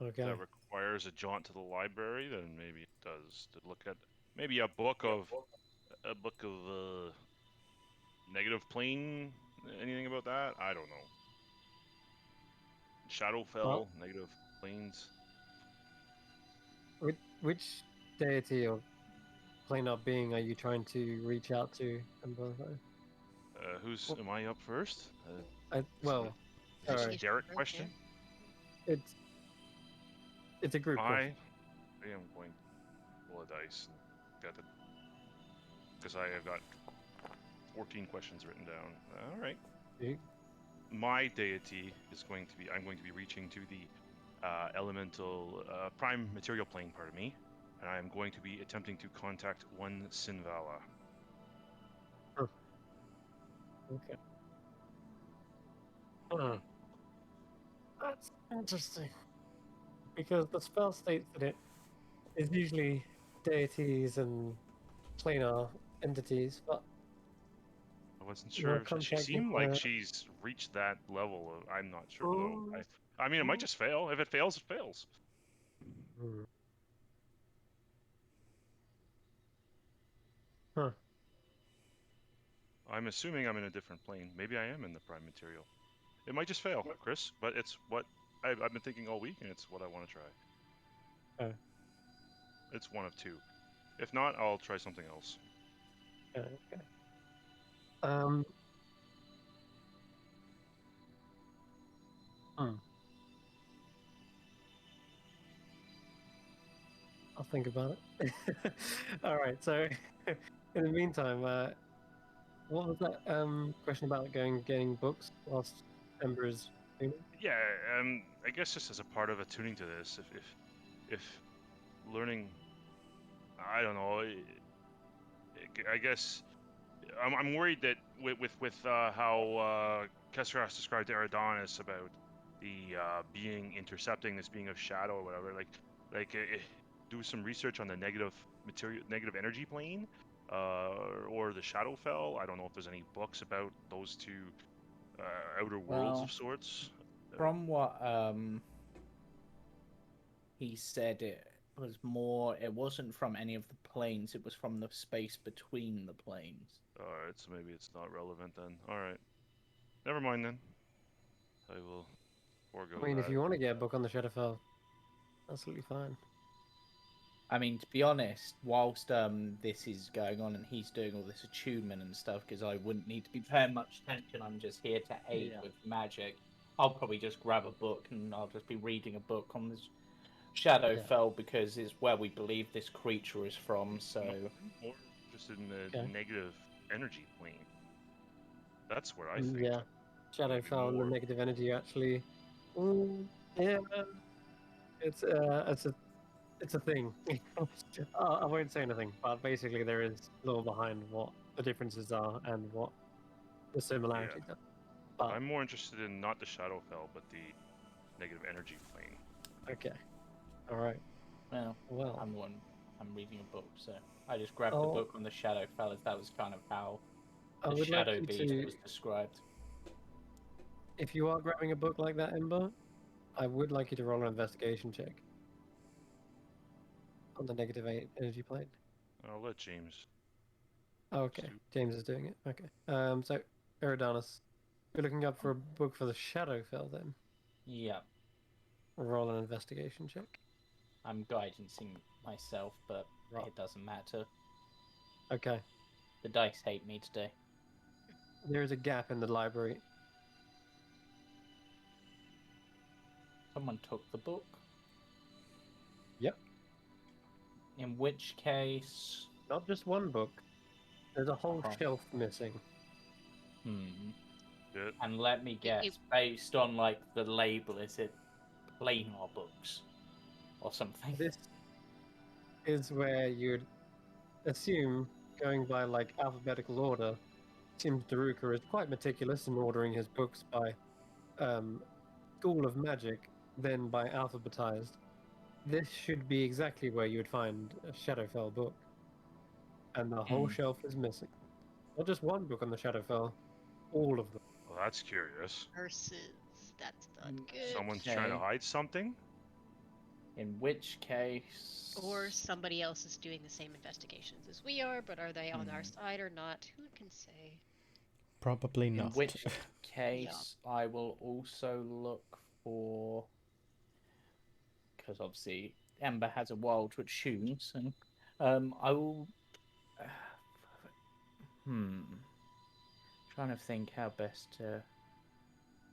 Speaker 4: If
Speaker 1: Okay.
Speaker 4: that requires a jaunt to the library, then maybe it does. To look at maybe a book of negative plane. Anything about that? I don't know. Shadowfell,
Speaker 1: Well-
Speaker 4: negative planes.
Speaker 1: Which deity or planar being are you trying to reach out to?
Speaker 4: Am I up first?
Speaker 1: Well,
Speaker 4: Is this a
Speaker 1: sorry.
Speaker 4: Derek
Speaker 5: Right
Speaker 4: question?
Speaker 1: It's a group
Speaker 4: I
Speaker 1: question.
Speaker 4: am going to roll a dice and got it because I have got 14 questions written down. All right.
Speaker 1: You-
Speaker 4: My deity is going to be. I'm going to be reaching to the elemental prime material plane part of me, and I'm going to be attempting to contact one Sinvala.
Speaker 1: Okay. Hmm. That's interesting. Because the spell states that it is usually deities and planar entities, but
Speaker 4: I wasn't
Speaker 1: Your
Speaker 4: sure. She
Speaker 1: contact
Speaker 4: seemed like
Speaker 1: with
Speaker 4: she's reached that level. I'm not sure though.
Speaker 1: Oh.
Speaker 4: I mean, it might just fail. If it fails, it fails.
Speaker 1: Hmm. Huh.
Speaker 4: I'm assuming I'm in a different plane. Maybe I am in the prime material. It might just fail, Chris, but it's what I've been thinking all week, and it's what I want to try.
Speaker 1: Oh.
Speaker 4: It's one of two. If not, I'll try something else.
Speaker 1: Okay. Um. Hmm. I'll think about it. All right. So, in the meantime, what was that question about getting books whilst Ember is tuning?
Speaker 4: Yeah, I guess just as a part of attuning to this, if learning, I don't know. I guess I'm worried that with how Kesseras described Eridanis about the being intercepting this being of shadow or whatever, do some research on the negative energy plane, or the Shadowfell. I don't know if there's any books about those two outer worlds
Speaker 2: Well,
Speaker 4: of sorts.
Speaker 2: From what he said, it wasn't from any of the planes, it was from the space between the planes.
Speaker 4: Alright, so maybe it's not relevant then. Alright. Never mind then. I will forego
Speaker 1: I mean, if
Speaker 4: that.
Speaker 1: you want to get a book on the Shadowfell, absolutely fine.
Speaker 2: I mean, to be honest, whilst this is going on and he's doing all this attunement and stuff, because I wouldn't need to be paying much attention, I'm just here to aid with magic. I'll probably just grab a book and I'll just be reading a book on this Shadowfell because it's where we believe this creature is from. So
Speaker 4: I'm more interested in the
Speaker 1: Okay.
Speaker 4: negative energy plane. That's where I think
Speaker 1: Yeah. Shadowfell and the
Speaker 4: more.
Speaker 1: negative energy actually. Yeah. It's a thing. I won't say anything, but basically there is lore behind what the differences are and what the similarities are. But
Speaker 4: I'm more interested in not the Shadowfell, but the negative energy plane.
Speaker 1: okay, all right.
Speaker 2: well,
Speaker 1: Well,
Speaker 2: I'm reading a book, so I just grabbed the
Speaker 1: Oh.
Speaker 2: book on the Shadowfell, as that was kind of how
Speaker 1: I
Speaker 2: the
Speaker 1: would like
Speaker 2: Shadow
Speaker 1: you
Speaker 2: Beast
Speaker 1: to,
Speaker 2: was described.
Speaker 1: if you are grabbing a book like that, Ember, I would like you to roll an investigation check on the negative energy plane.
Speaker 4: I'll let James.
Speaker 1: Okay, James is doing it. Okay. So Eridanis, you're looking up for a book for the Shadowfell then.
Speaker 2: Yeah,
Speaker 1: Roll an investigation check.
Speaker 2: I'm guidancing myself, but
Speaker 1: Right.
Speaker 2: it doesn't matter.
Speaker 1: Okay.
Speaker 2: The dice hate me today.
Speaker 1: There is a gap in the library.
Speaker 2: Someone took the book.
Speaker 1: Yep.
Speaker 2: In which case,
Speaker 1: Not just one book. There's a whole
Speaker 2: Uh-huh.
Speaker 1: shelf missing.
Speaker 4: Good.
Speaker 2: And let me guess, based on like the label, is it planar books or something?
Speaker 1: This is where you'd assume, going by like alphabetical order, Tim Daruka is quite meticulous in ordering his books by School of Magic, then by alphabetized. This should be exactly where you would find a Shadowfell book. And the whole shelf is missing. Not just one book on the Shadowfell, all of them.
Speaker 4: Well, that's curious.
Speaker 5: Versus, that's not good.
Speaker 4: Someone's trying to
Speaker 2: Okay.
Speaker 4: hide something?
Speaker 2: In which case,
Speaker 5: Or somebody else is doing the same investigations as we are, but are they on our side or not? Who can say?
Speaker 3: Probably
Speaker 2: in
Speaker 3: not.
Speaker 2: which case, I will also look for, because obviously Ember has a wild to tunes, and I will. Trying to think how best to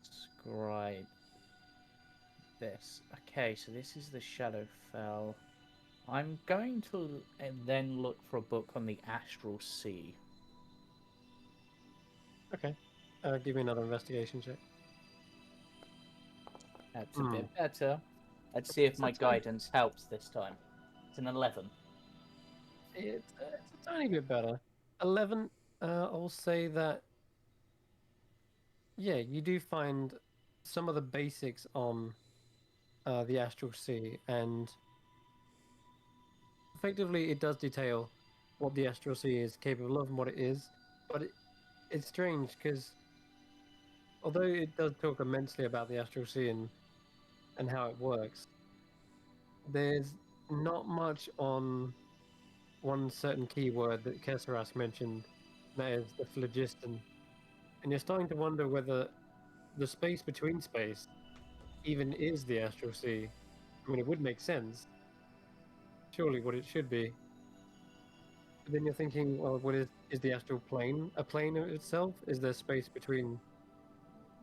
Speaker 2: describe this. Okay, so this is the Shadowfell. I'm going to then look for a book on the Astral Sea.
Speaker 1: Okay. Give me another investigation check.
Speaker 2: That's a bit better. Let's see if my
Speaker 1: That's fine.
Speaker 2: guidance helps this time. It's an 11.
Speaker 1: It's a tiny bit better. 11, I'll say that, yeah, you do find some of the basics on the Astral Sea, and effectively it does detail what the Astral Sea is capable of and what it is, but it's strange because although it does talk immensely about the astral sea and how it works, there's not much on one certain keyword that Kesseras mentioned, that is the phlogiston. And you're starting to wonder whether the space between space even is the astral sea. I mean, it would make sense. Surely what it should be. But then you're thinking, well, what is the astral plane a plane of itself? Is there space between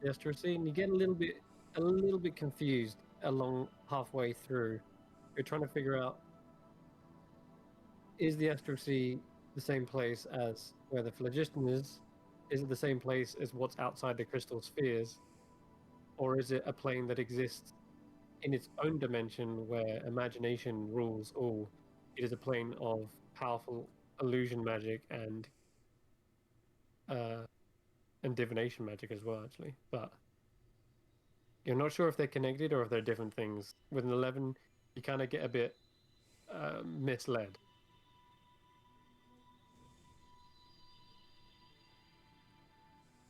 Speaker 1: the astral sea? And you get a little bit confused along halfway through. You're trying to figure out, is the astral sea the same place as where the phlogiston is? Is it the same place as what's outside the crystal spheres? Or is it a plane that exists in its own dimension where imagination rules all? It is a plane of powerful illusion magic uh, and divination magic as well, actually. But you're not sure if they're connected or if they're different things. With an 11, you kind of get a bit misled.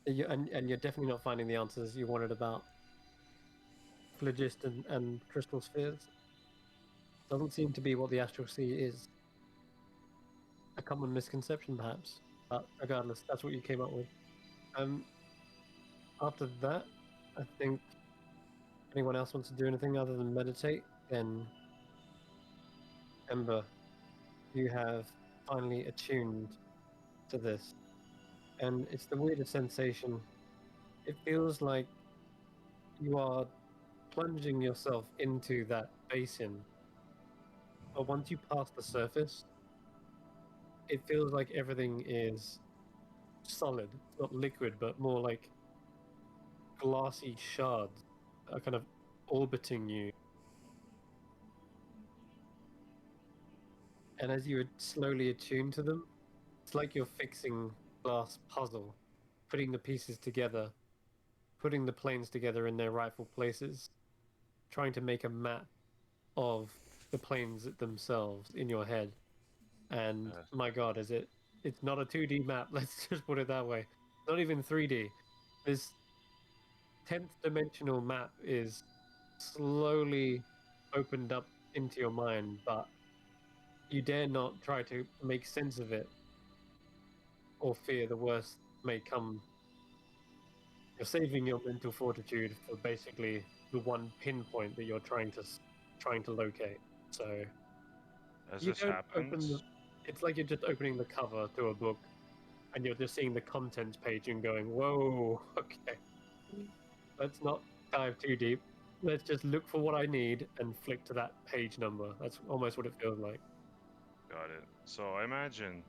Speaker 1: And you're definitely not finding the answers you wanted about phlogiston and crystal spheres. Doesn't seem to be what the astral sea is. A common misconception, perhaps. But regardless, that's what you came up with. After that, I think anyone else wants to do anything other than meditate, then Ember, you have finally attuned to this. And it's the weirdest sensation. It feels like you are plunging yourself into that basin. But once you pass the surface, it feels like everything is solid. It's not liquid, but more like glassy shards are kind of orbiting you. And as you slowly attune to them, it's like you're fixing glass puzzle, putting the pieces together, putting the planes together in their rightful places, trying to make a map of the planes themselves in your head. And my god, it's not a 2D map, let's just put it that way. Not even 3D. This 10th dimensional map is slowly opened up into your mind, but you dare not try to make sense of it or fear the worst may come. You're saving your mental fortitude for basically the one pinpoint that you're trying to locate. So
Speaker 4: As
Speaker 1: you
Speaker 4: this
Speaker 1: don't open
Speaker 4: happens,
Speaker 1: it's like you're just opening the cover to a book and you're just seeing the contents page and going, whoa, okay. Let's not dive too deep. Let's just look for what I need and flick to that page number. That's almost what it feels like.
Speaker 4: got it. So I imagine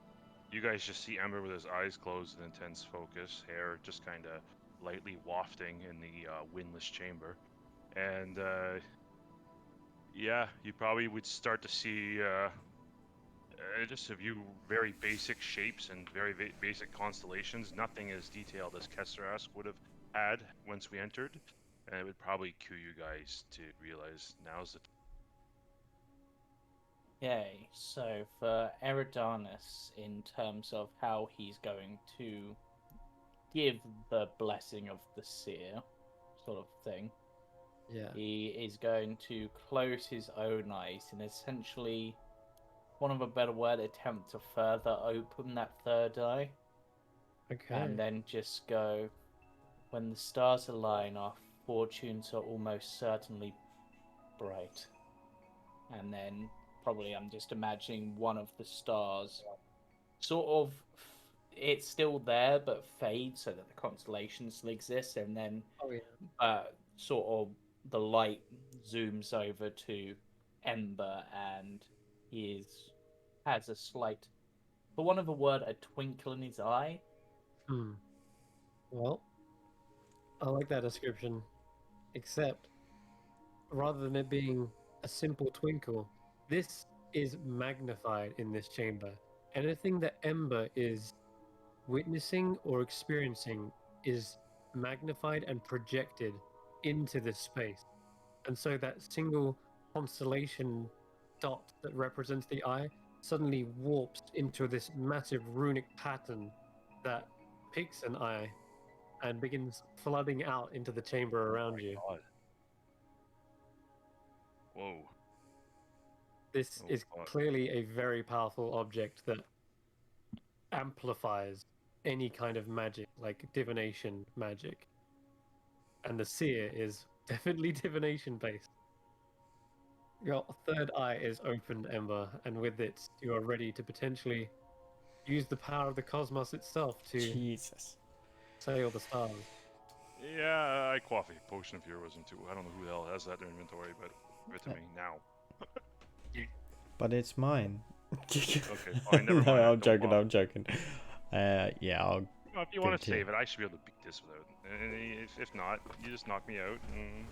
Speaker 4: you guys just see Ember with his eyes closed in intense focus, hair just kind of lightly wafting in the windless chamber. And yeah, you probably would start to see just a few very basic shapes and very basic constellations. Nothing as detailed as Kesseras would have had once we entered. And it would probably cue you guys to realize now's the time.
Speaker 2: Okay, so for Eridanus, in terms of how he's going to give the blessing of the seer sort of thing,
Speaker 1: Yeah.
Speaker 2: he is going to close his own eyes and essentially, one of a better word, attempt to further open that third eye.
Speaker 1: Okay.
Speaker 2: And then just go, when the stars align, our fortunes are almost certainly bright. And then probably I'm just imagining one of the stars sort of, it's still there but fades so that the constellation still exists, and then
Speaker 1: Oh yeah.
Speaker 2: sort of the light zooms over to Ember and he has a slight, for want of a word, a twinkle in his eye.
Speaker 1: Well, I like that description, except rather than it being a simple twinkle, this is magnified in this chamber. Anything that Ember is witnessing or experiencing is magnified and projected into this space. And so that single constellation dot that represents the eye suddenly warps into this massive runic pattern that picks an eye and begins flooding out into the chamber around you.
Speaker 4: God. Whoa.
Speaker 1: This
Speaker 4: Oh,
Speaker 1: is
Speaker 4: fuck.
Speaker 1: clearly a very powerful object that amplifies any kind of magic, like divination magic. And the seer is definitely divination based. Your third eye is open, Ember, and with it, you are ready to potentially use the power of the cosmos itself to
Speaker 3: Jesus.
Speaker 1: sail the stars.
Speaker 4: Yeah, I quaff a potion of heroism too. I don't know who the hell has that in their inventory, but give it to me now.
Speaker 3: But it's mine.
Speaker 4: Okay, fine, never
Speaker 3: No,
Speaker 4: mind.
Speaker 3: I'm
Speaker 4: Don't
Speaker 3: joking.
Speaker 4: bother.
Speaker 3: I'm joking. Yeah, I'll.
Speaker 4: Well, if you want
Speaker 3: Good
Speaker 4: to
Speaker 3: too.
Speaker 4: save it, I should be able to beat this without. And if not, you just knock me out, and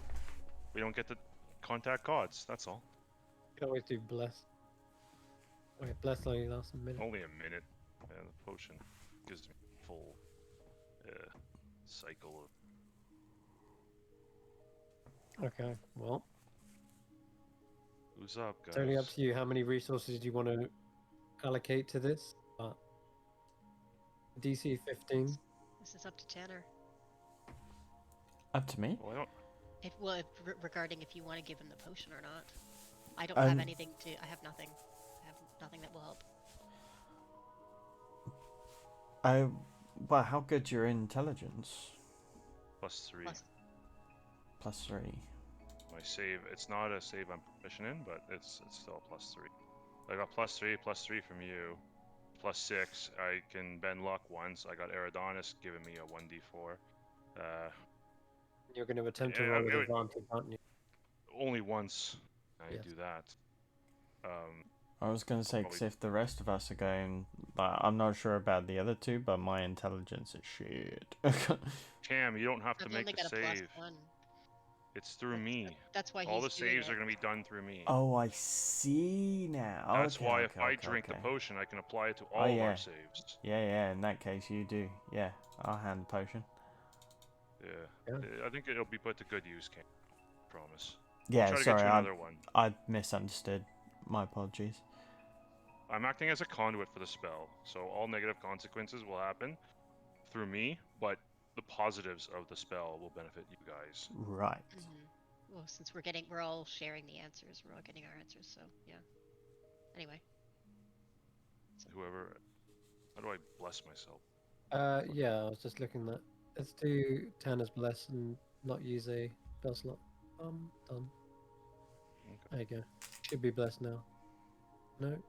Speaker 4: we don't get to contact gods. That's all.
Speaker 1: You can always do bless. Wait, bless only lasts a minute.
Speaker 4: Only a minute. And the potion gives me full cycle of.
Speaker 1: Okay, well,
Speaker 4: Who's up, guys?
Speaker 1: it's only up to you how many resources you want to allocate to this. DC 15.
Speaker 5: This is up to Tanner.
Speaker 3: Up to me.
Speaker 4: Well, I don't.
Speaker 5: Regarding if you want to give him the potion or not. I don't have
Speaker 3: Um,
Speaker 5: anything to. I have nothing. I have nothing that will help.
Speaker 3: Well, how good's your intelligence?
Speaker 4: +3.
Speaker 3: +3.
Speaker 4: My save. It's not a save I'm proficient in, but it's still a +3. I got +3 from you. +6. I can bend luck once. I got Eridonis giving me a 1d4.
Speaker 1: You're going to attempt to
Speaker 4: Yeah,
Speaker 1: roll with
Speaker 4: it would-
Speaker 1: advantage, aren't you?
Speaker 4: Only once I
Speaker 1: Yes.
Speaker 4: do that.
Speaker 3: I was gonna say, 'cause
Speaker 4: Probably-
Speaker 3: if the rest of us are going, like, I'm not sure about the other two, but my intelligence is shit.
Speaker 4: Cam, you don't have to
Speaker 5: I've
Speaker 4: make
Speaker 5: only
Speaker 4: the
Speaker 5: got a
Speaker 4: save.
Speaker 5: +1.
Speaker 4: It's through me.
Speaker 5: That's why
Speaker 4: All the
Speaker 5: he's doing
Speaker 4: saves
Speaker 5: it.
Speaker 4: are going to be done through me.
Speaker 3: Oh, I see now.
Speaker 4: That's
Speaker 3: Okay,
Speaker 4: why
Speaker 3: okay,
Speaker 4: if I
Speaker 3: okay,
Speaker 4: drink the
Speaker 3: okay.
Speaker 4: potion, I can apply it to
Speaker 3: Oh,
Speaker 4: all of
Speaker 3: yeah.
Speaker 4: our saves.
Speaker 3: Yeah, in that case, you do. Yeah, I'll hand the potion.
Speaker 4: Yeah. I think it'll be put to good use, Cam. Promise.
Speaker 3: Yeah,
Speaker 4: Try to
Speaker 3: sorry,
Speaker 4: get you another one.
Speaker 3: I misunderstood. My apologies.
Speaker 4: I'm acting as a conduit for the spell, so all negative consequences will happen through me, but the positives of the spell will benefit you guys.
Speaker 3: Right.
Speaker 5: Well, since we're all sharing the answers, we're all getting our answers, so yeah. Anyway.
Speaker 4: Whoever. How do I bless myself?
Speaker 1: Yeah, I was just looking at. Let's do Tanner's Bless and not use a spell slot. Done.
Speaker 4: Okay.
Speaker 1: There you go. Should be blessed now. No,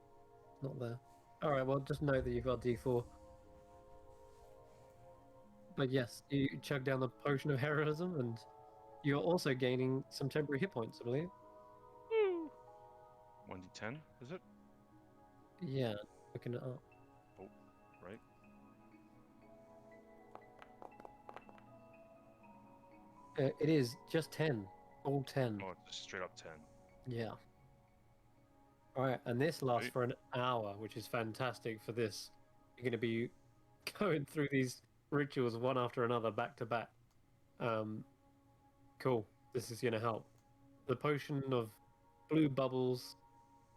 Speaker 1: not there. Alright, well, just note that you've got D4. But yes, you chug down the potion of heroism, and you're also gaining some temporary hit points, I believe.
Speaker 4: 1d10, is it?
Speaker 1: Yeah, looking it up.
Speaker 4: Oh, right.
Speaker 1: It is just 10. All 10.
Speaker 4: Oh, it's straight up 10.
Speaker 1: Yeah. Alright, and this lasts
Speaker 4: Right.
Speaker 1: for an hour, which is fantastic for this. You're going to be going through these rituals one after another, back to back. Cool. This is going to help. The potion of blue bubbles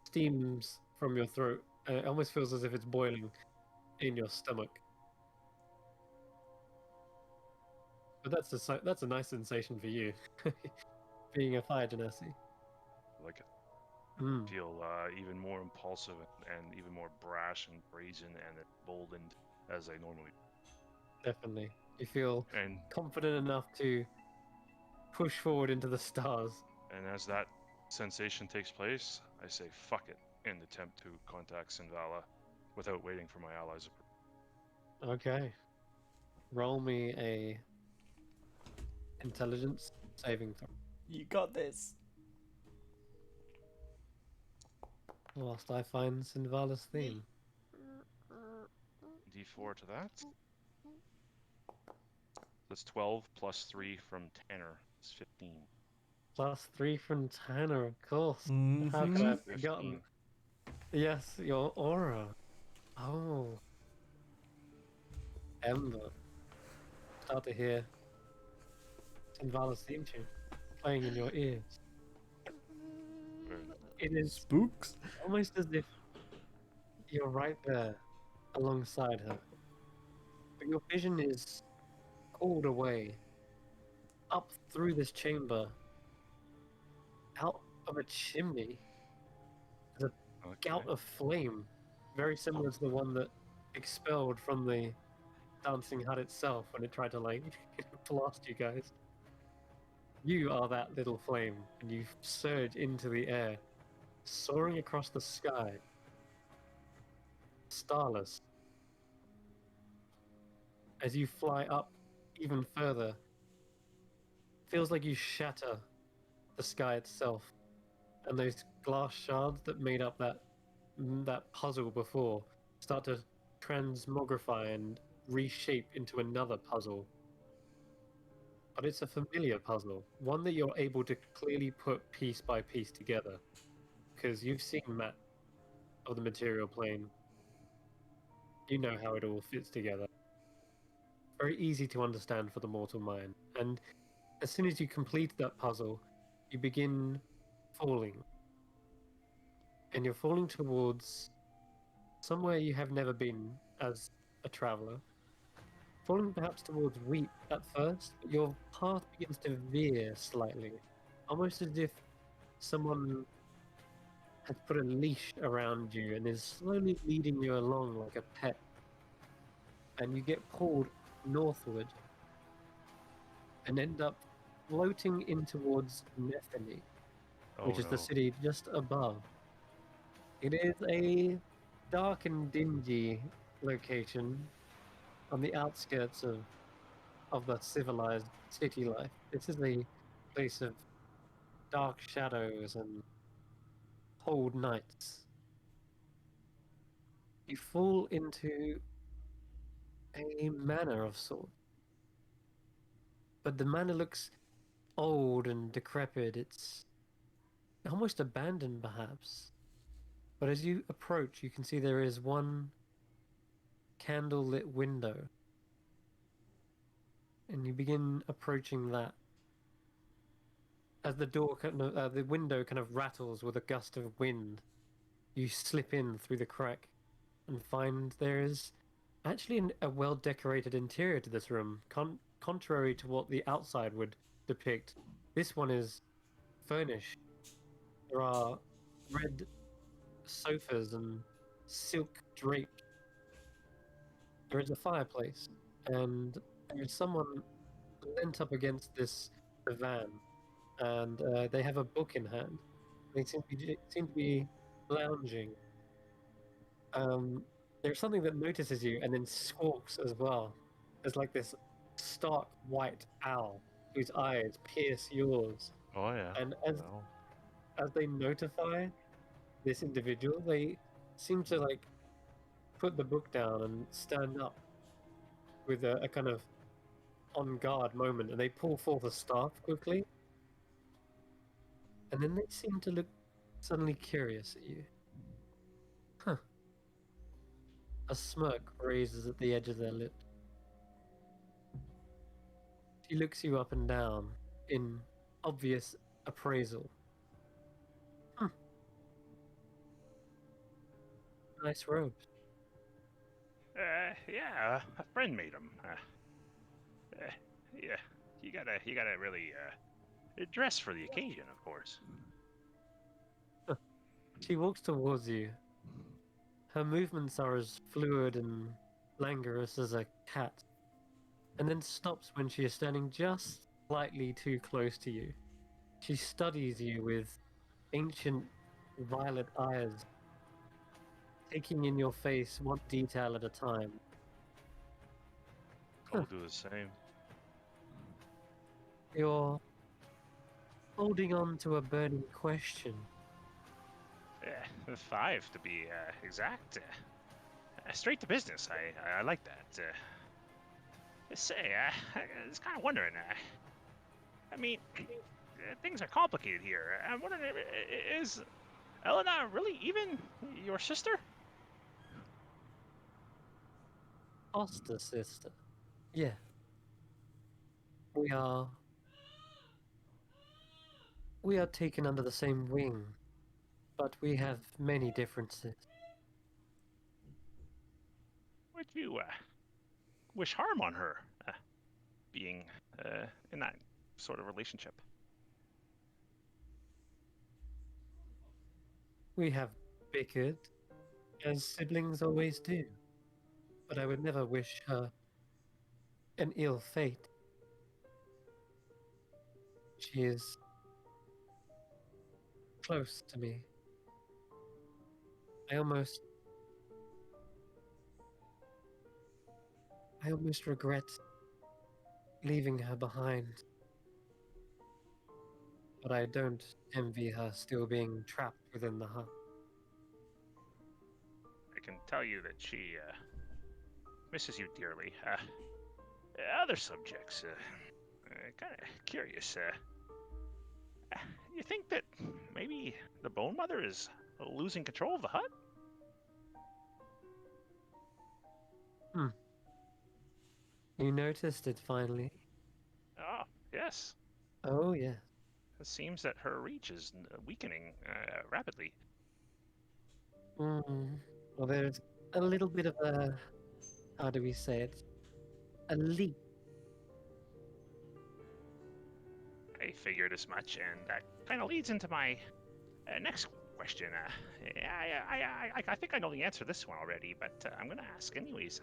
Speaker 1: steams from your throat, and it almost feels as if it's boiling in your stomach. But that's a nice sensation for you, being a fire genasi.
Speaker 4: I like it.
Speaker 1: Mm.
Speaker 4: Feel even more impulsive and even more brash and brazen and emboldened as I normally.
Speaker 1: Definitely. You feel
Speaker 4: And
Speaker 1: confident enough to push forward into the stars.
Speaker 4: as that sensation takes place, I say fuck it and attempt to contact Sinvala without waiting for my allies' approval.
Speaker 1: Okay. Roll me a intelligence saving throw.
Speaker 3: You got this.
Speaker 1: Whilst I find Sinvala's theme.
Speaker 4: D4 to that. That's 12 plus 3 from Tanner. It's 15.
Speaker 1: +3 from Tanner, of course. How
Speaker 3: Mm-hmm.
Speaker 1: could I have forgotten?
Speaker 4: 15.
Speaker 1: Yes, your aura. Oh. Ember. Start to hear Sinvala's theme tune playing in your ears. It is
Speaker 3: Spooks.
Speaker 1: almost as if you're right there alongside her. but your vision is called away up through this chamber, out of a chimney. There's a
Speaker 4: Okay.
Speaker 1: gout of flame, very similar to the one that expelled from the dancing hut itself when it tried to like blast you guys. You are that little flame, and you surge into the air, soaring across the sky, starless. As you fly up even further, feels like you shatter the sky itself, and those glass shards that made up that puzzle before start to transmogrify and reshape into another puzzle. But it's a familiar puzzle, one that you're able to clearly put piece by piece together, because you've seen Matt of the material plane. You know how it all fits together. Very easy to understand for the mortal mind. And as soon as you complete that puzzle, you begin falling. And you're falling towards somewhere you have never been as a traveler. Falling perhaps towards wheat at first, but your path begins to veer slightly, almost as if someone has put a leash around you and is slowly leading you along like a pet. And you get pulled northward and end up floating in towards Nethany,
Speaker 4: Oh
Speaker 1: which is the
Speaker 4: no.
Speaker 1: city just above. It is a dark and dingy location on the outskirts of the civilized city life. This is a place of dark shadows and cold nights. You fall into a manor of sorts, but the manor looks old and decrepit. It's almost abandoned, perhaps. But as you approach, you can see there is one candle-lit window, and you begin approaching that. As the window kind of rattles with a gust of wind, you slip in through the crack and find there is actually a well-decorated interior to this room. Contrary to what the outside would depict, this one is furnished. There are red sofas and silk draped. There is a fireplace, and there is someone leant up against this divan, and they have a book in hand. They seem to be lounging. There's something that notices you and then squawks as well. There's like this stark white owl whose eyes pierce yours,
Speaker 4: Oh yeah.
Speaker 1: and
Speaker 4: No.
Speaker 1: as they notify this individual, they seem to like put the book down and stand up with a kind of on guard moment, and they pull forth a staff quickly, and then they seem to look suddenly curious at you. Huh. A smirk raises at the edge of their lips. She looks you up and down in obvious appraisal. Nice robes.
Speaker 7: Yeah, a friend made them. Yeah, you gotta really dress for the occasion, of course.
Speaker 1: She walks towards you. Her movements are as fluid and languorous as a cat, and then stops when she is standing just slightly too close to you. She studies you with ancient violet eyes, taking in your face one detail at a time.
Speaker 4: I'll do the same.
Speaker 1: You're holding on to a burning question.
Speaker 7: Five to be exact. Straight to business. I like that. Say, I was kind of wondering. I mean, things are complicated here. I'm wondering, is Elena really even your sister?
Speaker 1: Foster sister. Yeah. We are. We are taken under the same wing, but we have many differences.
Speaker 7: wish harm on her, being in that sort of relationship.
Speaker 1: We have bickered, as siblings always do, but I would never wish her an ill fate. She is close to me. I almost regret leaving her behind. But I don't envy her still being trapped within the hut.
Speaker 7: I can tell you that she misses you dearly. Other subjects, kind of curious. You think that maybe the Bone Mother is losing control of the hut?
Speaker 1: You noticed it finally.
Speaker 7: Oh, yes.
Speaker 1: Oh, yeah.
Speaker 7: It seems that her reach is weakening rapidly.
Speaker 1: Well, there's a little bit of a, how do we say it? A leak.
Speaker 7: I figured as much, and that kind of leads into my next question. I think I know the answer to this one already, but I'm going to ask anyways.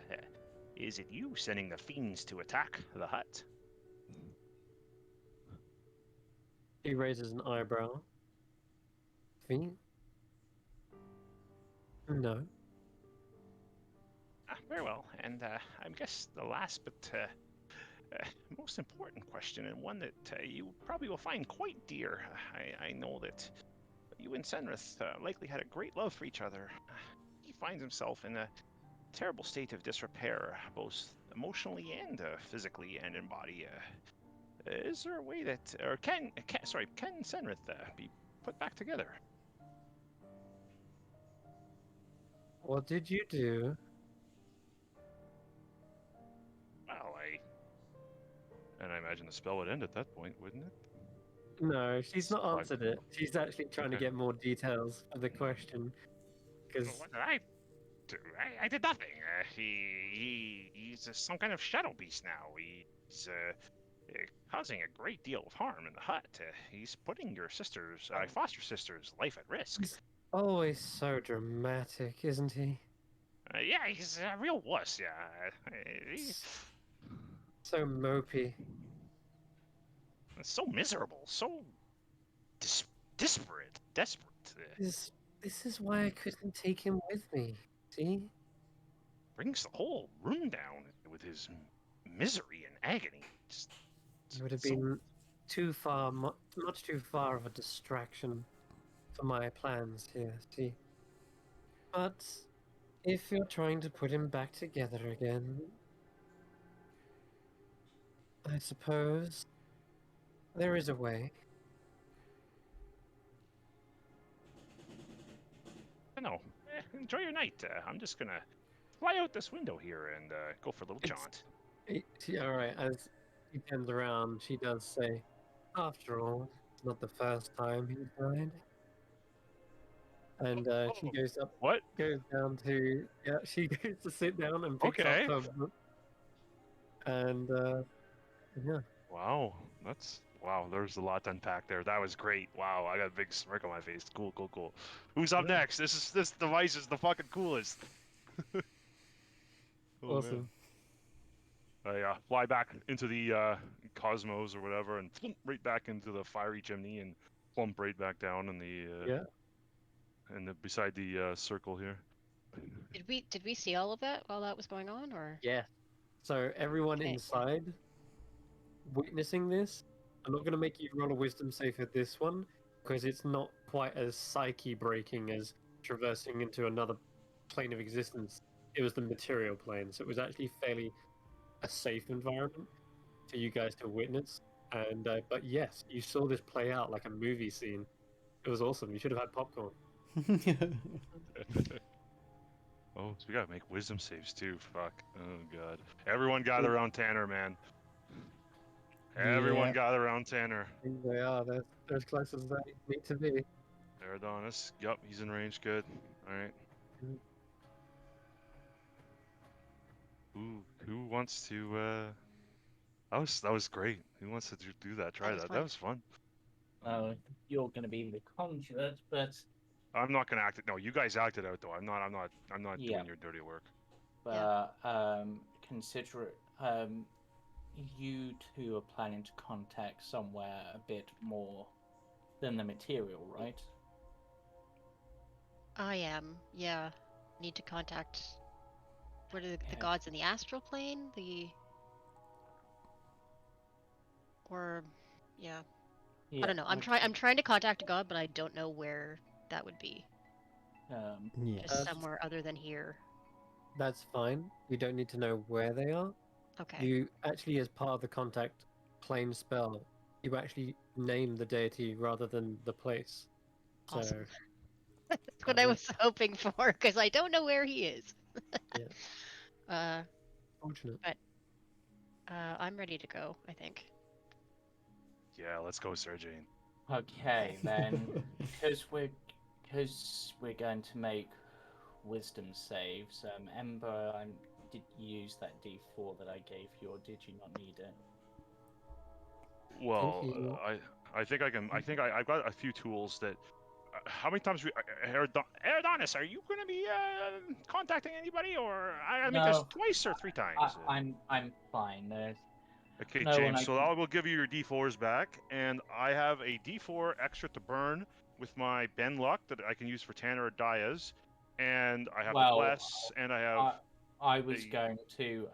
Speaker 7: Is it you sending the fiends to attack the hut?
Speaker 1: He raises an eyebrow. Fiend? No.
Speaker 7: Very well, and I guess the last but most important question, and one that you probably will find quite dear. I know that you and Senrith likely had a great love for each other. He finds himself in a terrible state of disrepair, both emotionally and physically and in body. Is there a way that, or can Senrith be put back together?
Speaker 1: What did you do?
Speaker 7: Well,
Speaker 4: And I imagine the spell would end at that point, wouldn't it?
Speaker 1: No, she's not
Speaker 4: Fine.
Speaker 1: answered it. She's actually trying to
Speaker 4: Okay.
Speaker 1: get more details for the question. Because
Speaker 7: what did I do? I did nothing. He's some kind of shadow beast now. He's causing a great deal of harm in the hut. He's putting your foster sister's life at risk.
Speaker 1: he's always so dramatic, isn't he?
Speaker 7: Yeah, he's a real wuss. Yeah,
Speaker 1: So mopey.
Speaker 7: so miserable, so desperate.
Speaker 1: This is why I couldn't take him with me. See?
Speaker 7: Brings the whole room down with his misery and agony.
Speaker 1: It would have been too far, much too far of a distraction for my plans here, see? But if you're trying to put him back together again, I suppose there is a way.
Speaker 7: No, enjoy your night. I'm just gonna fly out this window here and go for a little jaunt.
Speaker 1: Alright, as he turns around, she does say, after all, it's not the first time he's died. And she goes down to, she goes to sit down and picks up
Speaker 7: Okay.
Speaker 1: her book. And, yeah.
Speaker 4: Wow, there's a lot to unpack there. That was great. Wow, I got a big smirk on my face. Cool. Who's up
Speaker 1: Yeah.
Speaker 4: next? This device is the fucking coolest. Oh,
Speaker 1: Awesome.
Speaker 4: man. I fly back into the cosmos or whatever, and plump right back into the fiery chimney, and plump right back down in the beside the circle here.
Speaker 5: Did we see all of that while that was going on, or?
Speaker 1: Yeah. So everyone
Speaker 5: Okay.
Speaker 1: inside witnessing this, I'm not going to make you roll a wisdom save for this one, because it's not quite as psyche breaking as traversing into another plane of existence. It was the material plane, so it was actually fairly a safe environment for you guys to witness. And but yes, you saw this play out like a movie scene. It was awesome. You should have had popcorn.
Speaker 4: Oh, so we gotta make wisdom saves too. Fuck. Oh god. Everyone gather around Tanner, man. Everyone
Speaker 3: Yeah.
Speaker 4: gather around Tanner.
Speaker 1: They are. They're as close as they need to be.
Speaker 4: Eridonis. Yup, he's in range. Good. All right. Who wants to? That was great. Who wants to do that? Try
Speaker 5: was
Speaker 4: that.
Speaker 5: fun.
Speaker 4: That was fun.
Speaker 2: You're going to be the conduit, but
Speaker 4: I'm not gonna act it. No, you guys acted out though. I'm not
Speaker 2: Yeah.
Speaker 4: doing your dirty work.
Speaker 2: consider it. You two are planning to contact somewhere a bit more than the material, right?
Speaker 5: I am. Yeah. Need to contact. What are the
Speaker 2: Okay.
Speaker 5: gods in the astral plane? Or yeah.
Speaker 2: Yeah,
Speaker 5: I don't know. I'm trying to contact a god, but I don't know where that would be.
Speaker 3: Yeah.
Speaker 5: Just somewhere other than here.
Speaker 1: That's fine. You don't need to know where they are.
Speaker 5: Okay.
Speaker 1: You actually, as part of the contact plane spell, you actually name the deity rather than the place.
Speaker 5: Awesome.
Speaker 1: So,
Speaker 5: That's what I was hoping for, because I don't know where he is.
Speaker 1: yeah. Fortunate.
Speaker 5: But I'm ready to go, I think.
Speaker 4: Yeah, let's go, Sergey.
Speaker 2: Okay, then, because we're going to make wisdom saves. Ember, did you use that D4 that I gave you, or did you not need it?
Speaker 4: Well,
Speaker 1: you.
Speaker 4: I think I can. I think I've got a few tools that. How many times Eridonis, are you going to be contacting anybody, or I mean, there's
Speaker 2: No.
Speaker 4: twice or 3 times?
Speaker 2: I'm fine. There's
Speaker 4: Okay,
Speaker 2: no one
Speaker 4: James.
Speaker 2: I
Speaker 4: So
Speaker 2: can-
Speaker 4: I will give you your D4s back, and I have a D4 extra to burn with my Ben luck that I can use for Tanner or Diaz, and I have to
Speaker 2: Well,
Speaker 4: bless, and I have.
Speaker 2: I was
Speaker 4: a-
Speaker 2: going to,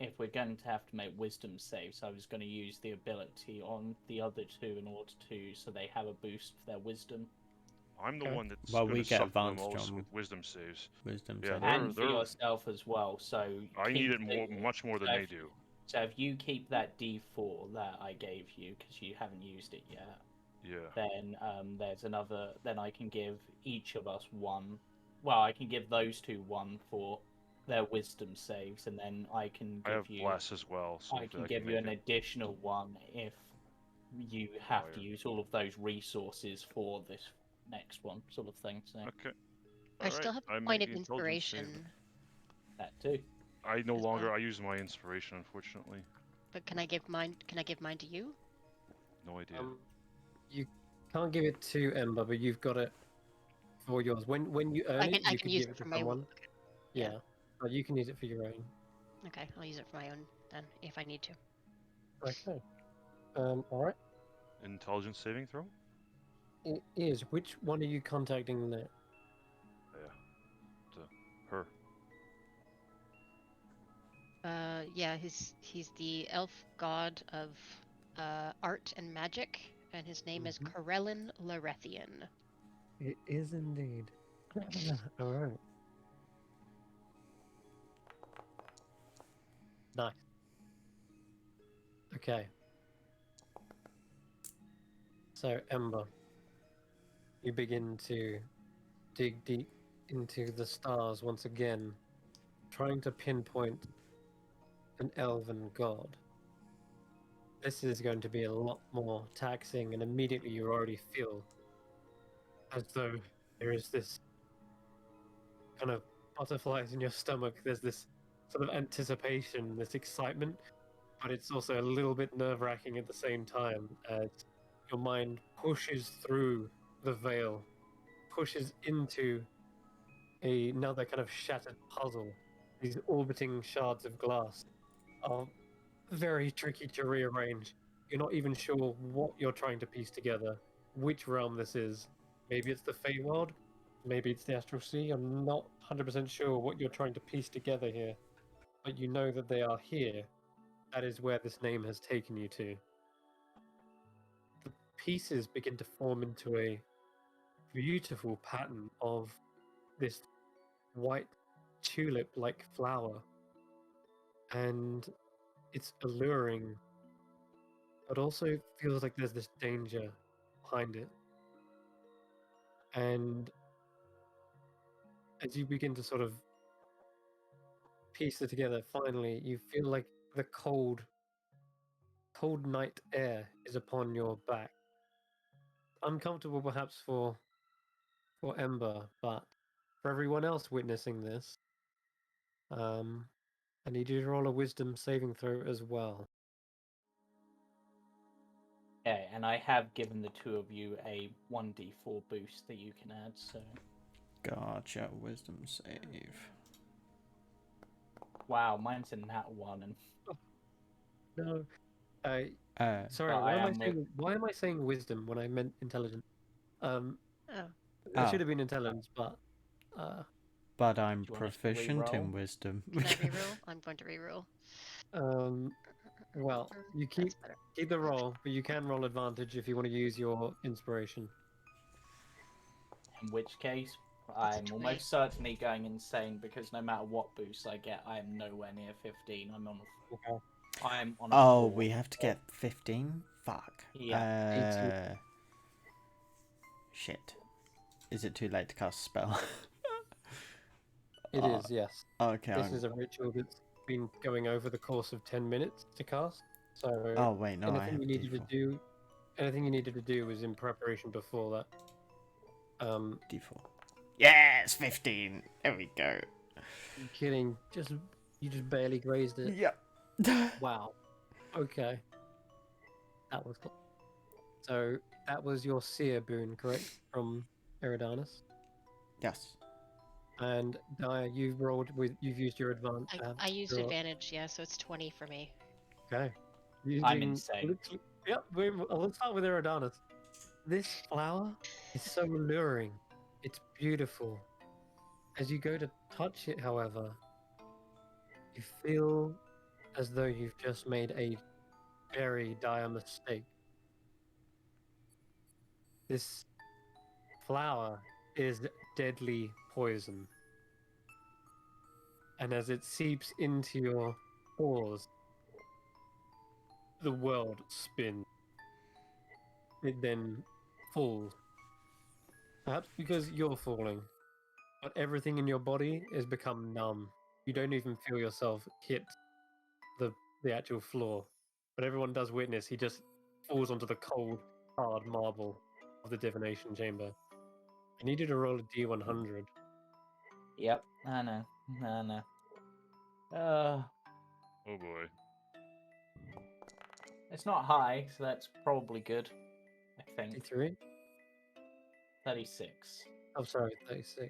Speaker 2: if we're going to have to make wisdom saves, I was going to use the ability on the other two in order to, so they have a boost for their wisdom.
Speaker 4: I'm the
Speaker 1: Okay.
Speaker 4: one that's
Speaker 3: Well,
Speaker 4: going
Speaker 3: we
Speaker 4: to
Speaker 3: get
Speaker 4: suck the
Speaker 3: advantage
Speaker 4: most
Speaker 3: on
Speaker 4: with wisdom saves.
Speaker 3: wisdom
Speaker 4: Yeah,
Speaker 3: saving.
Speaker 2: And for
Speaker 4: they're.
Speaker 2: yourself as well, so
Speaker 4: I need
Speaker 2: keep
Speaker 4: it more, much more than
Speaker 2: so
Speaker 4: they
Speaker 2: if-
Speaker 4: do.
Speaker 2: So if you keep that D4 that I gave you, because you haven't used it yet,
Speaker 4: Yeah.
Speaker 2: then there's another. Then I can give each of us one. Well, I can give those two one for their wisdom saves, and then I can
Speaker 4: I
Speaker 2: give
Speaker 4: have
Speaker 2: you.
Speaker 4: bless as well, so
Speaker 2: I
Speaker 4: if
Speaker 2: can
Speaker 4: I
Speaker 2: give you
Speaker 4: make
Speaker 2: an
Speaker 4: it.
Speaker 2: additional one if you have to
Speaker 4: Fire.
Speaker 2: use all of those resources for this next one, sort of thing. So
Speaker 4: Okay.
Speaker 5: I
Speaker 4: All
Speaker 5: still
Speaker 4: right.
Speaker 5: have
Speaker 4: I
Speaker 5: a point
Speaker 4: make
Speaker 5: of
Speaker 4: the intelligence save.
Speaker 5: inspiration,
Speaker 2: that too.
Speaker 4: I no
Speaker 5: as
Speaker 4: longer.
Speaker 5: well.
Speaker 4: I use my inspiration, unfortunately.
Speaker 5: But can I give mine? Can I give mine to you?
Speaker 4: No idea.
Speaker 1: You can't give it to Ember, but you've got it for yours. When you earn
Speaker 5: I can
Speaker 1: it, you
Speaker 5: can
Speaker 1: can
Speaker 5: use
Speaker 1: give
Speaker 5: it
Speaker 1: it
Speaker 5: for
Speaker 1: to
Speaker 5: my own.
Speaker 1: someone.
Speaker 5: Yeah.
Speaker 1: Yeah. But you can use it for your own.
Speaker 5: Okay, I'll use it for my own then, if I need to.
Speaker 1: Okay. All right.
Speaker 4: Intelligence saving throw.
Speaker 1: It is. Which one are you contacting now?
Speaker 4: To her.
Speaker 5: Yeah, he's the elf god of art and magic, and his name is
Speaker 1: Mhm.
Speaker 5: Corellin Larethian.
Speaker 1: It is indeed. All right. Nice. Okay. So, Ember, you begin to dig deep into the stars once again, trying to pinpoint an elven god. This is going to be a lot more taxing, and immediately you already feel as though there is this kind of butterflies in your stomach. There's this sort of anticipation, this excitement, but it's also a little bit nerve-wracking at the same time as your mind pushes through the veil, pushes into another kind of shattered puzzle. These orbiting shards of glass are very tricky to rearrange. You're not even sure what you're trying to piece together, which realm this is. Maybe it's the Feywild, maybe it's the Astral Sea. I'm not 100% sure what you're trying to piece together here, but you know that they are here. That is where this name has taken you to. The pieces begin to form into a beautiful pattern of this white tulip like flower, and it's alluring, but also feels like there's this danger behind it. And as you begin to sort of piece it together, finally, you feel like the cold night air is upon your back. Uncomfortable perhaps for Ember, but for everyone else witnessing this, I need you to roll a wisdom saving throw as well.
Speaker 2: Okay, and I have given the two of you a 1d4 boost that you can add, so...
Speaker 3: Gotcha. Wisdom save.
Speaker 2: Wow, mine's in that one, and...
Speaker 1: No. Sorry,
Speaker 2: But
Speaker 1: why
Speaker 2: I
Speaker 1: am I
Speaker 2: am
Speaker 1: saying why am I saying wisdom when I meant intelligence?
Speaker 5: Oh.
Speaker 1: It should have been intelligence, but
Speaker 3: But I'm
Speaker 2: Do you want us to
Speaker 3: proficient in
Speaker 2: re-roll?
Speaker 3: wisdom.
Speaker 5: Can I reroll? I'm going to reroll.
Speaker 1: well, you
Speaker 5: That's better.
Speaker 1: keep the roll, but you can roll advantage if you want to use your inspiration.
Speaker 2: In which case,
Speaker 5: It's a
Speaker 2: I'm
Speaker 5: 20.
Speaker 2: almost certainly going insane, because no matter what boost I get, I am nowhere near 15.
Speaker 1: Okay.
Speaker 2: I'm on a
Speaker 3: Oh,
Speaker 2: 4.
Speaker 3: we have to get 15? Fuck.
Speaker 2: Yeah.
Speaker 3: Shit. Is it too late to cast a spell?
Speaker 1: It is, yes.
Speaker 3: Okay.
Speaker 1: This is a ritual that's been going over the course of 10 minutes to cast. So
Speaker 3: Oh, wait, no, I
Speaker 1: anything
Speaker 3: have
Speaker 1: you needed
Speaker 3: D4.
Speaker 1: to do, anything you needed to do was in preparation before that.
Speaker 3: D4. Yes, 15. There we go.
Speaker 1: I'm kidding. You just barely grazed it.
Speaker 3: Yep.
Speaker 1: Wow. Okay. That was cool. So that was your seer boon, correct? From Eridanus.
Speaker 3: Yes.
Speaker 1: And Dia, you've used your advantage.
Speaker 5: I used advantage, yeah, so it's 20 for me.
Speaker 1: Okay.
Speaker 2: I'm insane.
Speaker 1: Yep. Let's start with Eridanus. This flower is so alluring. It's beautiful. As you go to touch it, however, you feel as though you've just made a very dire mistake. This flower is deadly poison. And as it seeps into your pores, the world spins. It then falls. Perhaps because you're falling, but everything in your body has become numb. You don't even feel yourself hit the actual floor. But everyone does witness he just falls onto the cold, hard marble of the divination chamber. I need you to roll a D100.
Speaker 2: Yep, I know. I know.
Speaker 4: Oh boy.
Speaker 2: It's not high, so that's probably good. I think.
Speaker 1: 53?
Speaker 2: 36.
Speaker 1: Oh, sorry, 36.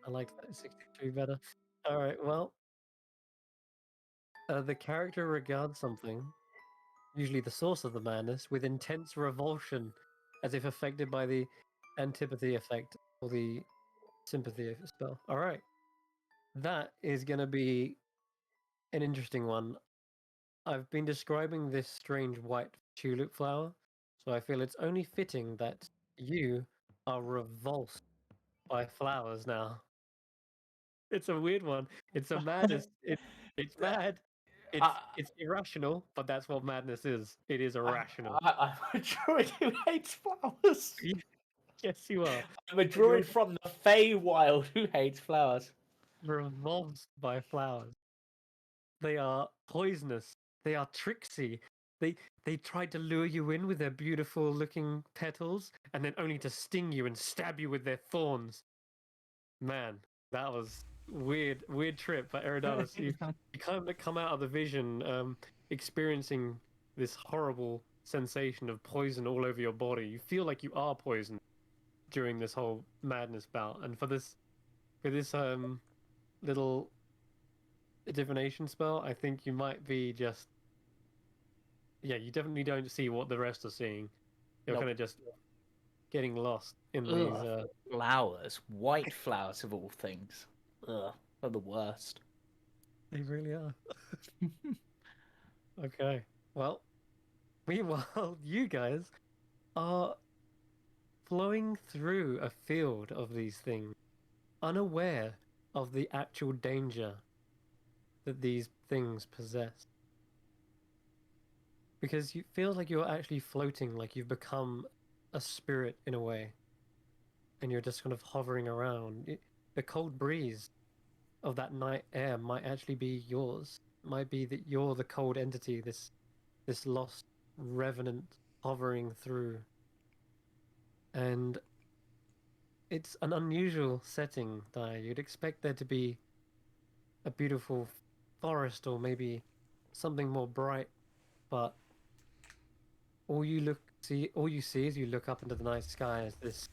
Speaker 1: I like that 63 better. Alright, well, the character regards something, usually the source of the madness, with intense revulsion, as if affected by the antipathy effect or the sympathy spell. Alright, that is going to be an interesting one. I've been describing this strange white tulip flower, so I feel it's only fitting that you are revulsed by flowers now. It's a weird one. It's a madness. It's mad. It's irrational, but that's what madness is. It is irrational.
Speaker 2: I'm a druid who hates flowers.
Speaker 1: Yes, you are.
Speaker 2: I'm a druid from the Feywild who hates flowers.
Speaker 1: Revulsed by flowers. They are poisonous. They are tricksy. They tried to lure you in with their beautiful looking petals, and then only to sting you and stab you with their thorns. Man, that was weird trip. But Eridanus, you kind of come out of the vision, experiencing this horrible sensation of poison all over your body. You feel like you are poisoned during this whole madness bout, and for this little divination spell, I think you might be just you definitely don't see what the rest are seeing. You're
Speaker 2: Nope.
Speaker 1: kind of just getting lost in these
Speaker 2: flowers, white flowers of all things. Ugh, are the worst.
Speaker 1: They really are. Okay. Well, meanwhile, you guys are flowing through a field of these things, unaware of the actual danger that these things possess. Because it feels like you're actually floating, like you've become a spirit in a way, and you're just kind of hovering around. The cold breeze of that night air might actually be yours. It might be that you're the cold entity, this lost revenant hovering through. And it's an unusual setting, Daya. You'd expect there to be a beautiful forest or maybe something more bright, but all you see as you look up into the night sky is this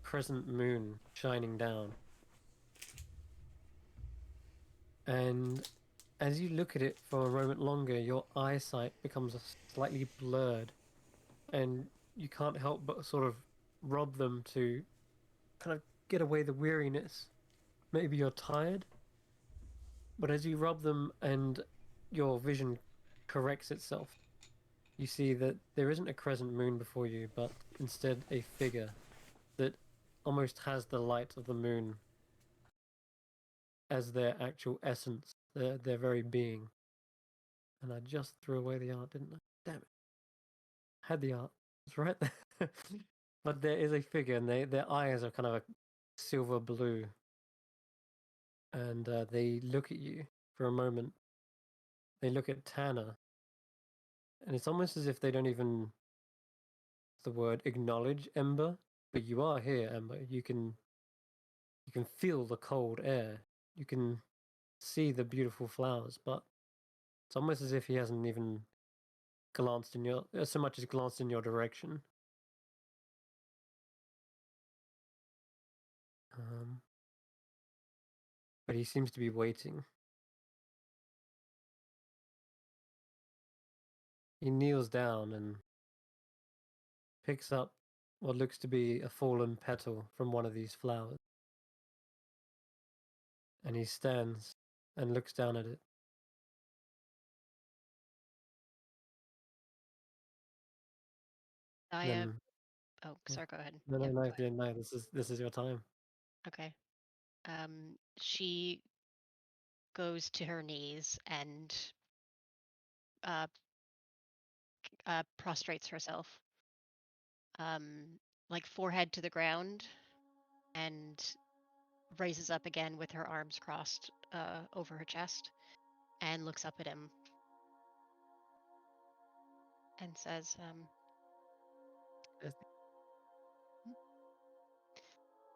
Speaker 1: crescent moon shining down. And as you look at it for a moment longer, your eyesight becomes slightly blurred, and you can't help but sort of rub them to kind of get away the weariness. Maybe you're tired, but as you rub them and your vision corrects itself, you see that there isn't a crescent moon before you, but instead a figure that almost has the light of the moon as their actual essence, their very being. And I just threw away the art, didn't I? Damn it. Had the art. It's right there. But there is a figure, and their eyes are kind of a silver blue. And they look at you for a moment. They look at Tanner, and it's almost as if they don't even the word acknowledge Ember, but you are here, Ember. You can feel the cold air. You can see the beautiful flowers, but it's almost as if he hasn't even glanced in your so much as glanced in your direction. But he seems to be waiting. He kneels down and picks up what looks to be a fallen petal from one of these flowers. And he stands and looks down at it.
Speaker 5: Daya. Oh, sorry. Go ahead.
Speaker 1: No,
Speaker 5: Yep,
Speaker 1: no,
Speaker 5: go ahead.
Speaker 1: no. This is your time.
Speaker 5: Okay. She goes to her knees and uh, prostrates herself, like forehead to the ground, and raises up again with her arms crossed over her chest, and looks up at him and says,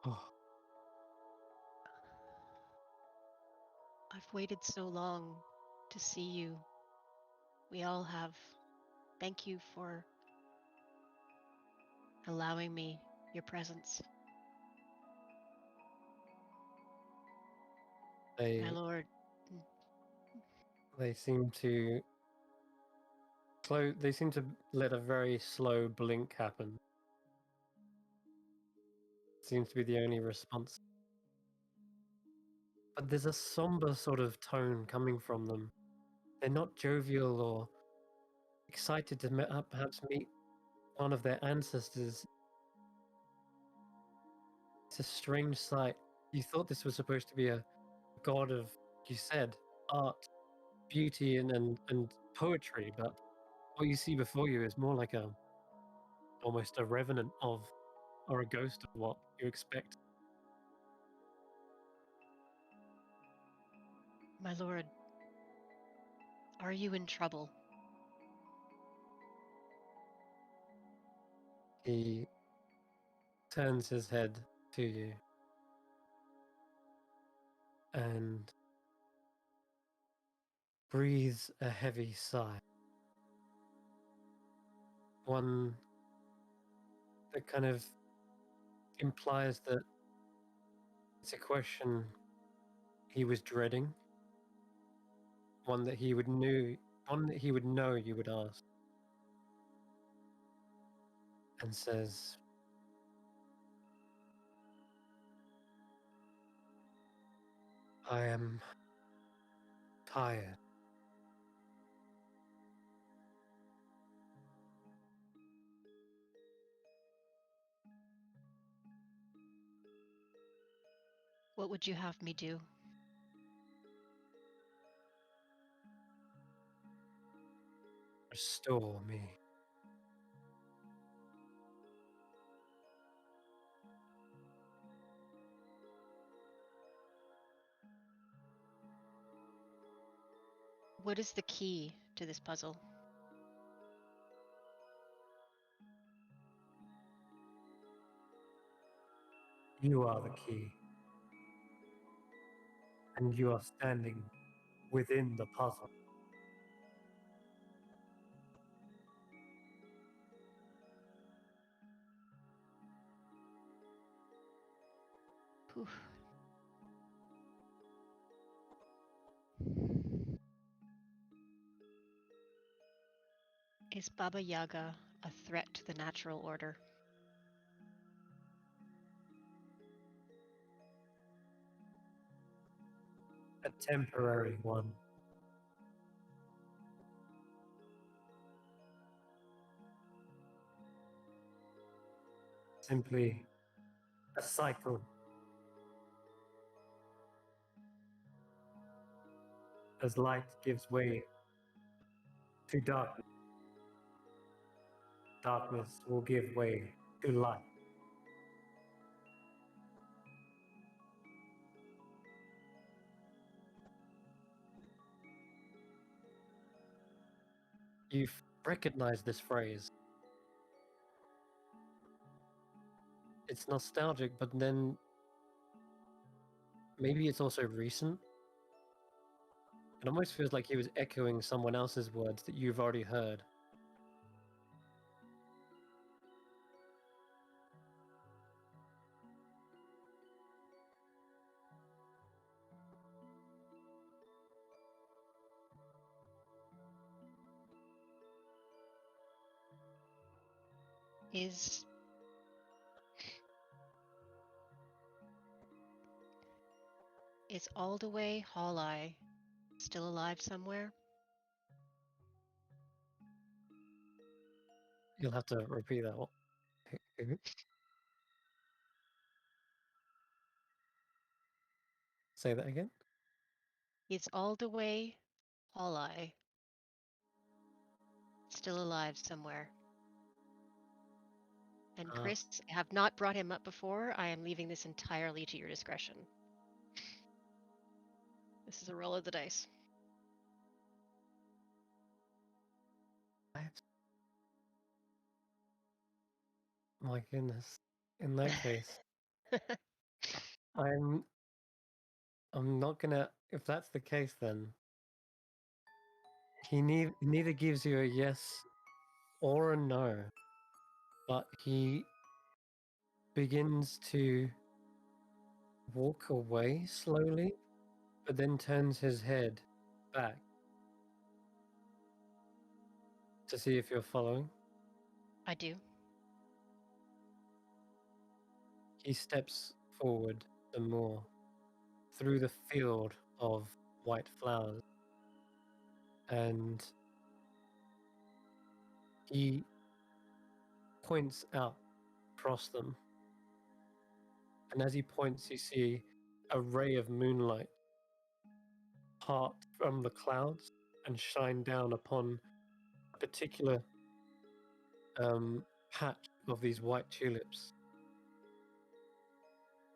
Speaker 1: Oh,
Speaker 5: I've waited so long to see you. We all have. Thank you for allowing me your presence. My lord.
Speaker 1: they seem to they seem to let a very slow blink happen. Seems to be the only response. But there's a somber sort of tone coming from them. They're not jovial or excited to perhaps meet one of their ancestors. It's a strange sight. You thought this was supposed to be a god of, you said, art, beauty, and poetry, but what you see before you is more like almost a revenant of, or a ghost of what you expect.
Speaker 5: My lord, are you in trouble?
Speaker 1: He turns his head to you and breathes a heavy sigh. One that kind of implies that it's a question he was dreading, one that he would know you would ask, and says, I am tired.
Speaker 5: What would you have me do?
Speaker 1: Restore me.
Speaker 5: What is the key to this puzzle?
Speaker 1: You are the key. and you are standing within the puzzle.
Speaker 5: Poof. Is Baba Yaga a threat to the natural order?
Speaker 1: A temporary one. Simply a cycle. As light gives way to darkness, darkness will give way to light. You've recognized this phrase. It's nostalgic, but then maybe it's also recent. It almost feels like he was echoing someone else's words that you've already heard.
Speaker 5: Is Aldaway Halleye still alive somewhere?
Speaker 1: You'll have to repeat that one. Say that again.
Speaker 5: Is Aldaway Halleye still alive somewhere? And Chris, I have not brought him up before. I am leaving this entirely to your discretion. This is a roll of the dice.
Speaker 1: My goodness. In that case, I'm not gonna. If that's the case, then he neither gives you a yes or a no, but he begins to walk away slowly, but then turns his head back to see if you're following.
Speaker 5: I do.
Speaker 1: He steps forward some more through the field of white flowers, and he points out across them. And as he points, you see a ray of moonlight part from the clouds and shine down upon a particular patch of these white tulips.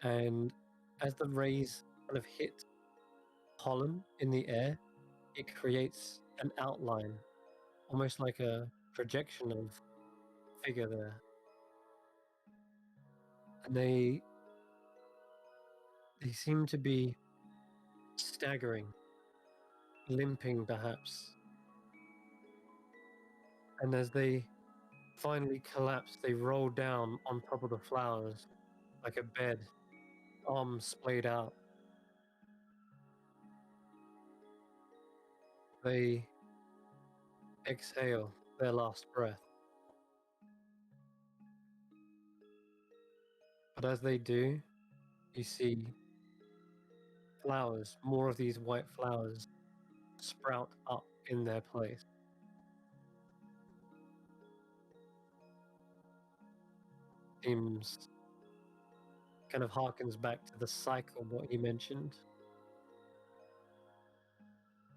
Speaker 1: And as the rays kind of hit pollen in the air, it creates an outline, almost like a projection of figure there. And they seem to be staggering, limping perhaps. And as they finally collapse, they roll down on top of the flowers like a bed, arms splayed out. They exhale their last breath. But as they do, you see flowers, more of these white flowers, sprout up in their place. Seems kind of harkens back to the cycle, what he mentioned.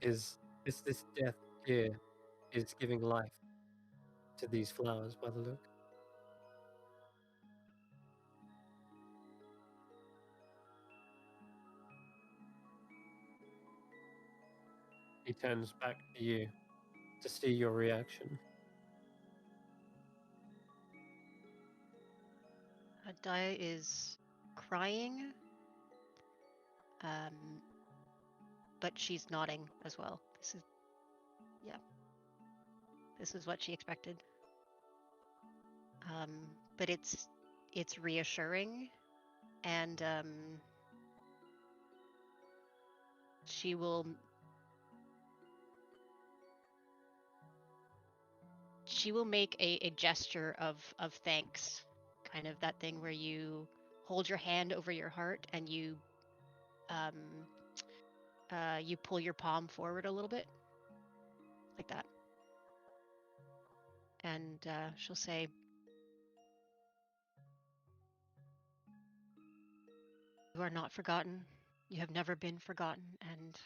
Speaker 1: Is this death here is giving life to these flowers by the look. He turns back to you to see your reaction.
Speaker 5: Daya is crying. but she's nodding as well. This is what she expected. But it's reassuring, and she will make a gesture of thanks, kind of that thing where you hold your hand over your heart and you pull your palm forward a little bit, like that. And she'll say, "You are not forgotten. You have never been forgotten, and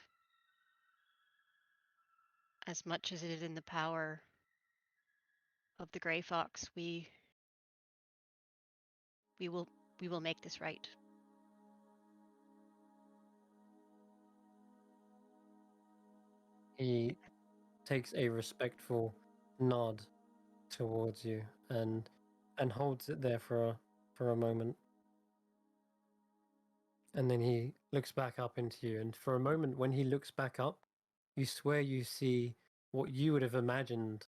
Speaker 5: as much as it is in the power of the Grey Fox, we will make this right."
Speaker 1: He takes a respectful nod towards you and holds it there for a moment. And then he looks back up into you, and for a moment when he looks back up, you swear you see what you would have imagined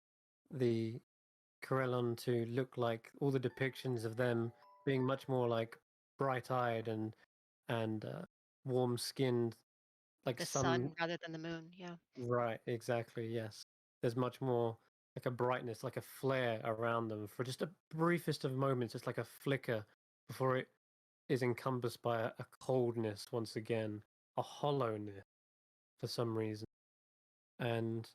Speaker 1: the Corellon to look like, all the depictions of them being much more like bright-eyed and warm-skinned, like
Speaker 5: The
Speaker 1: sun.
Speaker 5: sun rather than the moon, yeah.
Speaker 1: Right, exactly, yes. There's much more like a brightness, like a flare around them for just a briefest of moments, just like a flicker before it is encompassed by a coldness once again, a hollowness for some reason. And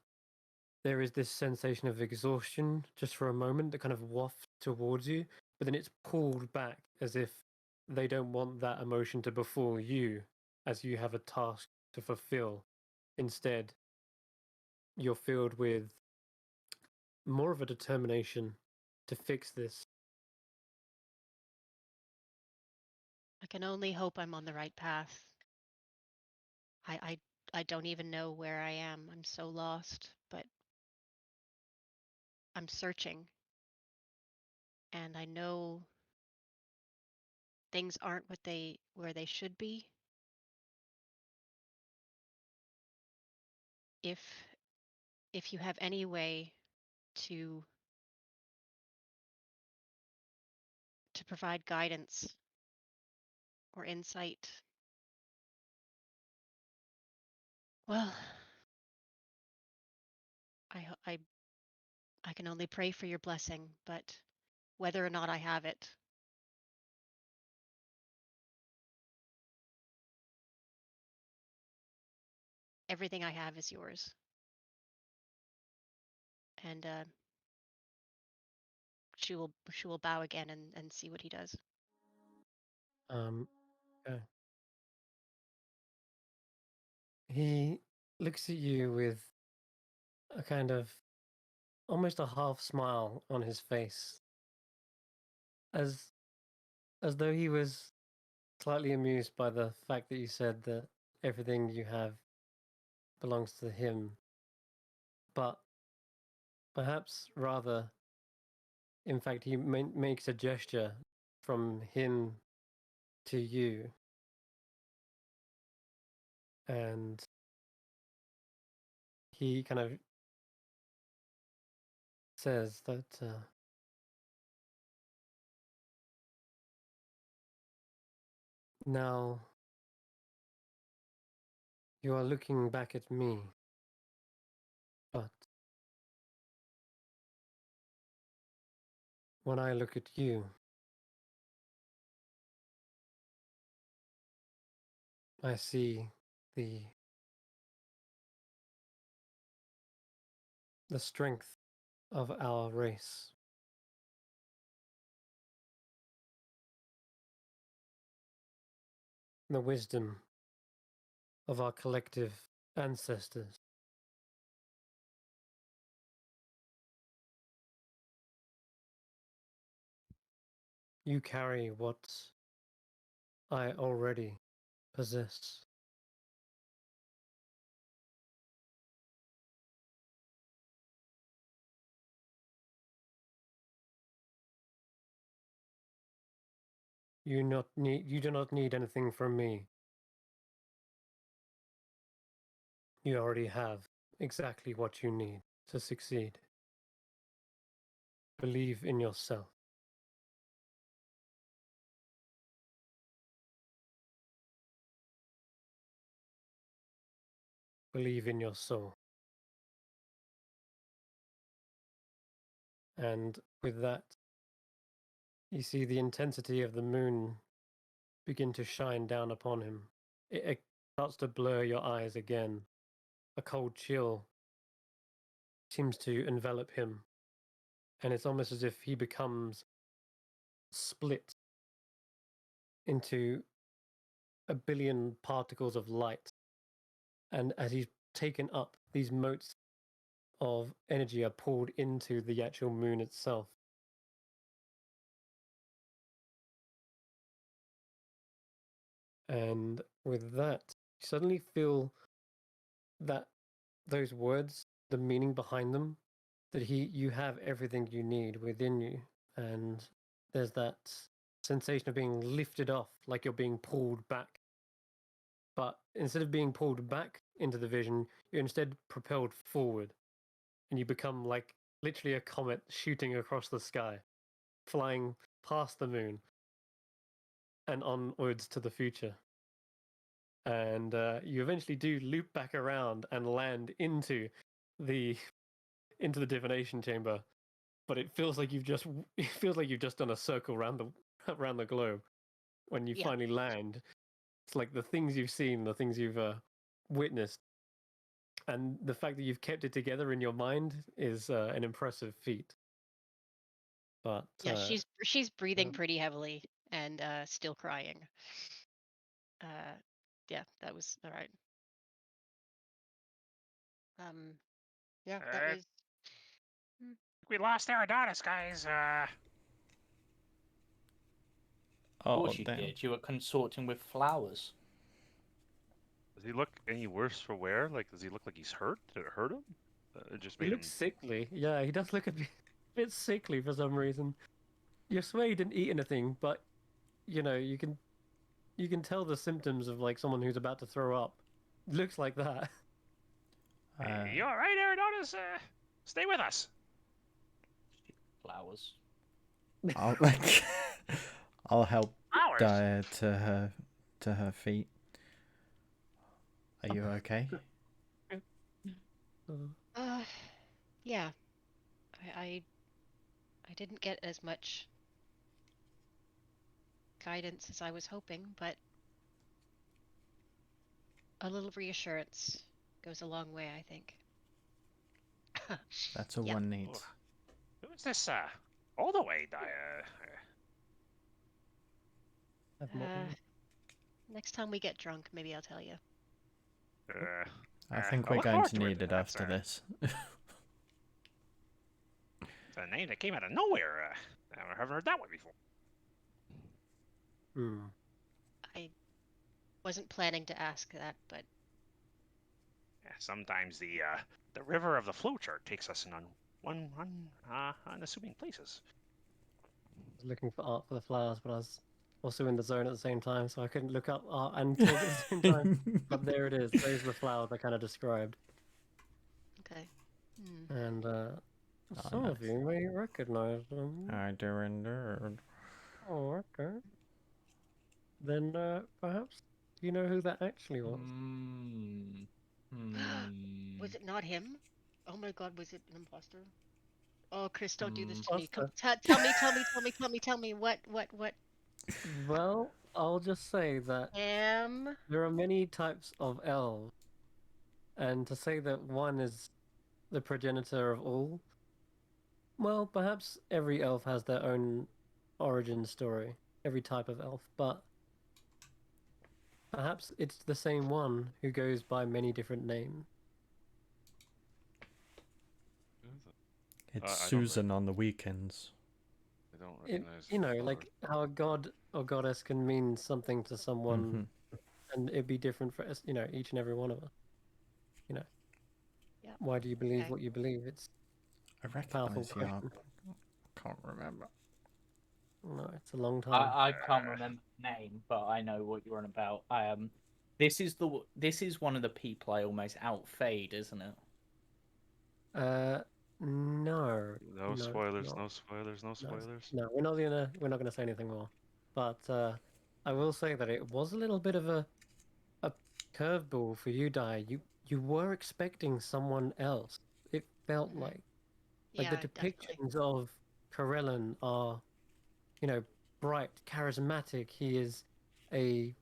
Speaker 1: there is this sensation of exhaustion just for a moment that kind of wafts towards you, but then it's pulled back as if they don't want that emotion to befall you as you have a task to fulfill. Instead, you're filled with more of a determination to fix this.
Speaker 5: I can only hope I'm on the right path. I don't even know where I am. I'm so lost, but I'm searching. And I know things aren't where they should be. If you have any way to provide guidance or insight, well, I can only pray for your blessing, but whether or not I have it, everything I have is yours. And she will bow again and see what he does.
Speaker 1: Okay. He looks at you with a kind of almost a half smile on his face, as though he was slightly amused by the fact that you said that everything you have belongs to him, but perhaps rather, in fact, he makes a gesture from him to you, and he kind of says that now you are looking back at me, but when I look at you, I see the strength of our race. The wisdom of our collective ancestors. You carry what I already possess. You do not need anything from me. You already have exactly what you need to succeed. Believe in yourself. Believe in your soul. And with that, you see the intensity of the moon begin to shine down upon him. It starts to blur your eyes again. A cold chill seems to envelop him, and it's almost as if he becomes split into a billion particles of light. And as he's taken up, these motes of energy are pulled into the actual moon itself. And with that, you suddenly feel that those words, the meaning behind them, that you have everything you need within you. And there's that sensation of being lifted off, like you're being pulled back. But instead of being pulled back into the vision, you're instead propelled forward. And you become like literally a comet shooting across the sky, flying past the moon and onwards to the future. And you eventually do loop back around and land the into the divination chamber, but it feels like you've just done a circle around the globe when you
Speaker 5: Yeah.
Speaker 1: finally land. It's like the things you've seen, the things you've witnessed, and the fact that you've kept it together in your mind is an impressive feat. But
Speaker 5: Yeah, she's breathing
Speaker 1: um,
Speaker 5: pretty heavily and still crying. Yeah, that was all right. Yeah, that
Speaker 7: Uh,
Speaker 5: was. Mm.
Speaker 7: we lost Eridanus, guys.
Speaker 2: Of
Speaker 3: Oh,
Speaker 2: course you
Speaker 3: damn.
Speaker 2: did. You were consorting with flowers.
Speaker 4: Does he look any worse for wear? Like, does he look like he's hurt? Did it hurt him? It just
Speaker 1: he
Speaker 4: made him.
Speaker 1: looks sickly. Yeah, he does look a bit sickly for some reason. You swear he didn't eat anything, but you can tell the symptoms of like someone who's about to throw up. Looks like that.
Speaker 7: You all right, Eridanus? Stay with us.
Speaker 2: Flowers.
Speaker 3: I'll I'll help
Speaker 7: Flowers.
Speaker 3: Daya to her feet. Are you okay?
Speaker 5: Yeah, I didn't get as much guidance as I was hoping, but a little reassurance goes a long way, I think.
Speaker 3: That's all
Speaker 5: Yeah.
Speaker 3: one needs.
Speaker 7: Who's this? All the way,
Speaker 5: Next time we get drunk, maybe I'll tell you.
Speaker 3: I think
Speaker 7: I
Speaker 3: we're
Speaker 7: look
Speaker 3: going
Speaker 7: forward
Speaker 3: to
Speaker 7: to it.
Speaker 3: need it
Speaker 7: That's,
Speaker 3: after this.
Speaker 7: It's a name that came out of nowhere. I haven't heard that one before.
Speaker 5: I wasn't planning to ask that, but
Speaker 7: Yeah, sometimes the river of the flowchart takes us in unassuming places.
Speaker 1: I was looking for art for the flowers, but I was also in the zone at the same time, so I couldn't look up art and talk at the same time. But there it is. There's the flower I kind of described.
Speaker 5: okay.
Speaker 1: And some of
Speaker 3: nice.
Speaker 1: you may recognize them.
Speaker 3: I do indeed.
Speaker 1: Oh, okay. Then perhaps you know who that actually was.
Speaker 5: Was it not him? Oh my God, was it an imposter? Oh, Chris, don't do this to me.
Speaker 1: Imposter.
Speaker 5: Come, tell me. What?
Speaker 1: Well, I'll just say that there are many types of elves, and to say that one is the progenitor of all, well, perhaps every elf has their own origin story, every type of elf, but perhaps it's the same one who goes by many different names.
Speaker 3: It's
Speaker 4: I don't
Speaker 3: Susan on the weekends.
Speaker 4: I don't
Speaker 1: It,
Speaker 4: recognize.
Speaker 1: like how a god or goddess can mean something to someone, and it'd be different for us, each and every one of us.
Speaker 5: Yeah.
Speaker 1: Why do you believe
Speaker 5: Okay.
Speaker 1: what you believe? It's
Speaker 3: I
Speaker 1: a powerful
Speaker 3: recognize you.
Speaker 1: question.
Speaker 3: Can't remember.
Speaker 1: No, it's a long time.
Speaker 2: I can't remember the name, but I know what you're on about. This is one of the people I almost outfade, isn't it?
Speaker 1: No,
Speaker 4: No
Speaker 1: no, it's
Speaker 4: spoilers.
Speaker 1: not.
Speaker 4: No spoilers. No
Speaker 1: No,
Speaker 4: spoilers.
Speaker 1: no, we're not gonna say anything more. But I will say that it was a little bit of a curveball for you, Di. You were expecting someone else. It felt
Speaker 5: Mhm.
Speaker 1: like the
Speaker 5: Yeah, definitely.
Speaker 1: depictions of Corellan are, you know, bright, charismatic. A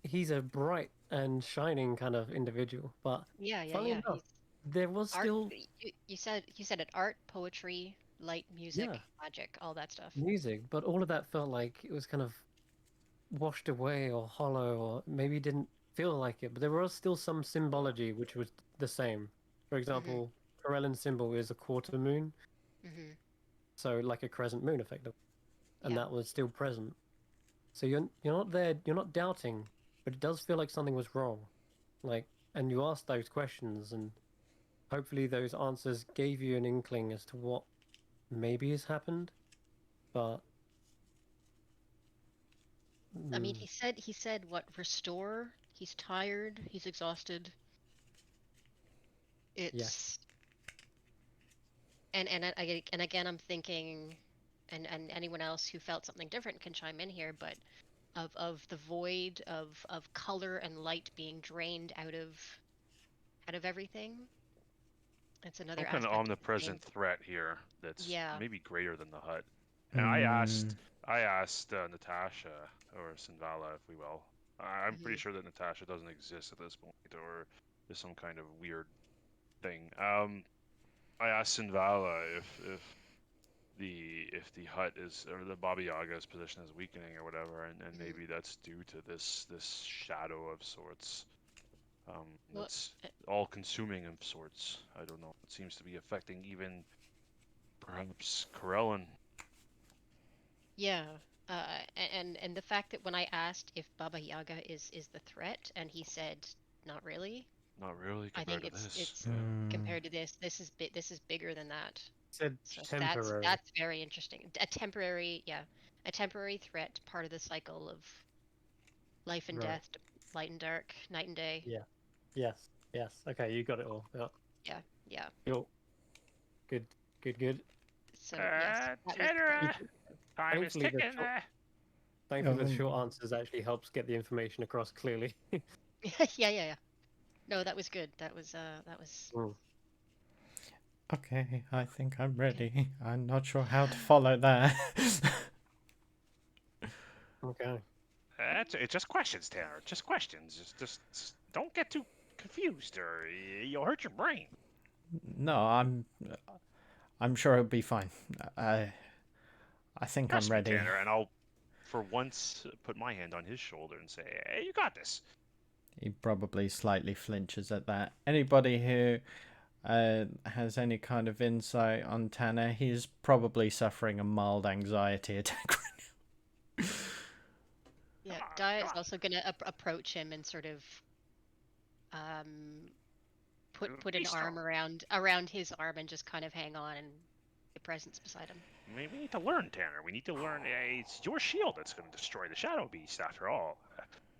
Speaker 1: he's a bright and shining kind of individual. But
Speaker 5: Yeah, yeah,
Speaker 1: funnily
Speaker 5: yeah.
Speaker 1: enough,
Speaker 5: He's
Speaker 1: there was
Speaker 5: art.
Speaker 1: still
Speaker 5: You said it. Art, poetry, light,
Speaker 1: yeah
Speaker 5: music, magic, all that stuff.
Speaker 1: music, but all of that felt like it was kind of washed away or hollow or maybe didn't feel like it. But there was still some symbology which was the same. For
Speaker 5: Mhm.
Speaker 1: example, Corellan's symbol is a quarter moon,
Speaker 5: Mhm.
Speaker 1: so like a crescent moon effectively, and
Speaker 5: Yeah.
Speaker 1: that was still present. So you're not there, you're not doubting, but it does feel like something was wrong. Like, and you asked those questions, and hopefully those answers gave you an inkling as to what maybe has happened. But
Speaker 5: I mean,
Speaker 1: mm,
Speaker 5: he said what? Restore. He's tired. He's exhausted.
Speaker 1: yes,
Speaker 5: It's and again, I'm thinking, and anyone else who felt something different can chime in here. But of the void of color and light being drained out of everything. It's another
Speaker 4: Some kind of
Speaker 5: aspect of the thing.
Speaker 4: omnipresent threat here that's
Speaker 5: Yeah.
Speaker 4: maybe greater than the hut. And
Speaker 3: Hmm.
Speaker 4: I asked Natasha or Sinvala, if we will. I'm pretty
Speaker 5: Hmm.
Speaker 4: sure that Natasha doesn't exist at this point, or is some kind of weird thing. I asked Sinvala if the hut is or the Baba Yaga's position is weakening or whatever, and
Speaker 5: Hmm.
Speaker 4: maybe that's due to this shadow of sorts.
Speaker 5: Well,
Speaker 4: That's
Speaker 5: uh,
Speaker 4: all consuming of sorts. I don't know. It seems to be affecting even perhaps Corellan.
Speaker 5: yeah. And the fact that when I asked if Baba Yaga is the threat, and he said not really,
Speaker 4: Not really
Speaker 5: I
Speaker 4: compared
Speaker 5: think
Speaker 4: to
Speaker 5: it's
Speaker 4: this.
Speaker 5: it's
Speaker 4: Yeah.
Speaker 3: Hmm.
Speaker 5: compared to this is bigger than that.
Speaker 1: said
Speaker 5: So
Speaker 1: temporary.
Speaker 5: that's very interesting. A temporary, yeah, a temporary threat, part of the cycle of life and
Speaker 1: Right.
Speaker 5: death, light and dark, night and day.
Speaker 1: Yeah. Yes. Yes. Okay, you got it all. Yeah.
Speaker 5: Yeah, yeah.
Speaker 1: Cool. Good. Good. Good.
Speaker 5: So yes, that was
Speaker 1: You-
Speaker 7: Tanner, time is
Speaker 1: Thankfully,
Speaker 7: ticking.
Speaker 1: thankfully the short
Speaker 3: Um,
Speaker 1: answers actually helps get the information across clearly.
Speaker 5: yeah, yeah, yeah. No, that was good. That was
Speaker 1: Mm,
Speaker 3: okay, I think I'm
Speaker 5: okay.
Speaker 3: ready. I'm not sure how to follow that.
Speaker 1: okay.
Speaker 7: It's just questions, Tanner. Just questions. Just don't get too confused, or you'll hurt your brain.
Speaker 3: No, I'm sure it'll be fine. I I think I'm
Speaker 7: Trust me,
Speaker 3: ready.
Speaker 7: Tanner,
Speaker 4: And I'll, for once, put my hand on his shoulder and say, "Hey, you got this."
Speaker 3: He probably slightly flinches at that. Anybody who has any kind of insight on Tanner, he's probably suffering a mild anxiety attack.
Speaker 5: Yeah,
Speaker 7: Come on,
Speaker 5: Dia
Speaker 7: come
Speaker 5: is
Speaker 7: on.
Speaker 5: also gonna approach him and sort of um put
Speaker 7: Be
Speaker 5: an
Speaker 7: strong.
Speaker 5: arm around his arm and just kind of hang on and be presence beside him.
Speaker 7: We need to learn, Tanner. We need to learn. It's your shield that's going to destroy the Shadow Beast, after all.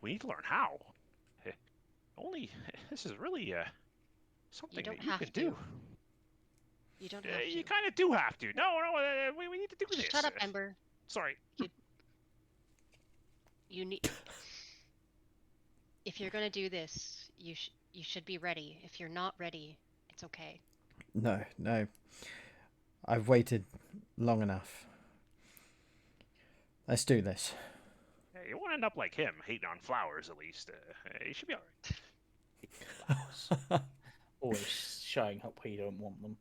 Speaker 7: We need to learn how. Eh, Only this is really
Speaker 5: You
Speaker 7: something
Speaker 5: don't
Speaker 7: that you
Speaker 5: have
Speaker 7: can do.
Speaker 5: to. You don't have
Speaker 7: You
Speaker 5: to.
Speaker 7: kind of do have to. No, no, we need to do
Speaker 5: Shut
Speaker 7: this.
Speaker 5: up, Ember.
Speaker 7: Sorry.
Speaker 5: You you need if you're gonna do this, you should be ready. If you're not ready, it's okay.
Speaker 3: No, no, I've waited long enough. Let's do this.
Speaker 7: You won't end up like him, hating on flowers at least. You should be alright.
Speaker 2: Flowers. Always showing up where you don't want them.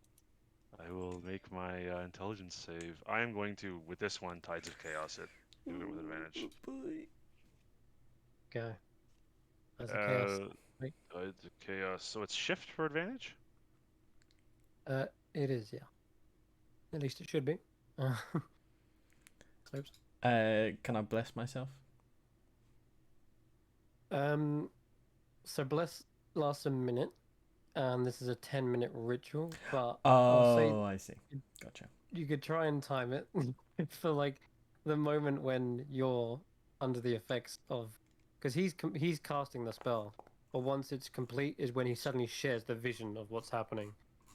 Speaker 4: I will make my intelligence save. I am going to, with this one, Tides of Chaos it. Do it with advantage.
Speaker 1: Okay. As a chaos. Wait.
Speaker 4: Tides of Chaos. So it's shift for advantage?
Speaker 1: It is, yeah. At least it should be. Close.
Speaker 3: Can I bless myself?
Speaker 1: So bless lasts a minute, and this is a 10-minute ritual. But I'll say
Speaker 3: Oh, I see. Gotcha.
Speaker 1: you could try and time it for like the moment when you're under the effects of because he's casting the spell, but once it's complete is when he suddenly shares the vision of what's happening.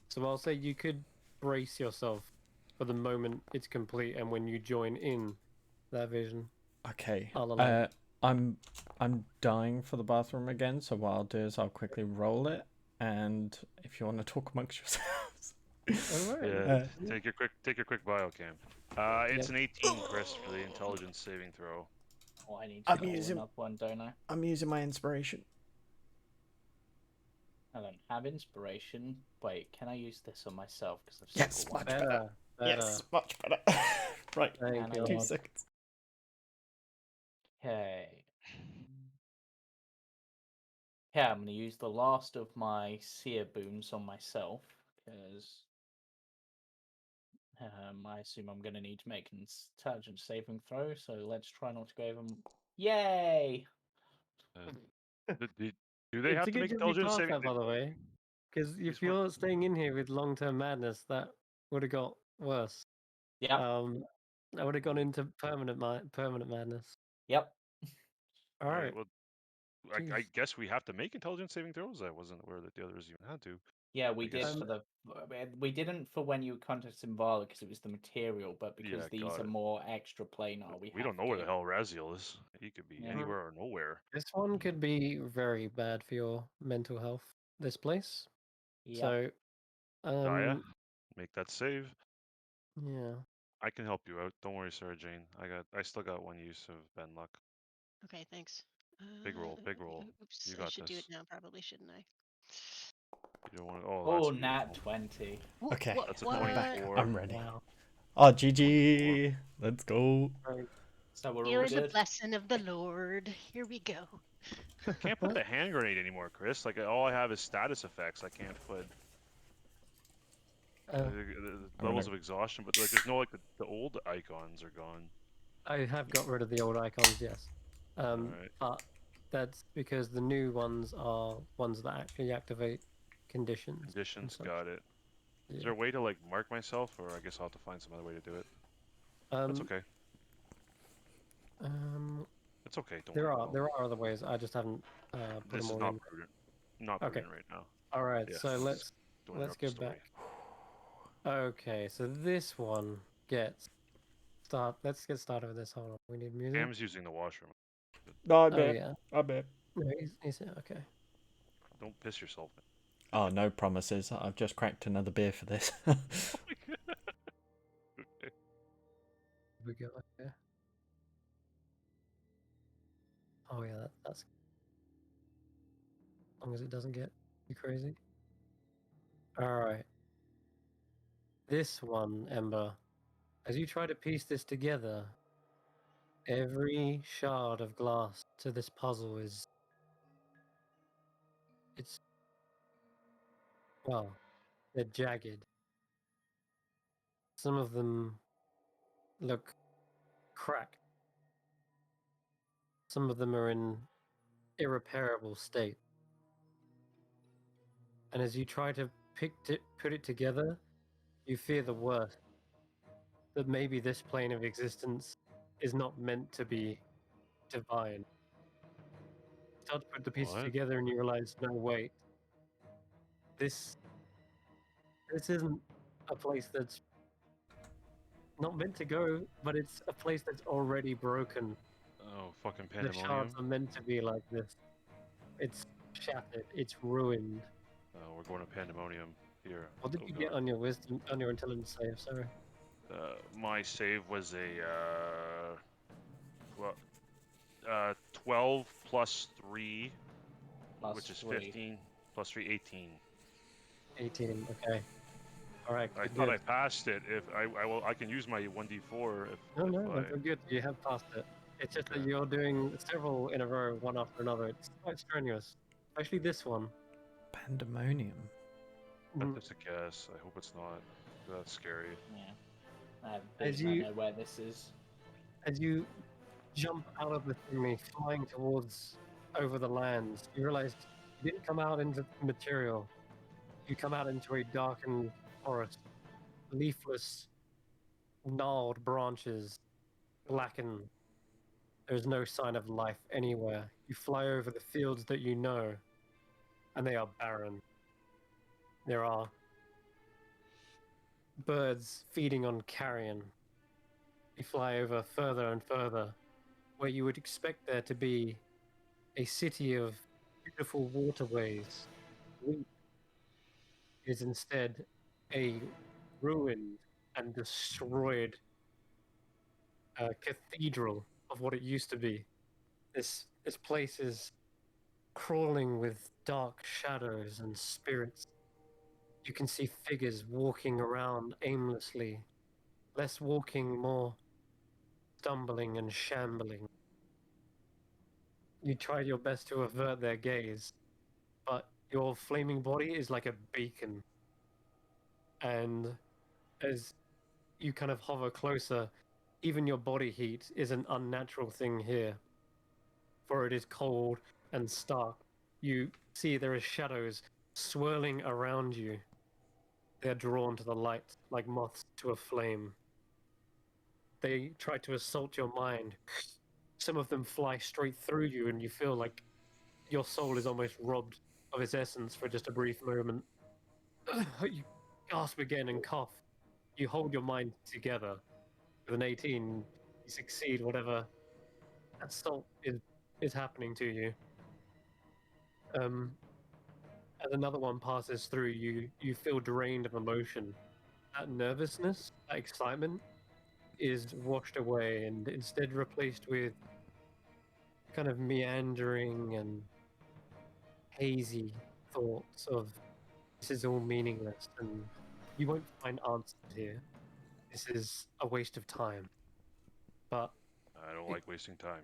Speaker 1: So I'll say you could brace yourself for the moment it's complete, and when you join in that vision.
Speaker 3: Okay.
Speaker 1: I'll allow
Speaker 3: I'm dying for the bathroom again, so what I'll do is I'll quickly roll it, and if you want to talk amongst yourselves.
Speaker 1: Alright.
Speaker 4: Yeah, take your quick biocam. It's
Speaker 1: Yep.
Speaker 4: an 18, Chris, for the intelligence saving throw.
Speaker 2: Oh, I need to roll another one, don't I?
Speaker 3: I'm using my inspiration.
Speaker 2: I don't have inspiration. Wait, can I use this on myself? Because I've
Speaker 3: Yes,
Speaker 2: still got
Speaker 3: much
Speaker 2: one.
Speaker 3: better.
Speaker 1: Better.
Speaker 3: Yes, much better. Right,
Speaker 1: Thank you.
Speaker 3: 2 seconds.
Speaker 2: Okay. Yeah, I'm going to use the last of my seer boons on myself, because I assume I'm going to need to make an intelligence saving throw, so let's try not to go over... Yay!
Speaker 4: Do they
Speaker 1: It's
Speaker 4: have
Speaker 1: a
Speaker 4: to
Speaker 1: good
Speaker 4: make
Speaker 1: job you
Speaker 4: intelligence
Speaker 1: passed
Speaker 4: saving?
Speaker 1: that, by the way. Because if
Speaker 4: These were-
Speaker 1: you're staying in here with long-term madness, that would have got worse.
Speaker 2: Yep,
Speaker 1: I would have gone into permanent madness.
Speaker 2: yep.
Speaker 1: All
Speaker 4: Alright,
Speaker 1: right.
Speaker 4: well, I guess we have to make intelligence saving throws. I wasn't aware that the others even had to.
Speaker 2: Yeah, we
Speaker 4: I
Speaker 2: did
Speaker 4: guess-
Speaker 2: for the... We didn't for when you contacted Vala because it was the material, but because
Speaker 4: Yeah,
Speaker 2: these
Speaker 4: got
Speaker 2: are
Speaker 4: it.
Speaker 2: more extra planar, we
Speaker 4: We don't know where the hell Raziel is. He could be
Speaker 2: Yeah.
Speaker 4: anywhere or nowhere.
Speaker 1: This one could be very bad for your mental health. This place.
Speaker 2: Yep.
Speaker 1: So,
Speaker 4: Daya, make that save.
Speaker 1: yeah.
Speaker 4: I can help you out. Don't worry, Sarah Jane. I still got one use of Ben luck.
Speaker 5: Okay, thanks.
Speaker 4: Big roll, big roll.
Speaker 5: Oops,
Speaker 4: You
Speaker 5: I
Speaker 4: got
Speaker 5: should do
Speaker 4: this.
Speaker 5: it now, probably, shouldn't I?
Speaker 4: You don't want to. Oh,
Speaker 2: Oh,
Speaker 4: that's
Speaker 2: nat
Speaker 4: beautiful.
Speaker 2: 20.
Speaker 3: Okay,
Speaker 4: That's a
Speaker 5: What?
Speaker 3: I'm back.
Speaker 4: 24.
Speaker 3: I'm ready.
Speaker 1: Wow.
Speaker 3: Oh, GG. Let's go.
Speaker 1: Right.
Speaker 2: So we're
Speaker 5: Here
Speaker 2: all
Speaker 5: is the
Speaker 2: good.
Speaker 5: blessing of the Lord. Here we go.
Speaker 4: Can't put the hand grenade anymore, Chris. Like all I have is status effects. I can't put the levels of exhaustion, but like there's no like the old icons are gone.
Speaker 1: I have got rid of the old icons, yes.
Speaker 4: Alright.
Speaker 1: But that's because the new ones are ones that actually activate conditions. and
Speaker 4: Conditions,
Speaker 1: such.
Speaker 4: got it. Is
Speaker 1: Yeah.
Speaker 4: there a way to like mark myself, or I guess I'll have to find some other way to do it? That's okay. It's okay. Don't worry.
Speaker 1: There are other ways. I just haven't put
Speaker 4: This
Speaker 1: them
Speaker 4: is
Speaker 1: all
Speaker 4: not
Speaker 1: in.
Speaker 4: prudent. Not
Speaker 1: Okay.
Speaker 4: prudent right now.
Speaker 1: All right.
Speaker 4: Yeah,
Speaker 1: So let's
Speaker 4: don't interrupt
Speaker 1: go
Speaker 4: the story.
Speaker 1: back. Okay. So this one gets start. Let's get started with this. Hold on. We need music.
Speaker 4: Cam's using the washroom.
Speaker 3: No, I
Speaker 1: Oh
Speaker 3: bet.
Speaker 1: yeah.
Speaker 3: I bet.
Speaker 1: No, he's okay.
Speaker 4: Don't piss yourself.
Speaker 3: Oh, no promises. I've just cracked another beer for this.
Speaker 4: Okay.
Speaker 1: We go. Okay. Oh yeah. That's as long as it doesn't get too crazy. All right. This one, Ember. As you try to piece this together, every shard of glass to this puzzle is. It's. Well, they're jagged. Some of them look cracked. Some of them are in irreparable state. And as you try to put it together, you fear the worst. That maybe this plane of existence is not meant to be divine. You start to put the pieces
Speaker 4: What?
Speaker 1: together and you realize, no, wait. This isn't a place that's not meant to go, but it's a place that's already broken.
Speaker 4: Oh, fucking
Speaker 1: The shards
Speaker 4: pandemonium.
Speaker 1: are meant to be like this. It's shattered. It's ruined.
Speaker 4: Oh, we're going to pandemonium here.
Speaker 1: What did
Speaker 4: Oh,
Speaker 1: you
Speaker 4: God.
Speaker 1: get on your wisdom, on your intelligence save? Sorry.
Speaker 4: My save was a 12 plus 3,
Speaker 2: Plus
Speaker 4: which is
Speaker 2: 3.
Speaker 4: 15, plus 3, 18.
Speaker 1: 18. Okay. All right.
Speaker 4: I
Speaker 1: Good,
Speaker 4: thought
Speaker 1: good.
Speaker 4: I passed it. If I can use my 1d4 if
Speaker 1: No,
Speaker 4: if
Speaker 1: no,
Speaker 4: I.
Speaker 1: we're good. You have passed it. It's just that
Speaker 4: Okay.
Speaker 1: you're doing several in a row, one after another. It's quite strenuous. Especially this one.
Speaker 3: Pandemonium.
Speaker 1: Mm,
Speaker 4: That's a guess. I hope it's not. That's scary.
Speaker 2: Yeah. I have
Speaker 1: As
Speaker 2: vision, I
Speaker 1: you-
Speaker 2: know where this is.
Speaker 1: As you jump out of the thingy, flying towards over the lands, you realize you didn't come out into material. You come out into a darkened forest, leafless, gnarled branches, blackened, There is no sign of life anywhere. You fly over the fields that you know, and they are barren. There are birds feeding on carrion. You fly over further and further, where you would expect there to be a city of beautiful waterways. It is instead a ruined and destroyed cathedral of what it used to be. This place is crawling with dark shadows and spirits. You can see figures walking around aimlessly, less walking, more stumbling and shambling. You try your best to avert their gaze, but your flaming body is like a beacon. And as you kind of hover closer, even your body heat is an unnatural thing here, for it is cold and stark. You see there are shadows swirling around you. They are drawn to the light like moths to a flame. They try to assault your mind. Some of them fly straight through you, and you feel like your soul is almost robbed of its essence for just a brief moment. You gasp again and cough. You hold your mind together. With an 18, you succeed whatever assault is happening to you. As another one passes through you, you feel drained of emotion. That nervousness, that excitement, is washed away and instead replaced with kind of meandering and hazy thoughts of this is all meaningless and you won't find answers here. This is a waste of time. But
Speaker 4: I don't like wasting time.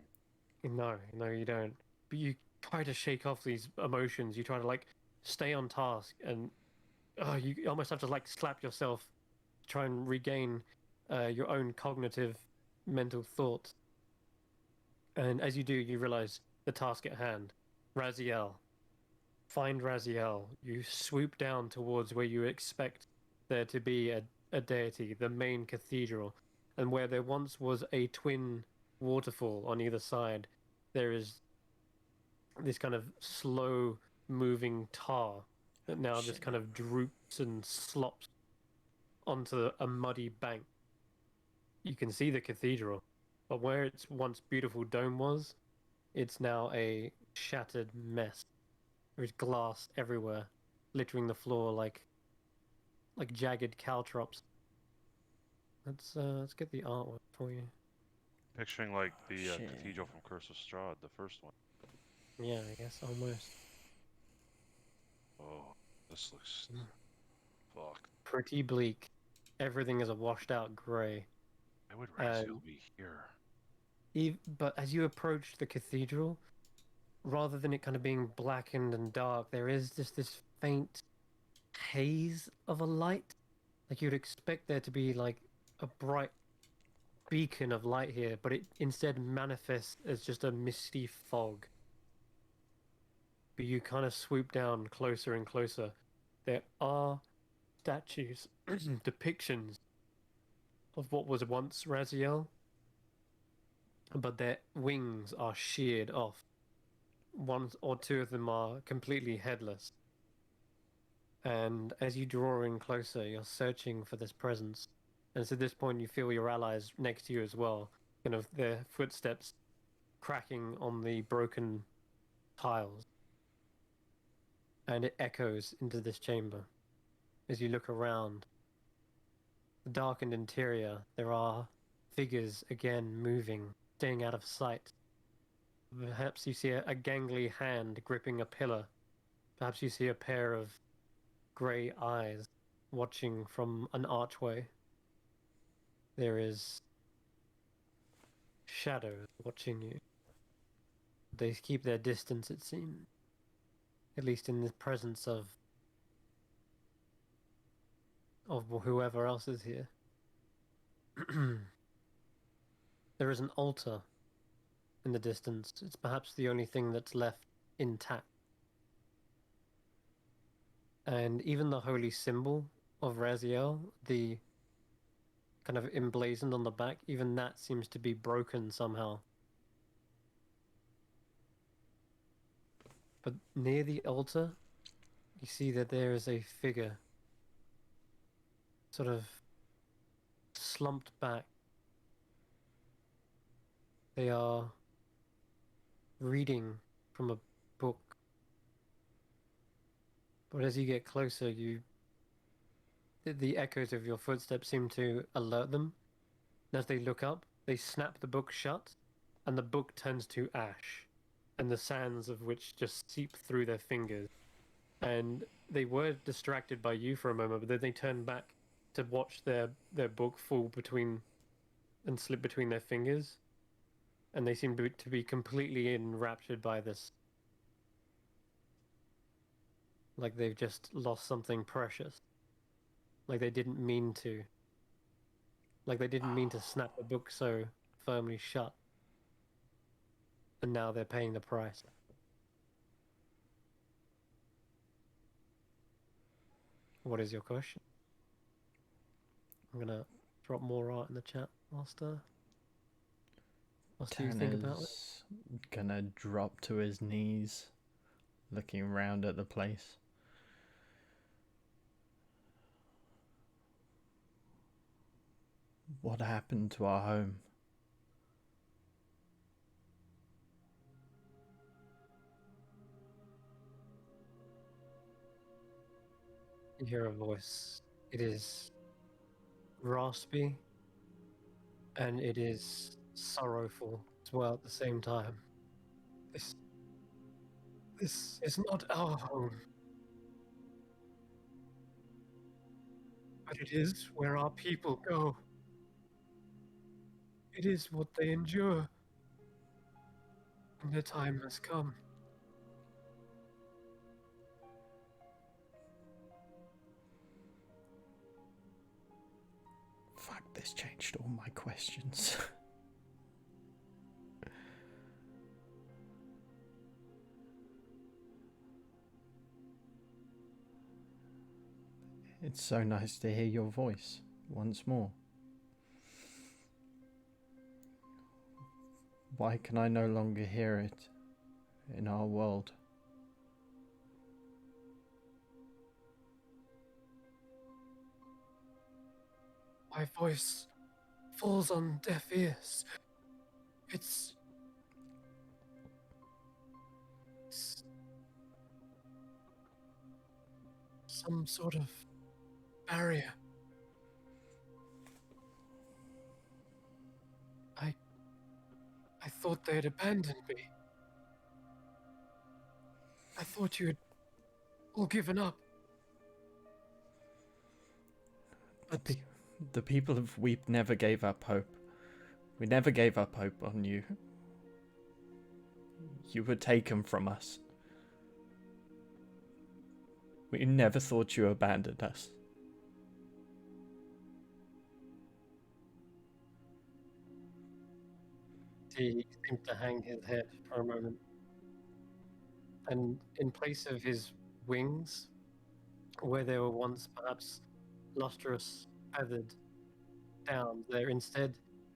Speaker 1: no, you don't. But you try to shake off these emotions. You try to like stay on task, and you almost have to like slap yourself, to try and regain your own cognitive, mental thoughts. And as you do, you realize the task at hand. Raziel. Find Raziel. You swoop down towards where you expect there to be a deity, the main cathedral, and where there once was a twin waterfall on either side, there is this kind of slow moving tar that now just kind of droops and slops onto a muddy bank. You can see the cathedral, but where its once beautiful dome was, it's now a shattered mess. There's glass everywhere, littering the floor like jagged caltrops. Let's get the artwork for you.
Speaker 4: Picturing like the
Speaker 3: Shit.
Speaker 4: cathedral from Curse of Strahd, the first one.
Speaker 1: Yeah, I guess almost.
Speaker 4: Oh, this looks fuck.
Speaker 1: Pretty bleak. Everything is a washed out grey.
Speaker 4: Why would Raziel be here?
Speaker 1: But as you approach the cathedral, rather than it kind of being blackened and dark, there is just this faint haze of a light. Like you'd expect there to be like a bright beacon of light here, but it instead manifests as just a misty fog. But you kind of swoop down closer and closer. There are statues, depictions of what was once Raziel, but their wings are sheared off. One or two of them are completely headless. And as you draw in closer, you're searching for this presence. And it's at this point you feel your allies next to you as well, kind of their footsteps cracking on the broken tiles. And it echoes into this chamber. As you look around, the darkened interior, there are figures again moving, staying out of sight. Perhaps you see a gangly hand gripping a pillar. Perhaps you see a pair of grey eyes watching from an archway. There is shadows watching you. They keep their distance, it seems. At least in the presence of whoever else is here. There is an altar in the distance. It's perhaps the only thing that's left intact. And even the holy symbol of Raziel, the kind of emblazoned on the back, even that seems to be broken somehow. but near the altar, you see that there is a figure sort of slumped back. They are reading from a book. But as you get closer, the echoes of your footsteps seem to alert them. And as they look up, they snap the book shut, and the book turns to ash, and the sands of which just seep through their fingers. And they were distracted by you for a moment, but then they turn back to watch their book fall between and slip between their fingers, and they seem to be completely enraptured by this. Like they've just lost something precious. Like they didn't mean to. Like they didn't mean to snap the book so firmly shut. And now they're paying the price. What is your question? I'm gonna drop more art in the chat whilst you think about it.
Speaker 3: Tanner's gonna drop to his knees, looking around at the place. What happened to our home?
Speaker 1: You hear a voice. It is raspy and it is sorrowful as well at the same time. This is not our home. But it is where our people go. It is what they endure. And the time has come.
Speaker 3: Fuck, this changed all my questions. It's so nice to hear your voice once more. Why can I no longer hear it in our world?
Speaker 1: My voice falls on deaf ears. It's some sort of barrier. I thought they had abandoned me. I thought you had all given up. But
Speaker 3: The people of Weep never gave up hope. We never gave up hope on you. You were taken from us. We never thought you abandoned us.
Speaker 1: he seemed to hang his head for a moment. And in place of his wings, where they were once perhaps lustrous, feathered down, there instead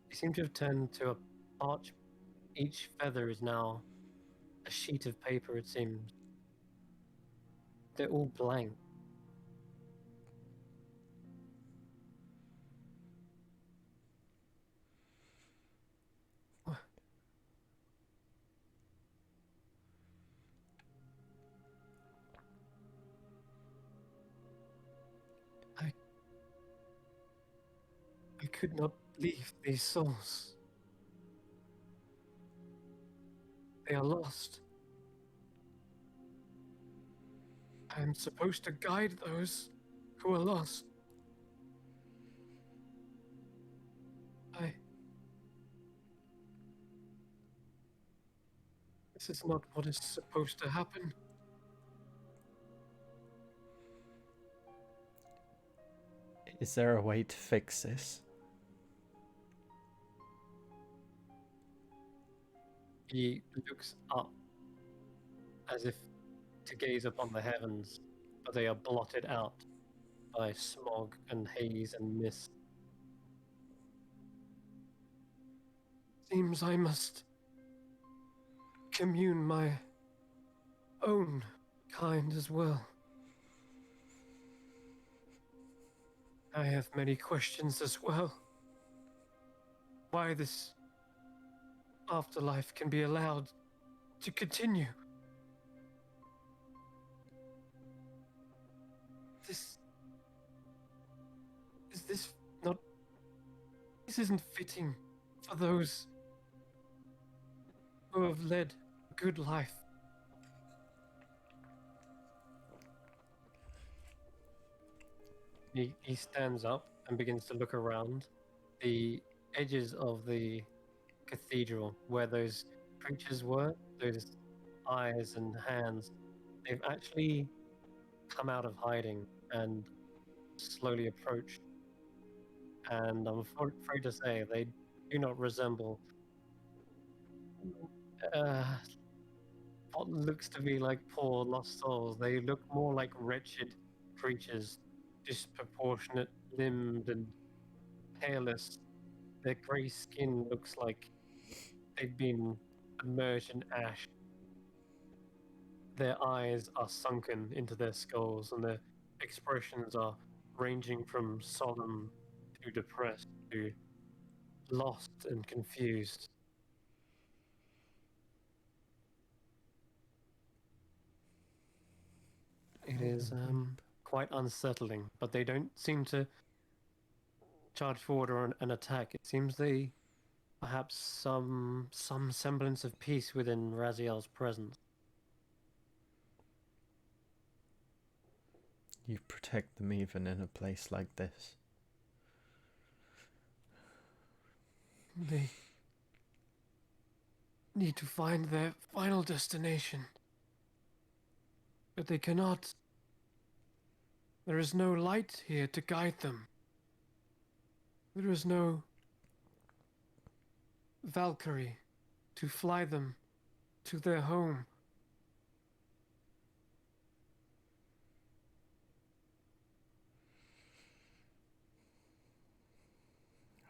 Speaker 1: they seem to have turned to a arch. Each feather is now a sheet of paper, it seems. They're all blank. I could not leave these souls. They are lost. I am supposed to guide those who are lost. This is not what is supposed to happen.
Speaker 3: Is there a way to fix this?
Speaker 1: He looks up as if to gaze upon the heavens, but they are blotted out by smog and haze and mist. Seems I must commune my own kind as well. I have many questions as well. Why this afterlife can be allowed to continue. This not... This isn't fitting for those who have led a good life. He stands up and begins to look around the edges of the cathedral where those creatures were, those eyes and hands. They've actually come out of hiding and slowly approach. And I'm afraid to say they do not resemble uh, what looks to be like poor lost souls. They look more like wretched creatures, disproportionate limbed and hairless. Their grey skin looks like they've been immersed in ash. Their eyes are sunken into their skulls, and their expressions are ranging from solemn to depressed to lost and confused. It is quite unsettling, but they don't seem to charge forward or an attack. It seems they perhaps some semblance of peace within Raziel's presence.
Speaker 3: You protect them even in a place like this.
Speaker 1: They need to find their final destination, but they cannot. There is no light here to guide them. There is no Valkyrie to fly them to their home.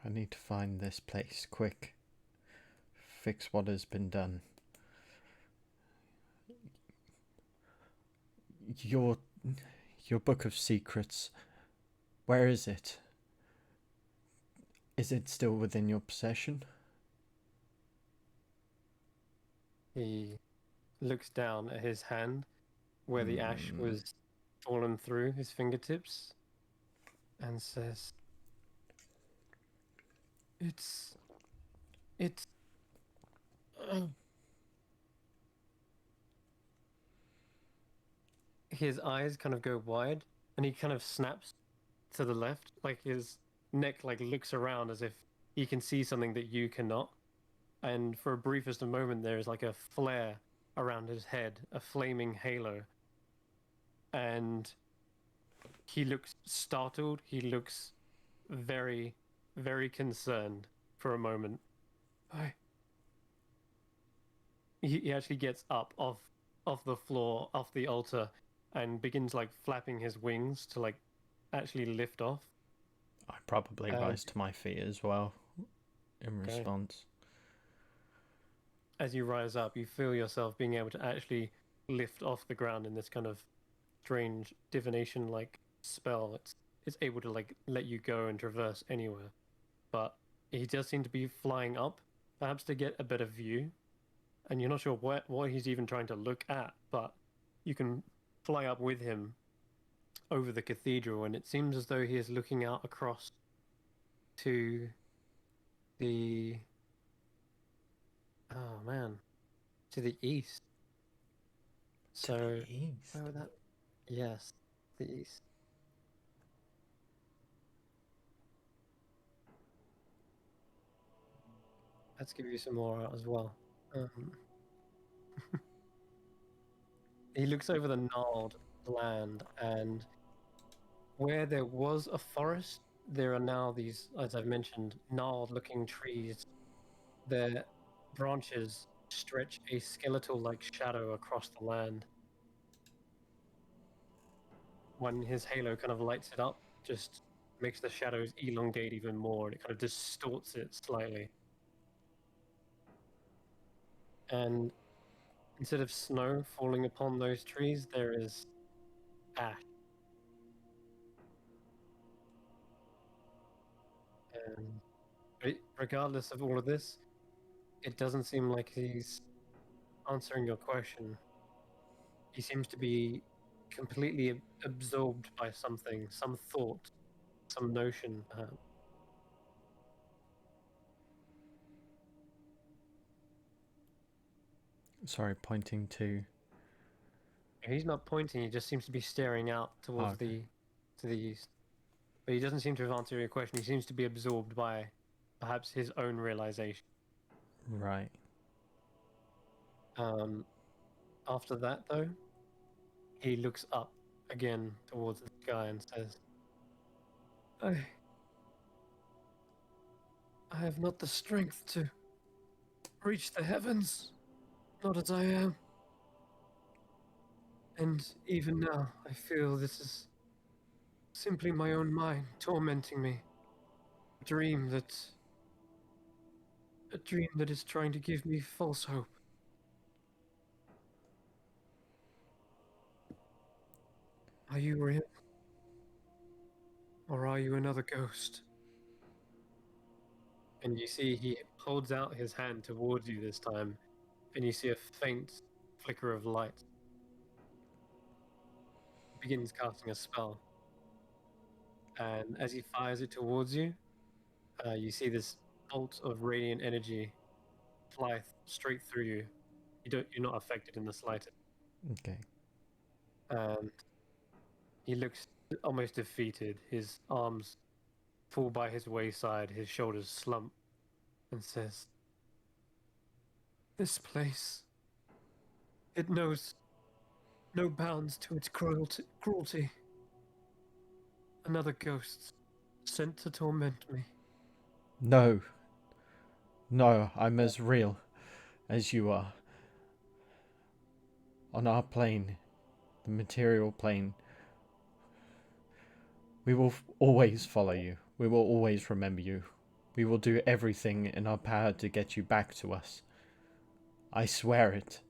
Speaker 3: I need to find this place quick. Fix what has been done. Your book of secrets, where is it? Is it still within your possession?
Speaker 1: He looks down at his hand where the ash was fallen through his fingertips and says, It's... His eyes kind of go wide and he kind of snaps to the left, like his neck like looks around as if he can see something that you cannot. And for a briefest moment there is like a flare around his head, a flaming halo. And he looks startled, he looks very, very concerned for a moment. He actually gets up off the floor, off the altar, and begins like flapping his wings to like actually lift off.
Speaker 3: I probably rise to my feet as well in response.
Speaker 1: As you rise up, you feel yourself being able to actually lift off the ground in this kind of strange divination-like spell. It's able to like let you go and traverse anywhere. But he does seem to be flying up, perhaps to get a better view. And you're not sure what he's even trying to look at, but you can fly up with him over the cathedral, and it seems as though he is looking out across to the... Oh man, to the east. So,
Speaker 3: to the east?
Speaker 1: where would that... Yes, the east. Let's give you some more out as well. He looks over the gnarled land, and where there was a forest, there are now these, as I've mentioned, gnarled-looking trees. Their branches stretch a skeletal-like shadow across the land. When his halo kind of lights it up, just makes the shadows elongate even more, and it kind of distorts it slightly. And instead of snow falling upon those trees, there is ash. And regardless of all of this, it doesn't seem like he's answering your question. He seems to be completely absorbed by something, some thought, some notion, perhaps.
Speaker 3: Sorry, pointing to.
Speaker 1: He's not pointing, he just seems to be staring out towards
Speaker 3: Okay.
Speaker 1: to the east. But he doesn't seem to have answered your question. He seems to be absorbed by perhaps his own realization.
Speaker 3: Right.
Speaker 1: After that, though, he looks up again towards the sky and says, I have not the strength to reach the heavens, not as I am. And even now, I feel this is simply my own mind tormenting me. A dream that is trying to give me false hope. Are you real? Or are you another ghost? And you see he holds out his hand towards you this time, and you see a faint flicker of light. He begins casting a spell. And as he fires it towards you, you see this bolt of radiant energy fly straight through you. You're not affected in the slightest.
Speaker 3: Okay.
Speaker 1: And he looks almost defeated. His arms fall by his wayside, his shoulders slump, and says, "This place, it knows no bounds to its cruelty. Another ghost sent to torment me."
Speaker 3: No. No, I'm as real as you are. On our plane, the material plane, we will always follow you. We will always remember you. We will do everything in our power to get you back to us. I swear it.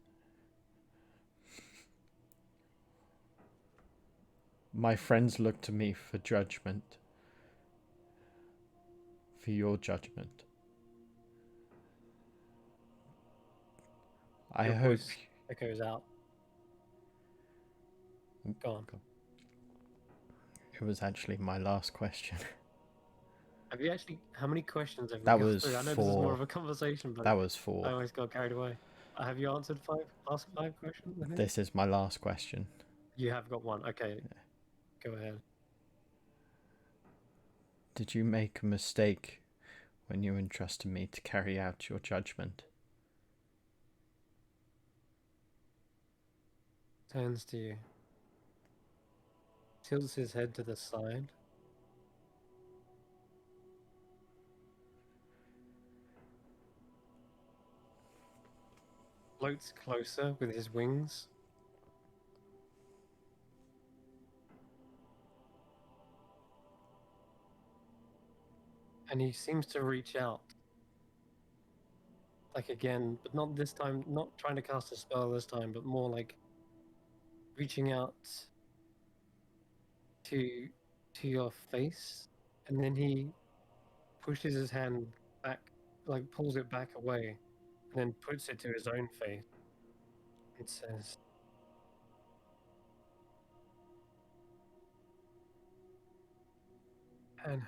Speaker 3: My friends look to me for judgment. For your judgment. I
Speaker 1: Your
Speaker 3: hope.
Speaker 1: voice echoes out. Go on.
Speaker 3: It was actually my last question.
Speaker 1: Have you actually? How many questions have you
Speaker 3: That
Speaker 1: got
Speaker 3: was
Speaker 1: through? I know this is more
Speaker 3: 4.
Speaker 1: of a conversation, but
Speaker 3: That was
Speaker 1: I
Speaker 3: 4.
Speaker 1: always got carried away. Have you answered last 5 questions? I think?
Speaker 3: This is my last question.
Speaker 1: You have got one. Okay, go ahead.
Speaker 3: Did you make a mistake when you entrusted me to carry out your judgment?
Speaker 1: Turns to you. Tilts his head to the side. Floats closer with his wings. And he seems to reach out. Like again, but not this time, not trying to cast a spell this time, but more like reaching out to your face. And then he pushes his hand back, like pulls it back away, and then puts it to his own face. It says, "Anna,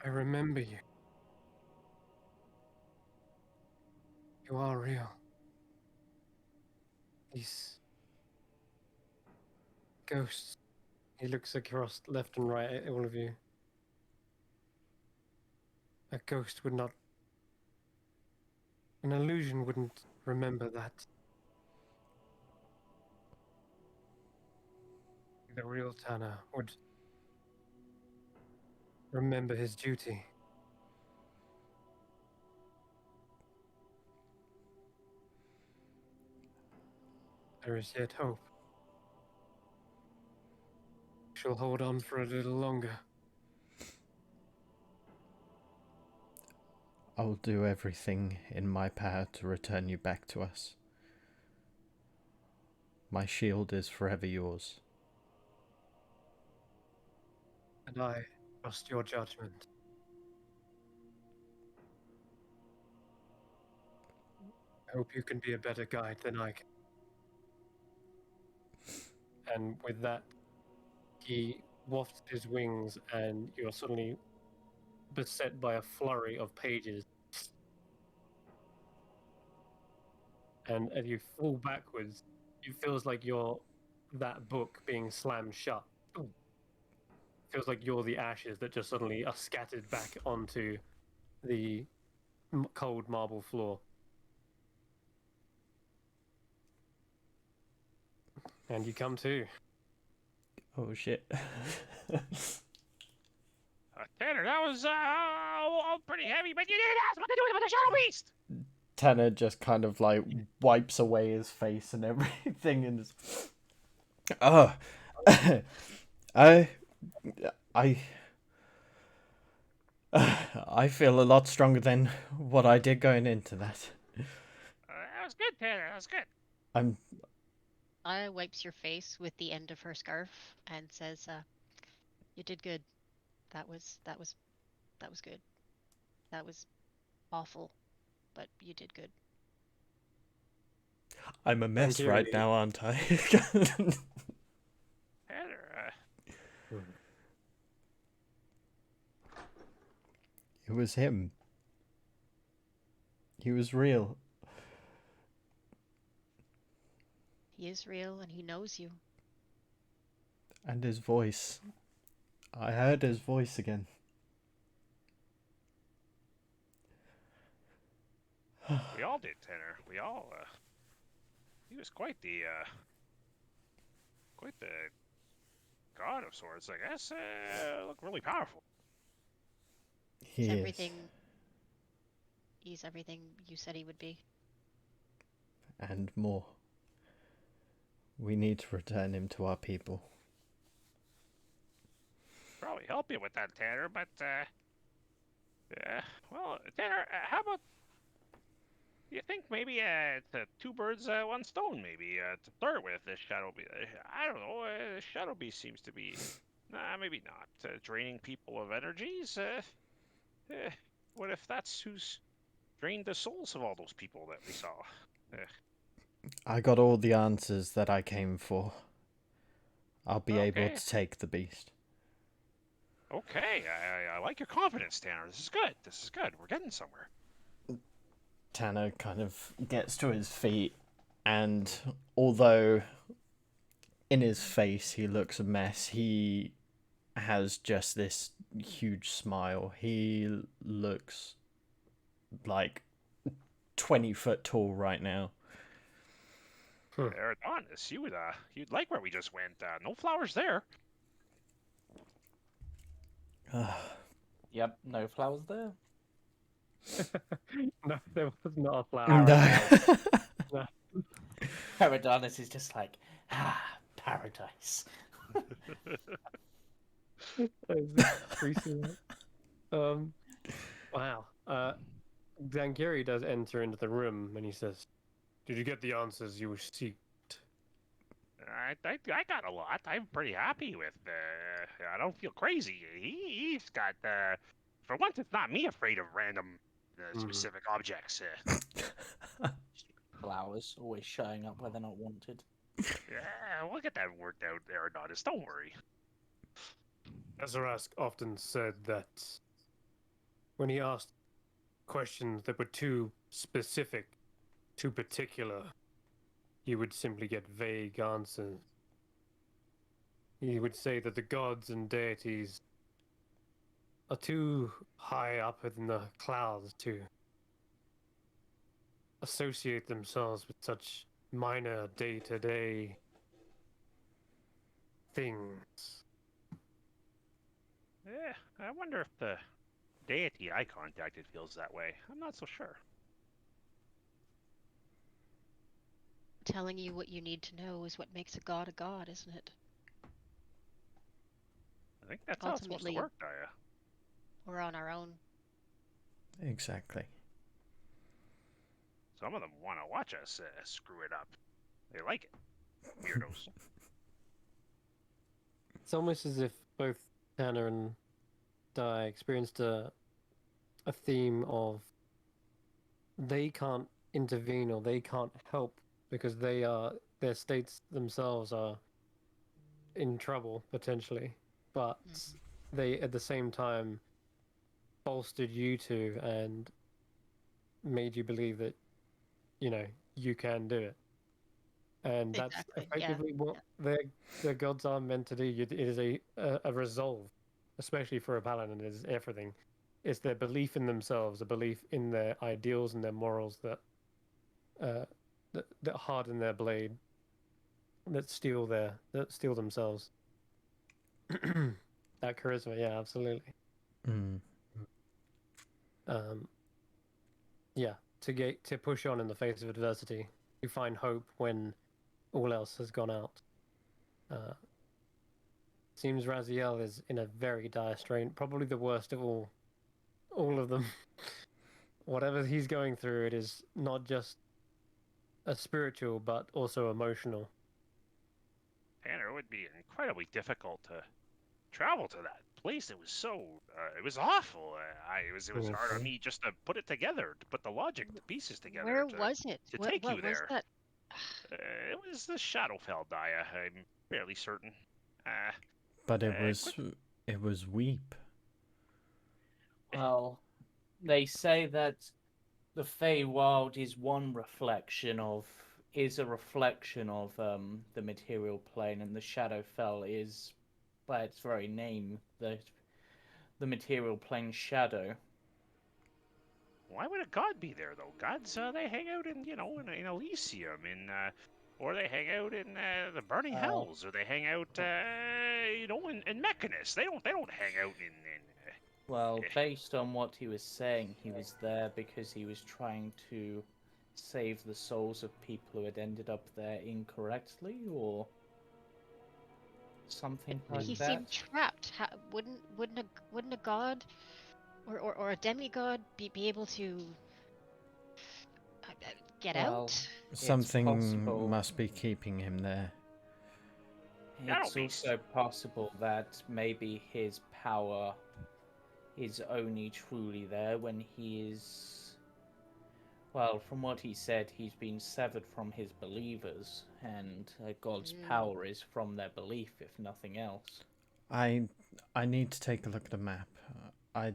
Speaker 1: I remember you. You are real. These ghosts." He looks across left and right at all of you. A ghost would not. An illusion wouldn't remember that. The real Tanner would remember his duty. There is yet hope. She'll hold on for a little longer.
Speaker 3: I'll do everything in my power to return you back to us. My shield is forever yours.
Speaker 1: And I trust your judgment. I hope you can be a better guide than I can. And with that, he wafts his wings, and you're suddenly beset by a flurry of pages. And as you fall backwards, it feels like you're that book being slammed shut. Ooh. Feels like you're the ashes that just suddenly are scattered back onto the cold marble floor. And you come to.
Speaker 3: Oh shit.
Speaker 7: Tanner, that was all pretty heavy, but you didn't ask what to do with the Shadow Beast!
Speaker 3: Tanner just kind of like wipes away his face and everything and is... Oh. I feel a lot stronger than what I did going into that.
Speaker 7: That was good, Tanner, that was good.
Speaker 5: Aya wipes your face with the end of her scarf and says, "You did good. That was good. That was awful, but you did good."
Speaker 3: I'm a mess
Speaker 1: Thank you,
Speaker 3: right
Speaker 1: Eddie.
Speaker 3: now, aren't I?
Speaker 7: Tanner,
Speaker 3: It was him. He was real.
Speaker 5: He is real and he knows you.
Speaker 3: And his voice. I heard his voice again.
Speaker 7: we all did, Tanner. We all, he was quite the god of sorts, I guess. Looked really powerful.
Speaker 3: He
Speaker 5: He's
Speaker 3: is.
Speaker 5: everything. He's everything you said he would be.
Speaker 3: And more. We need to return him to our people.
Speaker 7: Probably help you with that, Tanner, but, yeah. Well, Tanner, how about... You think maybe it's two birds, one stone, maybe, to start with this Shadow Beast? I don't know, Shadow Beast seems to be... Nah, maybe not. Draining people of energies? What if that's who's drained the souls of all those people that we saw?
Speaker 3: I got all the answers that I came for. I'll be able
Speaker 7: Okay.
Speaker 3: to take the beast.
Speaker 7: Okay, I like your confidence, Tanner. This is good. This is good. We're getting somewhere.
Speaker 3: Tanner kind of gets to his feet, and although in his face he looks a mess, he has just this huge smile. He looks like 20 foot tall right now.
Speaker 7: Adonis, you'd like where we just went. No flowers there.
Speaker 2: Yep, no flowers there.
Speaker 1: No, there was not a flower.
Speaker 3: No.
Speaker 1: No.
Speaker 2: Paradonis is just like, paradise.
Speaker 1: Wow. Dangiri does enter into the room and he says, "Did you get the answers you seek?"
Speaker 7: I got a lot. I'm pretty happy with. I don't feel crazy. He's got. For once, it's not me afraid of random specific objects.
Speaker 2: Flowers always showing up where they're not wanted.
Speaker 7: Yeah, we'll get that worked out, Aerodotus. Don't worry.
Speaker 1: Azarask often said that when he asked questions that were too specific, too particular, he would simply get vague answers. He would say that the gods and deities are too high up in the clouds to associate themselves with such minor day-to-day things.
Speaker 7: Yeah, I wonder if the deity I contacted feels that way. I'm not so sure.
Speaker 5: Telling you what you need to know is what makes a god, isn't it?
Speaker 7: I think that's how it's supposed to
Speaker 5: Ultimately-
Speaker 7: work, Daya.
Speaker 5: We're on our own.
Speaker 3: Exactly.
Speaker 7: Some of them want to watch us screw it up. They like it. Weirdos.
Speaker 1: It's almost as if both Tanner and Di experienced a theme of they can't intervene or they can't help because their states themselves are in trouble potentially, but they at the same time bolstered you two and made you believe that you can do it, and that's
Speaker 5: Exactly, yeah.
Speaker 1: effectively what their gods are meant to do. It is a resolve, especially for a paladin. It is everything. It's their belief in themselves, a belief in their ideals and their morals that harden their blade, that steel themselves. That charisma, yeah, absolutely.
Speaker 3: Mm.
Speaker 1: Yeah, to push on in the face of adversity, to find hope when all else has gone out. Seems Raziel is in a very dire strain, probably the worst of all of them. Whatever he's going through, it is not just a spiritual but also emotional.
Speaker 7: Tanner, it would be incredibly difficult to travel to that place. It was so, it was awful. It was hard on me just to put it together, to put the logic, the pieces together.
Speaker 5: Where was it?
Speaker 7: To
Speaker 5: What
Speaker 7: take you
Speaker 5: was
Speaker 7: there.
Speaker 5: that?
Speaker 7: It was the Shadowfell, Daya. I'm fairly certain.
Speaker 3: But it was Weep.
Speaker 2: Well, they say that the Feywild is a reflection of the material plane, and the Shadowfell is, by its very name, the material plane shadow.
Speaker 7: Why would a god be there, though? Gods, they hang out in Elysium, or they hang out in the Burning Hells, or they hang out, in Mechanus. They don't hang out in.
Speaker 2: Well, based on what he was saying, he was there because he was trying to save the souls of people who had ended up there incorrectly, or something like
Speaker 5: He
Speaker 2: that.
Speaker 5: seemed trapped. Wouldn't a god or a demigod be able to get out?
Speaker 3: Something
Speaker 2: possible.
Speaker 3: must be keeping him there.
Speaker 2: It's also possible that maybe his power is only truly there when he is... Well, from what he said, he's been severed from his believers, and God's power is from their belief, if nothing else.
Speaker 3: I need to take a look at the map.
Speaker 7: The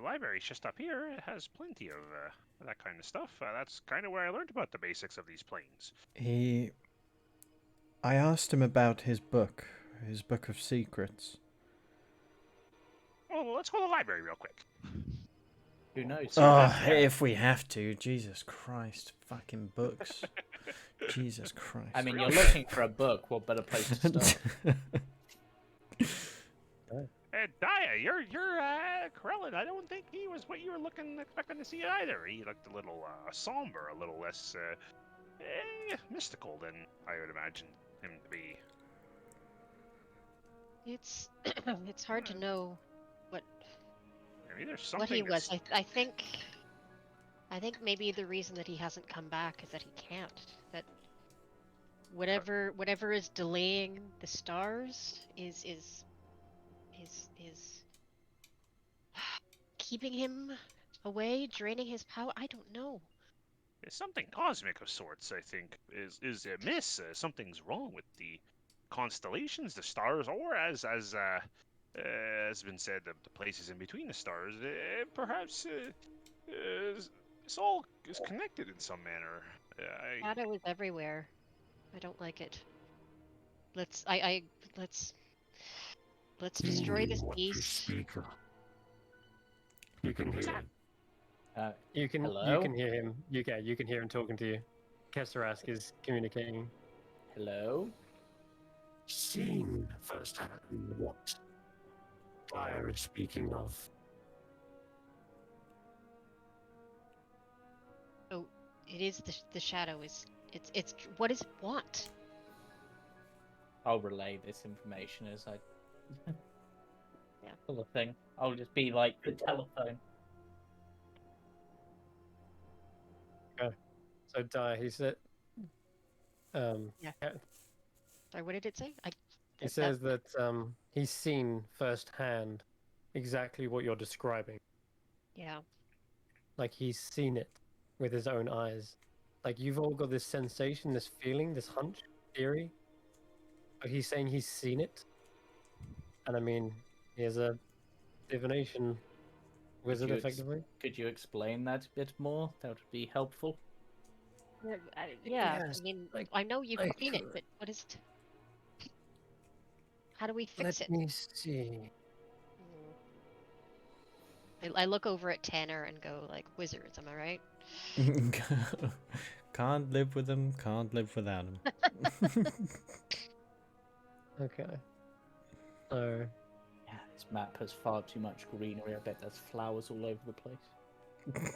Speaker 7: library's just up here. It has plenty of that kind of stuff. That's kind of where I learned about the basics of these planes.
Speaker 3: I asked him about his book of secrets.
Speaker 7: Well, let's go to the library real quick.
Speaker 2: Who knows?
Speaker 3: If we have to. Jesus Christ. Fucking books. Jesus Christ.
Speaker 2: I mean, you're looking for a book. What better place to start?
Speaker 7: Daya, you're Krellin. I don't think he was what you were expecting to see either. He looked a little somber, a little less mystical than I would imagine him to be.
Speaker 5: It's it's hard to know what
Speaker 7: There's something
Speaker 5: what he was. I think maybe the reason that he hasn't come back is that he can't. That whatever is delaying the stars is keeping him away, draining his power. I don't know.
Speaker 7: There's something cosmic of sorts, I think, is amiss. Something's wrong with the constellations, the stars, or as has been said, the places in between the stars. Perhaps this all is connected in some manner.
Speaker 5: Shadow is everywhere. I don't like it. Let's destroy this beast.
Speaker 6: You can hear him.
Speaker 1: You can hear him. You can hear him talking to you. Kesserask is communicating.
Speaker 2: Hello?
Speaker 6: Seen firsthand what Fire is speaking of.
Speaker 5: Oh, it is the shadow. It's what does it want?
Speaker 2: I'll relay this information as I...
Speaker 5: Yeah.
Speaker 2: Full of thing. I'll just be like the telephone.
Speaker 1: So Dyer, he said,
Speaker 5: Yeah.
Speaker 1: yeah,
Speaker 5: Sorry, what did it say?
Speaker 1: he says that he's seen firsthand exactly what you're describing.
Speaker 5: Yeah.
Speaker 1: Like he's seen it with his own eyes. Like you've all got this sensation, this feeling, this hunch, theory. But he's saying he's seen it. And I mean, he is a divination wizard, effectively.
Speaker 2: Could you explain that a bit more? That would be helpful.
Speaker 5: Yeah.
Speaker 1: Yes,
Speaker 5: I mean,
Speaker 1: like-
Speaker 5: I know you've
Speaker 1: like,
Speaker 5: seen it, but what is? How do we fix
Speaker 1: Let
Speaker 5: it?
Speaker 1: me see.
Speaker 5: I look over at Tanner and go like, "Wizards, am I right?"
Speaker 3: Can't live with them, can't live without them.
Speaker 1: Okay. So,
Speaker 2: Yeah, this map has far too much greenery. I bet there's flowers all over the place.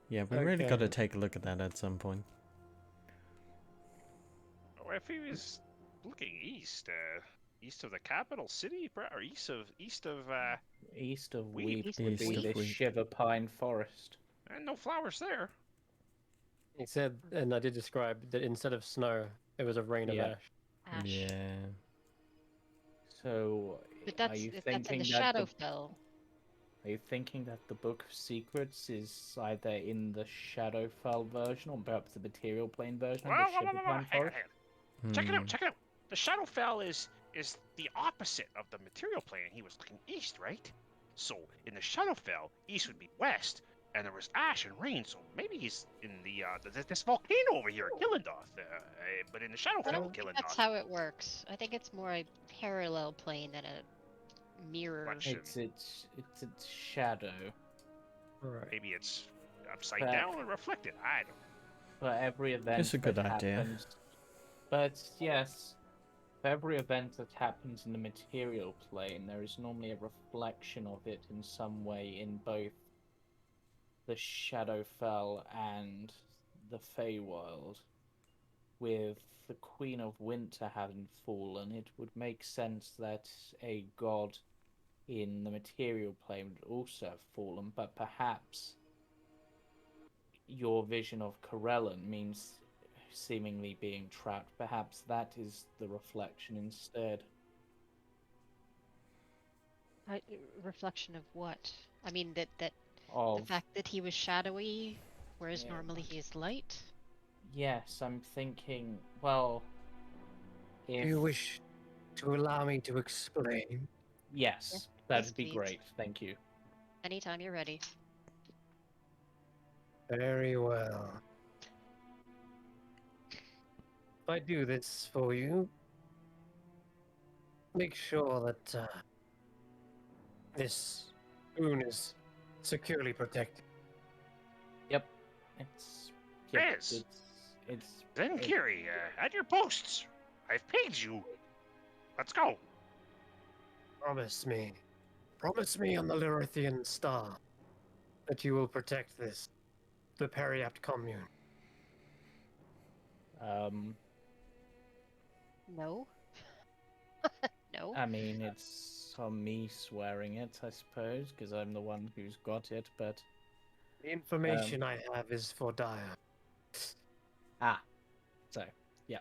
Speaker 3: Yeah, we really got to
Speaker 1: Okay.
Speaker 3: take a look at that at some point.
Speaker 4: Or if he was looking east, east of the capital city, or east of
Speaker 2: East of
Speaker 4: Weep.
Speaker 2: Weep
Speaker 5: East
Speaker 2: would
Speaker 3: of
Speaker 2: be the
Speaker 3: Weep.
Speaker 2: Shiver Pine Forest.
Speaker 4: and no flowers there.
Speaker 1: he said, and I did describe that instead of snow, it was a rain of
Speaker 2: Yeah.
Speaker 1: ash.
Speaker 5: Ash.
Speaker 3: Yeah.
Speaker 2: So,
Speaker 5: But
Speaker 2: are
Speaker 5: that's
Speaker 2: you
Speaker 5: that's in the
Speaker 2: thinking that
Speaker 5: Shadowfell.
Speaker 2: Are you thinking that the Book of Secrets is either in the Shadowfell version or perhaps the Material Plane version of the Shiver Pine
Speaker 4: Hang on,
Speaker 2: Forest?
Speaker 4: hang on. Check it
Speaker 3: Hmm.
Speaker 4: out, check it out. The Shadowfell is the opposite of the material plane. He was looking east, right? So in the Shadowfell, east would be west, and there was ash and rain. So maybe he's in this volcano over here, Killendoth. But in the
Speaker 5: I
Speaker 4: Shadowfell,
Speaker 5: don't think that's
Speaker 4: Killendoth.
Speaker 5: how it works. I think it's more a parallel plane than a mirror.
Speaker 4: Reflection.
Speaker 2: It's its shadow.
Speaker 1: Right.
Speaker 4: Maybe it's upside
Speaker 2: But-
Speaker 4: down or reflected. I don't know.
Speaker 2: For every event
Speaker 3: It's a good
Speaker 2: that
Speaker 3: idea.
Speaker 2: happens. But yes, for every event that happens in the material plane, there is normally a reflection of it in some way in both the Shadowfell and the Feywild. With the Queen of Winter having fallen, it would make sense that a god in the material plane would also have fallen, but perhaps your vision of Corellan means seemingly being trapped. Perhaps that is the reflection instead.
Speaker 5: Reflection of what? I mean that the
Speaker 2: Of
Speaker 5: fact that he was shadowy, whereas
Speaker 2: Yeah.
Speaker 5: normally he is light.
Speaker 2: yes, I'm thinking. Well,
Speaker 1: Do
Speaker 2: if
Speaker 1: you wish to allow me to explain?
Speaker 2: yes,
Speaker 5: Yes,
Speaker 2: that'd be
Speaker 5: please.
Speaker 2: great. Thank you.
Speaker 5: Anytime you're ready.
Speaker 1: Very well. If I do this for you, make sure that this boon is securely protected.
Speaker 2: Yep, it's
Speaker 4: Yes.
Speaker 2: it's
Speaker 4: Then,
Speaker 2: it-
Speaker 4: Kiri, at your posts. I've paid you. Let's go.
Speaker 1: Promise me on the Lyrithian star that you will protect this, the Periapt commune.
Speaker 5: No. No.
Speaker 2: I mean, it's on me swearing it, I suppose, because I'm the one who's got it, but...
Speaker 1: The information I have is for Dyer.
Speaker 2: So, yeah.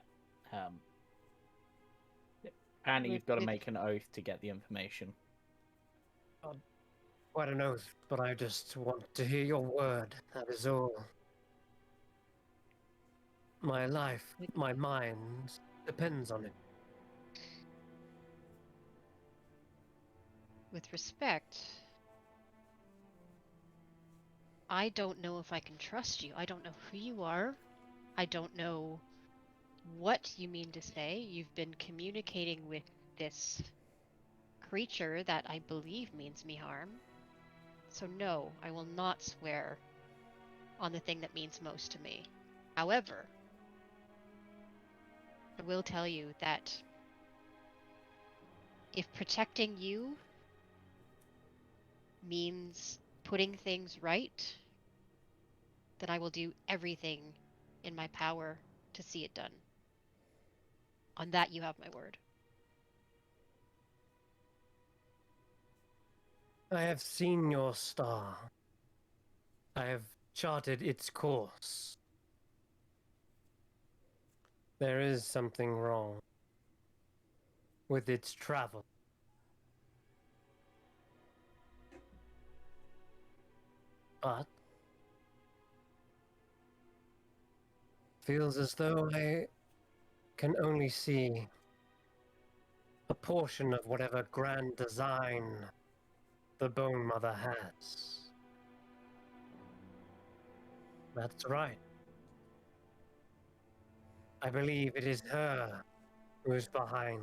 Speaker 2: Apparently you've got to make an oath to get the information.
Speaker 1: Quite an oath, but I just want to hear your word, that is all. My life, my mind, depends on it.
Speaker 5: With respect, I don't know if I can trust you. I don't know who you are. I don't know what you mean to say. You've been communicating with this creature that I believe means me harm. So no, I will not swear on the thing that means most to me. However, I will tell you that if protecting you means putting things right, then I will do everything in my power to see it done. On that, you have my word.
Speaker 1: I have seen your star. I have charted its course. There is something wrong with its travel. But feels as though I can only see a portion of whatever grand design the Bone Mother has. That's right. I believe it is her who's behind.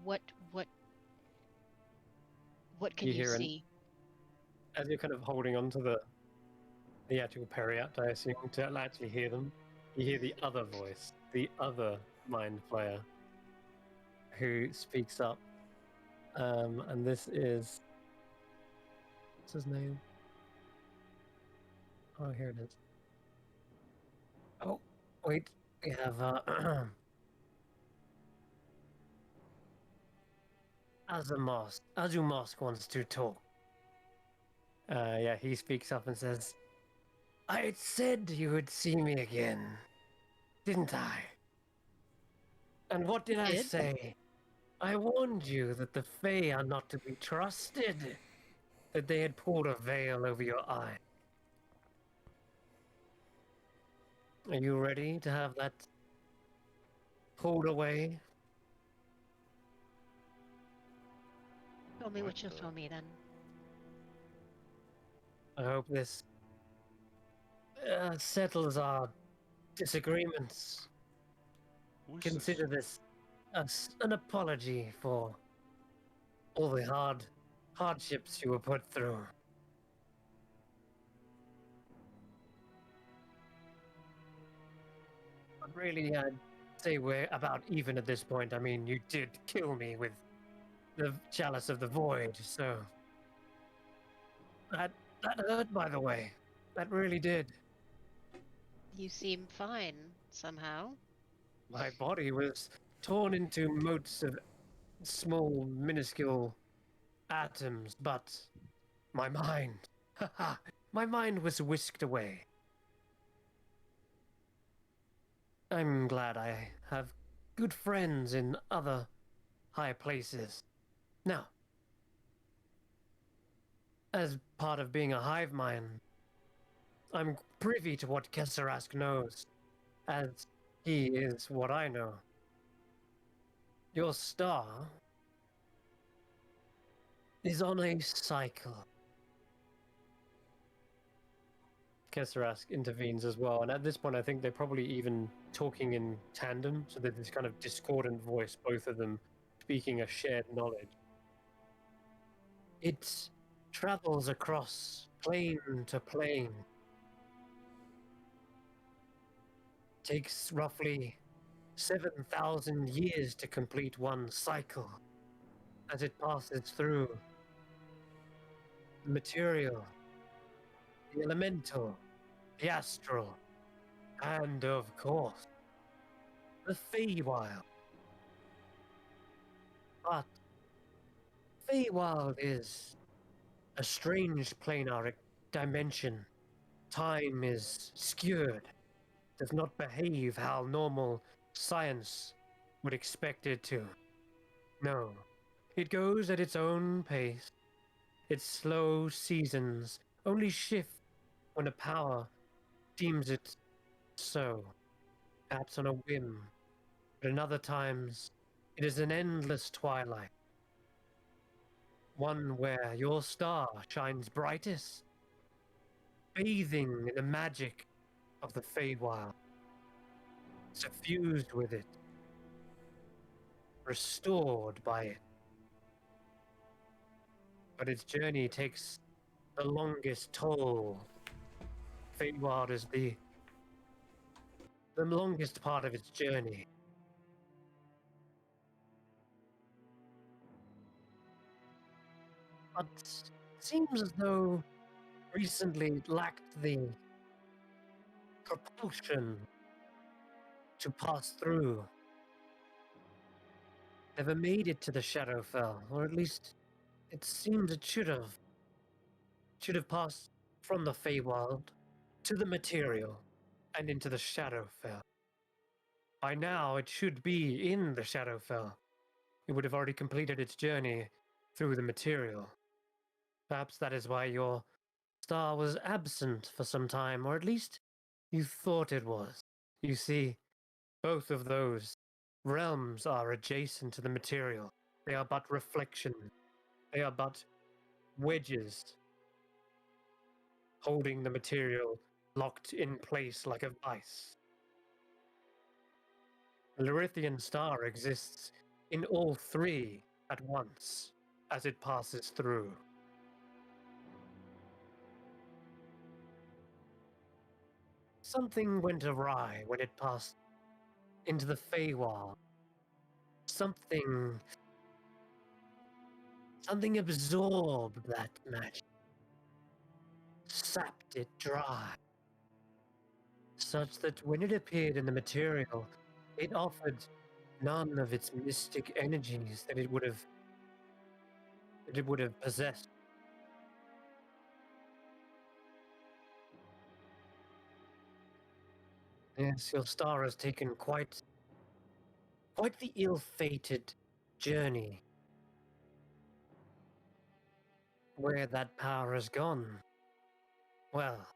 Speaker 5: What can
Speaker 1: You
Speaker 5: you
Speaker 1: hear
Speaker 5: see?
Speaker 1: as you're kind of holding on to the actual periapt, I assume, to actually hear them, you hear the other voice, the other mind player who speaks up. And this is, what's his name? Oh, here it is. Oh, wait, we have Azumos wants to talk. Yeah, he speaks up and says, I said you would see me again, didn't I? And what did I
Speaker 5: Did?
Speaker 1: say? I warned you that the Fae are not to be trusted, that they had pulled a veil over your eye. Are you ready to have that pulled away?
Speaker 5: Show me what
Speaker 4: What
Speaker 5: you'll
Speaker 4: the-
Speaker 5: show me then.
Speaker 1: I hope this settles our disagreements.
Speaker 4: Who's
Speaker 1: Consider this an apology for all the hardships you were put through. But really, I'd say we're about even at this point. I mean, you did kill me with the Chalice of the Void, so that hurt, by the way. That really did.
Speaker 5: You seem fine somehow.
Speaker 1: My body was torn into motes of small, minuscule atoms, but my mind, haha, my mind was whisked away. I'm glad I have good friends in other high places. Now, as part of being a hive mind, I'm privy to what Kesserask knows, as he is what I know. Your star is on a cycle. Kesserask intervenes as well, and at this point I think they're probably even talking in tandem, so there's this kind of discordant voice, both of them speaking a shared knowledge. It travels across plane to plane. Takes roughly 7,000 years to complete one cycle as it passes through the material, the elemental, the astral, and of course, the Feywild. But Feywild is a strange planar dimension. Time is skewed, does not behave how normal science would expect it to. No, it goes at its own pace. Its slow seasons only shift when a power deems it so, perhaps on a whim, but in other times it is an endless twilight, one where your star shines brightest, bathing in the magic of the Feywild, suffused with it, restored by it. But its journey takes the longest toll. Feywild is the longest part of its journey. But it seems as though recently it lacked the propulsion to pass through. Never made it to the Shadowfell, or at least It seems it should have passed from the Feywild to the material and into the Shadowfell. By now, it should be in the Shadowfell. It would have already completed its journey through the material. Perhaps that is why your star was absent for some time, or at least you thought it was. You see, both of those realms are adjacent to the material. They are but reflections. They are but wedges holding the material locked in place like a vice. The Lerithian star exists in all three at once as it passes through. Something went awry when it passed into the Feywild. Something absorbed that magic, sapped it dry, such that when it appeared in the material, it offered none of its mystic energies that it would have possessed. Yes, your star has taken quite the ill-fated journey. Where that power has gone, well,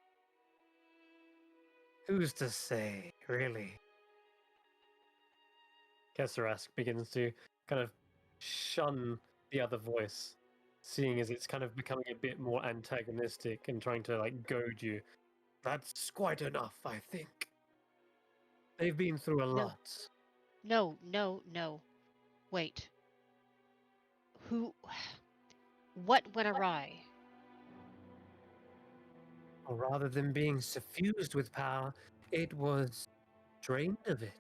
Speaker 1: who's to say, really? Kesserask begins to kind of shun the other voice, seeing as it's kind of becoming a bit more antagonistic and trying to like goad you. That's quite enough, I think. They've been through a lot.
Speaker 5: No, no, no. Wait. Who... What went awry?
Speaker 1: Or rather than being suffused with power, it was drained of it.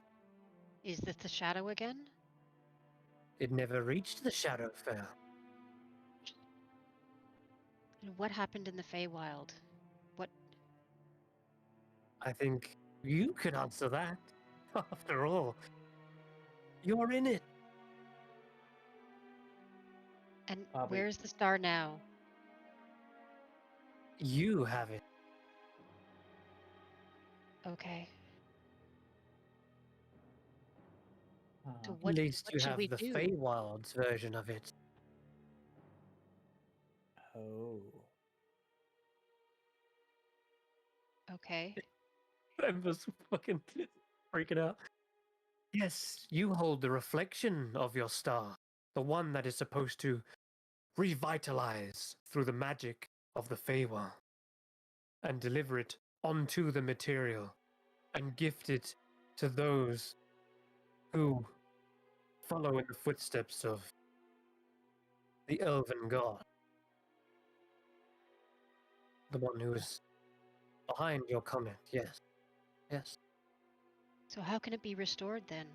Speaker 5: Is this the shadow again?
Speaker 1: It never reached the Shadowfell.
Speaker 5: And what happened in the Feywild? What...
Speaker 1: I think you could answer that. After all, you're in it.
Speaker 5: And
Speaker 2: Probably.
Speaker 5: where's the star now?
Speaker 1: You have it.
Speaker 5: Okay. So
Speaker 2: Uh,
Speaker 5: what,
Speaker 1: At least
Speaker 5: what
Speaker 1: you
Speaker 5: should
Speaker 1: have
Speaker 5: we
Speaker 1: the
Speaker 5: do?
Speaker 1: Feywild's version of it.
Speaker 2: oh.
Speaker 5: Okay.
Speaker 1: Ember's fucking freaking out. Yes, you hold the reflection of your star, the one that is supposed to revitalize through the magic of the Feywild, and deliver it onto the material, and gift it to those who follow in the footsteps of the elven god, the one who is behind your comment. Yes, yes.
Speaker 5: So how can it be restored then?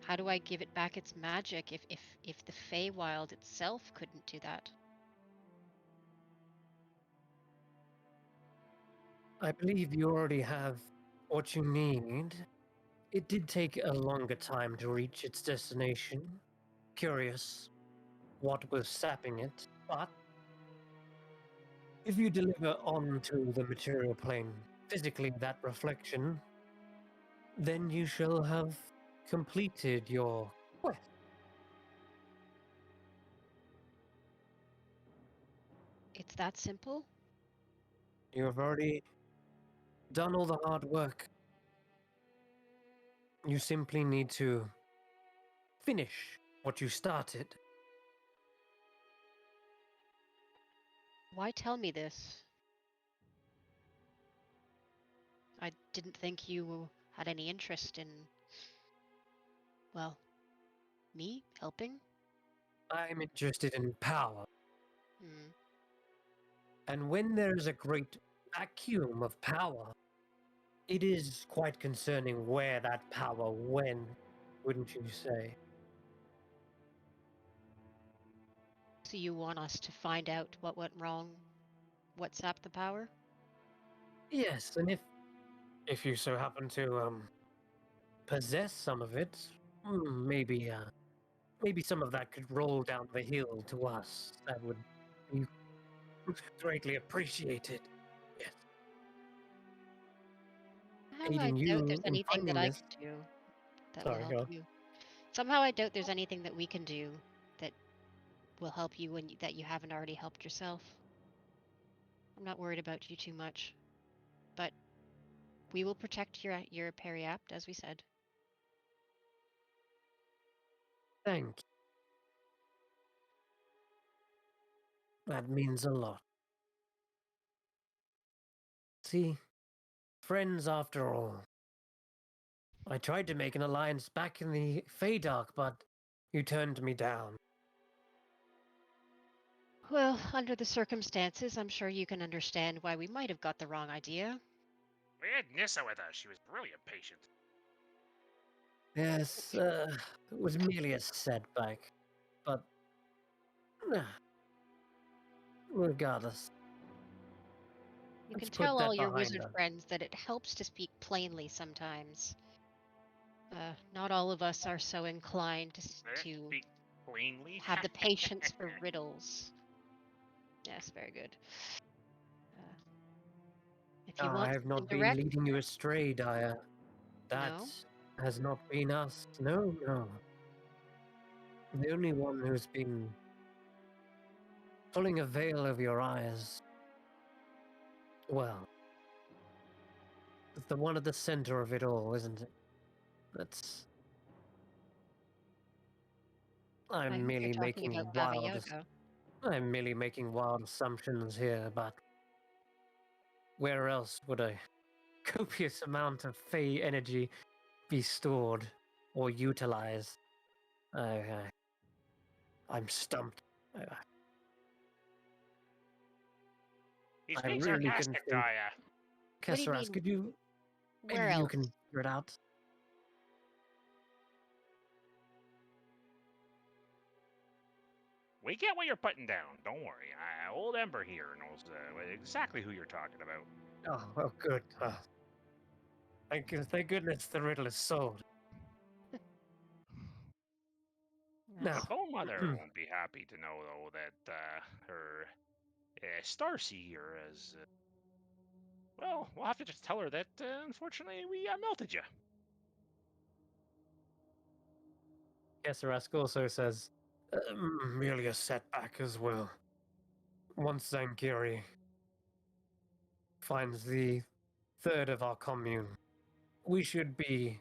Speaker 5: How do I give it back its magic if the Feywild itself couldn't do that?
Speaker 1: I believe you already have what you need. It did take a longer time to reach its destination. Curious what was sapping it, but if you deliver onto the material plane physically that reflection, then you shall have completed your quest.
Speaker 5: It's that simple?
Speaker 1: You have already done all the hard work. You simply need to finish what you started.
Speaker 5: Why tell me this? I didn't think you had any interest in, well, me helping?
Speaker 1: I'm interested in power,
Speaker 5: Hmm.
Speaker 1: and when there is a great vacuum of power, it is quite concerning where that power went, wouldn't you say?
Speaker 5: So you want us to find out what went wrong? What sapped the power?
Speaker 1: Yes, and if you so happen to possess some of it, maybe maybe some of that could roll down the hill to us. That would be greatly appreciated. Yes.
Speaker 5: Somehow I
Speaker 1: Aiding
Speaker 5: doubt there's
Speaker 1: you in
Speaker 5: anything that
Speaker 1: finding
Speaker 5: I
Speaker 1: this.
Speaker 5: can do that will
Speaker 1: Sorry,
Speaker 5: help
Speaker 1: go on.
Speaker 5: you. Somehow I doubt there's anything that we can do that will help you when that you haven't already helped yourself. I'm not worried about you too much, but we will protect your periapt, as we said.
Speaker 1: Thank you. That means a lot. See, friends after all. I tried to make an alliance back in the Feydark, but you turned me down.
Speaker 5: Well, under the circumstances, I'm sure you can understand why we might have got the wrong idea.
Speaker 7: We had Nissa with us. She was really impatient.
Speaker 1: Yes, it was merely a setback, but regardless,
Speaker 5: You
Speaker 1: let's
Speaker 5: can
Speaker 1: put
Speaker 5: tell all
Speaker 1: that
Speaker 5: your
Speaker 1: behind
Speaker 5: wizard
Speaker 1: us.
Speaker 5: friends that it helps to speak plainly sometimes. Not all of us are so inclined to
Speaker 7: Speak plainly.
Speaker 5: have the patience for riddles. Yes, very good. If you
Speaker 1: I
Speaker 5: want
Speaker 1: have
Speaker 5: something
Speaker 1: not been
Speaker 5: direct,
Speaker 1: leading you astray, Daya. That
Speaker 5: no.
Speaker 1: has not been us. No, no. The only one who's been pulling a veil over your eyes, well, it's the one at the center of it all, isn't it? That's.
Speaker 5: I
Speaker 1: I'm
Speaker 5: think you're
Speaker 1: merely
Speaker 5: talking
Speaker 1: making
Speaker 5: about Baba
Speaker 1: wild.
Speaker 5: Yaga.
Speaker 1: I'm merely making wild assumptions here, but where else would a copious amount of Fey energy be stored or utilized? I'm stumped.
Speaker 7: He's
Speaker 1: I
Speaker 7: being
Speaker 1: really couldn't
Speaker 7: sarcastic,
Speaker 1: think.
Speaker 7: Daya.
Speaker 5: What do you
Speaker 1: Kesseras,
Speaker 5: mean?
Speaker 1: could you? Maybe
Speaker 5: Where
Speaker 1: you
Speaker 5: else?
Speaker 1: can figure it out.
Speaker 7: We get what you're putting down. Don't worry. Old Ember here knows exactly who you're talking about.
Speaker 1: Oh, good. Thank goodness the riddle is solved. Now,
Speaker 7: Stone Mother won't be happy to know, though, that her Starcy here has. Well, we'll have to just tell her that, unfortunately, we melted you.
Speaker 1: Kesseras also says, merely a setback as well. Once Zankiri finds the third of our commune, we should be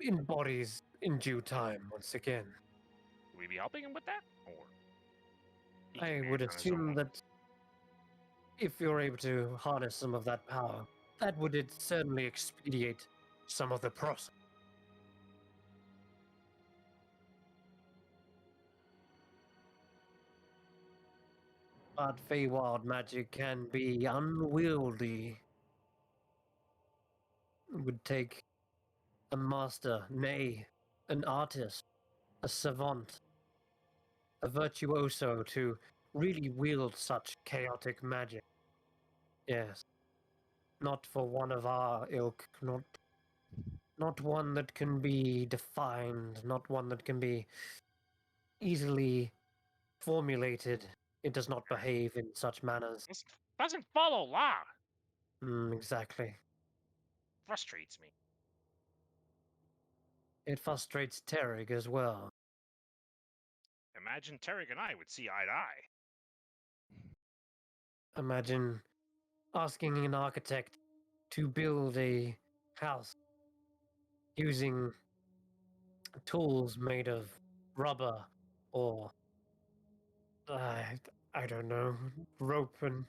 Speaker 1: in bodies in due time once again.
Speaker 7: Will we be helping him with that? Or he can
Speaker 1: I
Speaker 7: manage
Speaker 1: would
Speaker 7: on his
Speaker 1: assume
Speaker 7: own?
Speaker 1: that if you're able to harness some of that power, that would certainly expedite some of the process. But Feywild magic can be unwieldy. It would take a master, nay, an artist, a savant, a virtuoso to really wield such chaotic magic. Yes. Not for one of our ilk, not one that can be defined, not one that can be easily formulated. It does not behave in such manners.
Speaker 7: This doesn't follow law.
Speaker 1: Exactly.
Speaker 7: Frustrates me.
Speaker 1: It frustrates Terig as well.
Speaker 7: Imagine Tarek and I would see eye to eye.
Speaker 1: Imagine asking an architect to build a house using tools made of rubber or I don't know, rope and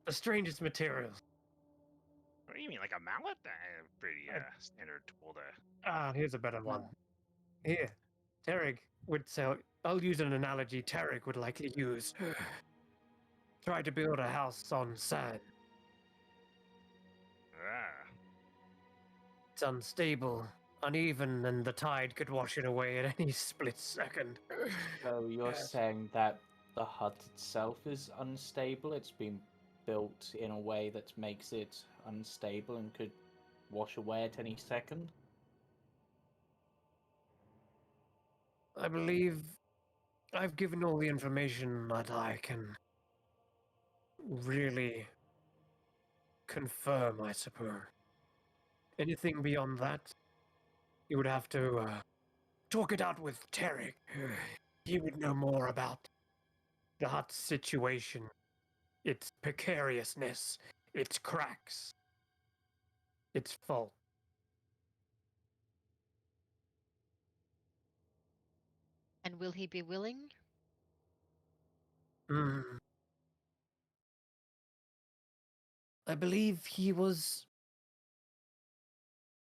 Speaker 1: the strangest materials.
Speaker 7: What do you mean, like a mallet? Pretty
Speaker 1: Uh,
Speaker 7: standard tool to.
Speaker 1: Here's a better one. Here, Terig would say, I'll use an analogy Terig would likely use. Try to build a house on sand.
Speaker 7: Ah.
Speaker 1: It's unstable, uneven, and the tide could wash it away at any split second.
Speaker 2: So you're
Speaker 1: Yes.
Speaker 2: saying that the hut itself is unstable? It's been built in a way that makes it unstable and could wash away at any second?
Speaker 1: I believe I've given all the information that I can really confirm, I suppose. Anything beyond that, you would have to talk it out with Tarek. He would know more about the hut situation, its precariousness, its cracks, its fault.
Speaker 5: And will he be willing?
Speaker 1: Hmm. I believe he was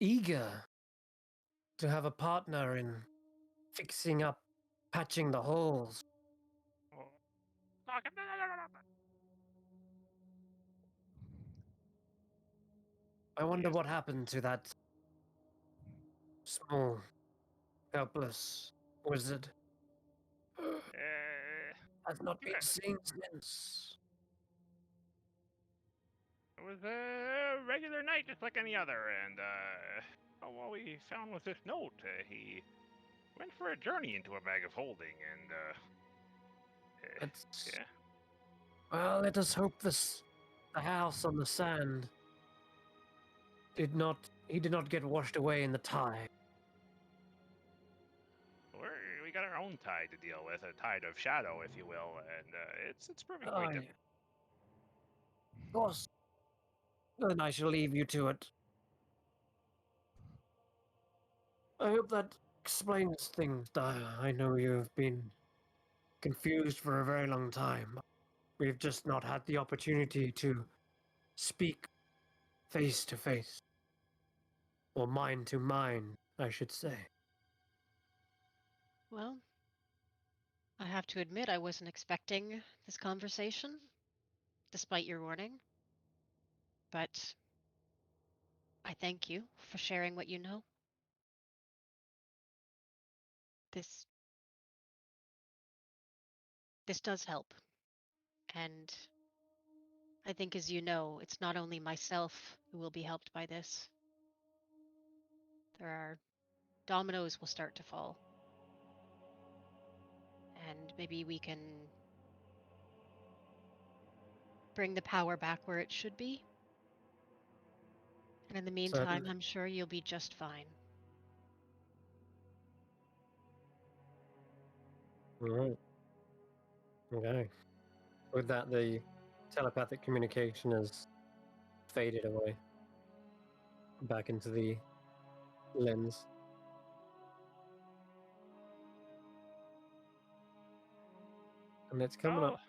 Speaker 1: eager to have a partner in fixing up, patching the holes.
Speaker 7: Oh.
Speaker 1: I wonder
Speaker 7: Yes.
Speaker 1: what happened to that small, helpless wizard. Has not been seen since.
Speaker 7: It was a regular night, just like any other, and what we found was this note. He went for a journey into a bag of holding, and
Speaker 1: It's
Speaker 7: yeah.
Speaker 1: well. Let us hope the house on the sand did not. He did not get washed away in the tide.
Speaker 7: We got our own tide to deal with, a tide of shadow, if you will, and it's proving quite
Speaker 1: Of course. Then I shall leave you to it. I hope that explains things. I know you've been confused for a very long time. We've just not had the opportunity to speak face to face. Or mind to mind, I should say.
Speaker 5: Well, I have to admit I wasn't expecting this conversation, despite your warning. But I thank you for sharing what you know. This does help. And I think, as you know, it's not only myself who will be helped by this. There are dominoes will start to fall. And maybe we can bring the power back where it should be. And in the meantime,
Speaker 1: Certainly.
Speaker 5: I'm sure you'll be just fine.
Speaker 1: Alright. Okay. With that, the telepathic communication has faded away. Back into the lens. And it's coming up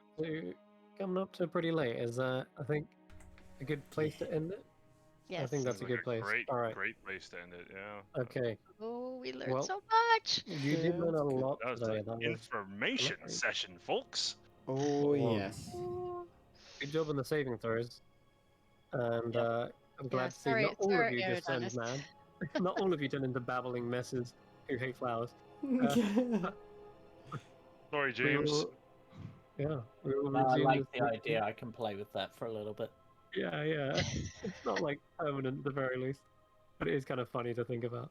Speaker 1: to pretty late. Is that, I think, a good place to end it?
Speaker 5: Yes.
Speaker 1: I think that's a good place. All right.
Speaker 4: Great place to end it. Yeah.
Speaker 1: Okay.
Speaker 5: Oh, we learned
Speaker 1: Well,
Speaker 5: so much.
Speaker 1: You did learn a lot
Speaker 4: That was
Speaker 1: today.
Speaker 4: an information
Speaker 1: great.
Speaker 4: session, folks.
Speaker 3: Oh, yes.
Speaker 1: Good job on the saving throws. And I'm glad to see not all of you just turned mad. Not all of you turned into babbling messes who hate flowers.
Speaker 4: Sorry, James.
Speaker 1: We will
Speaker 2: I
Speaker 1: resume
Speaker 2: like
Speaker 1: this
Speaker 2: the
Speaker 1: next
Speaker 2: idea.
Speaker 1: week.
Speaker 2: I can play with that for a little bit.
Speaker 1: Yeah. It's not like permanent at the very least, but it is kind of funny to think about.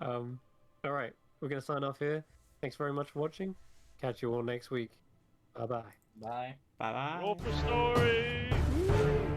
Speaker 1: All right, we're gonna sign off here. Thanks very much for watching. Catch you all next week. Bye bye.
Speaker 2: Bye.
Speaker 3: Bye bye.
Speaker 4: Roll for story.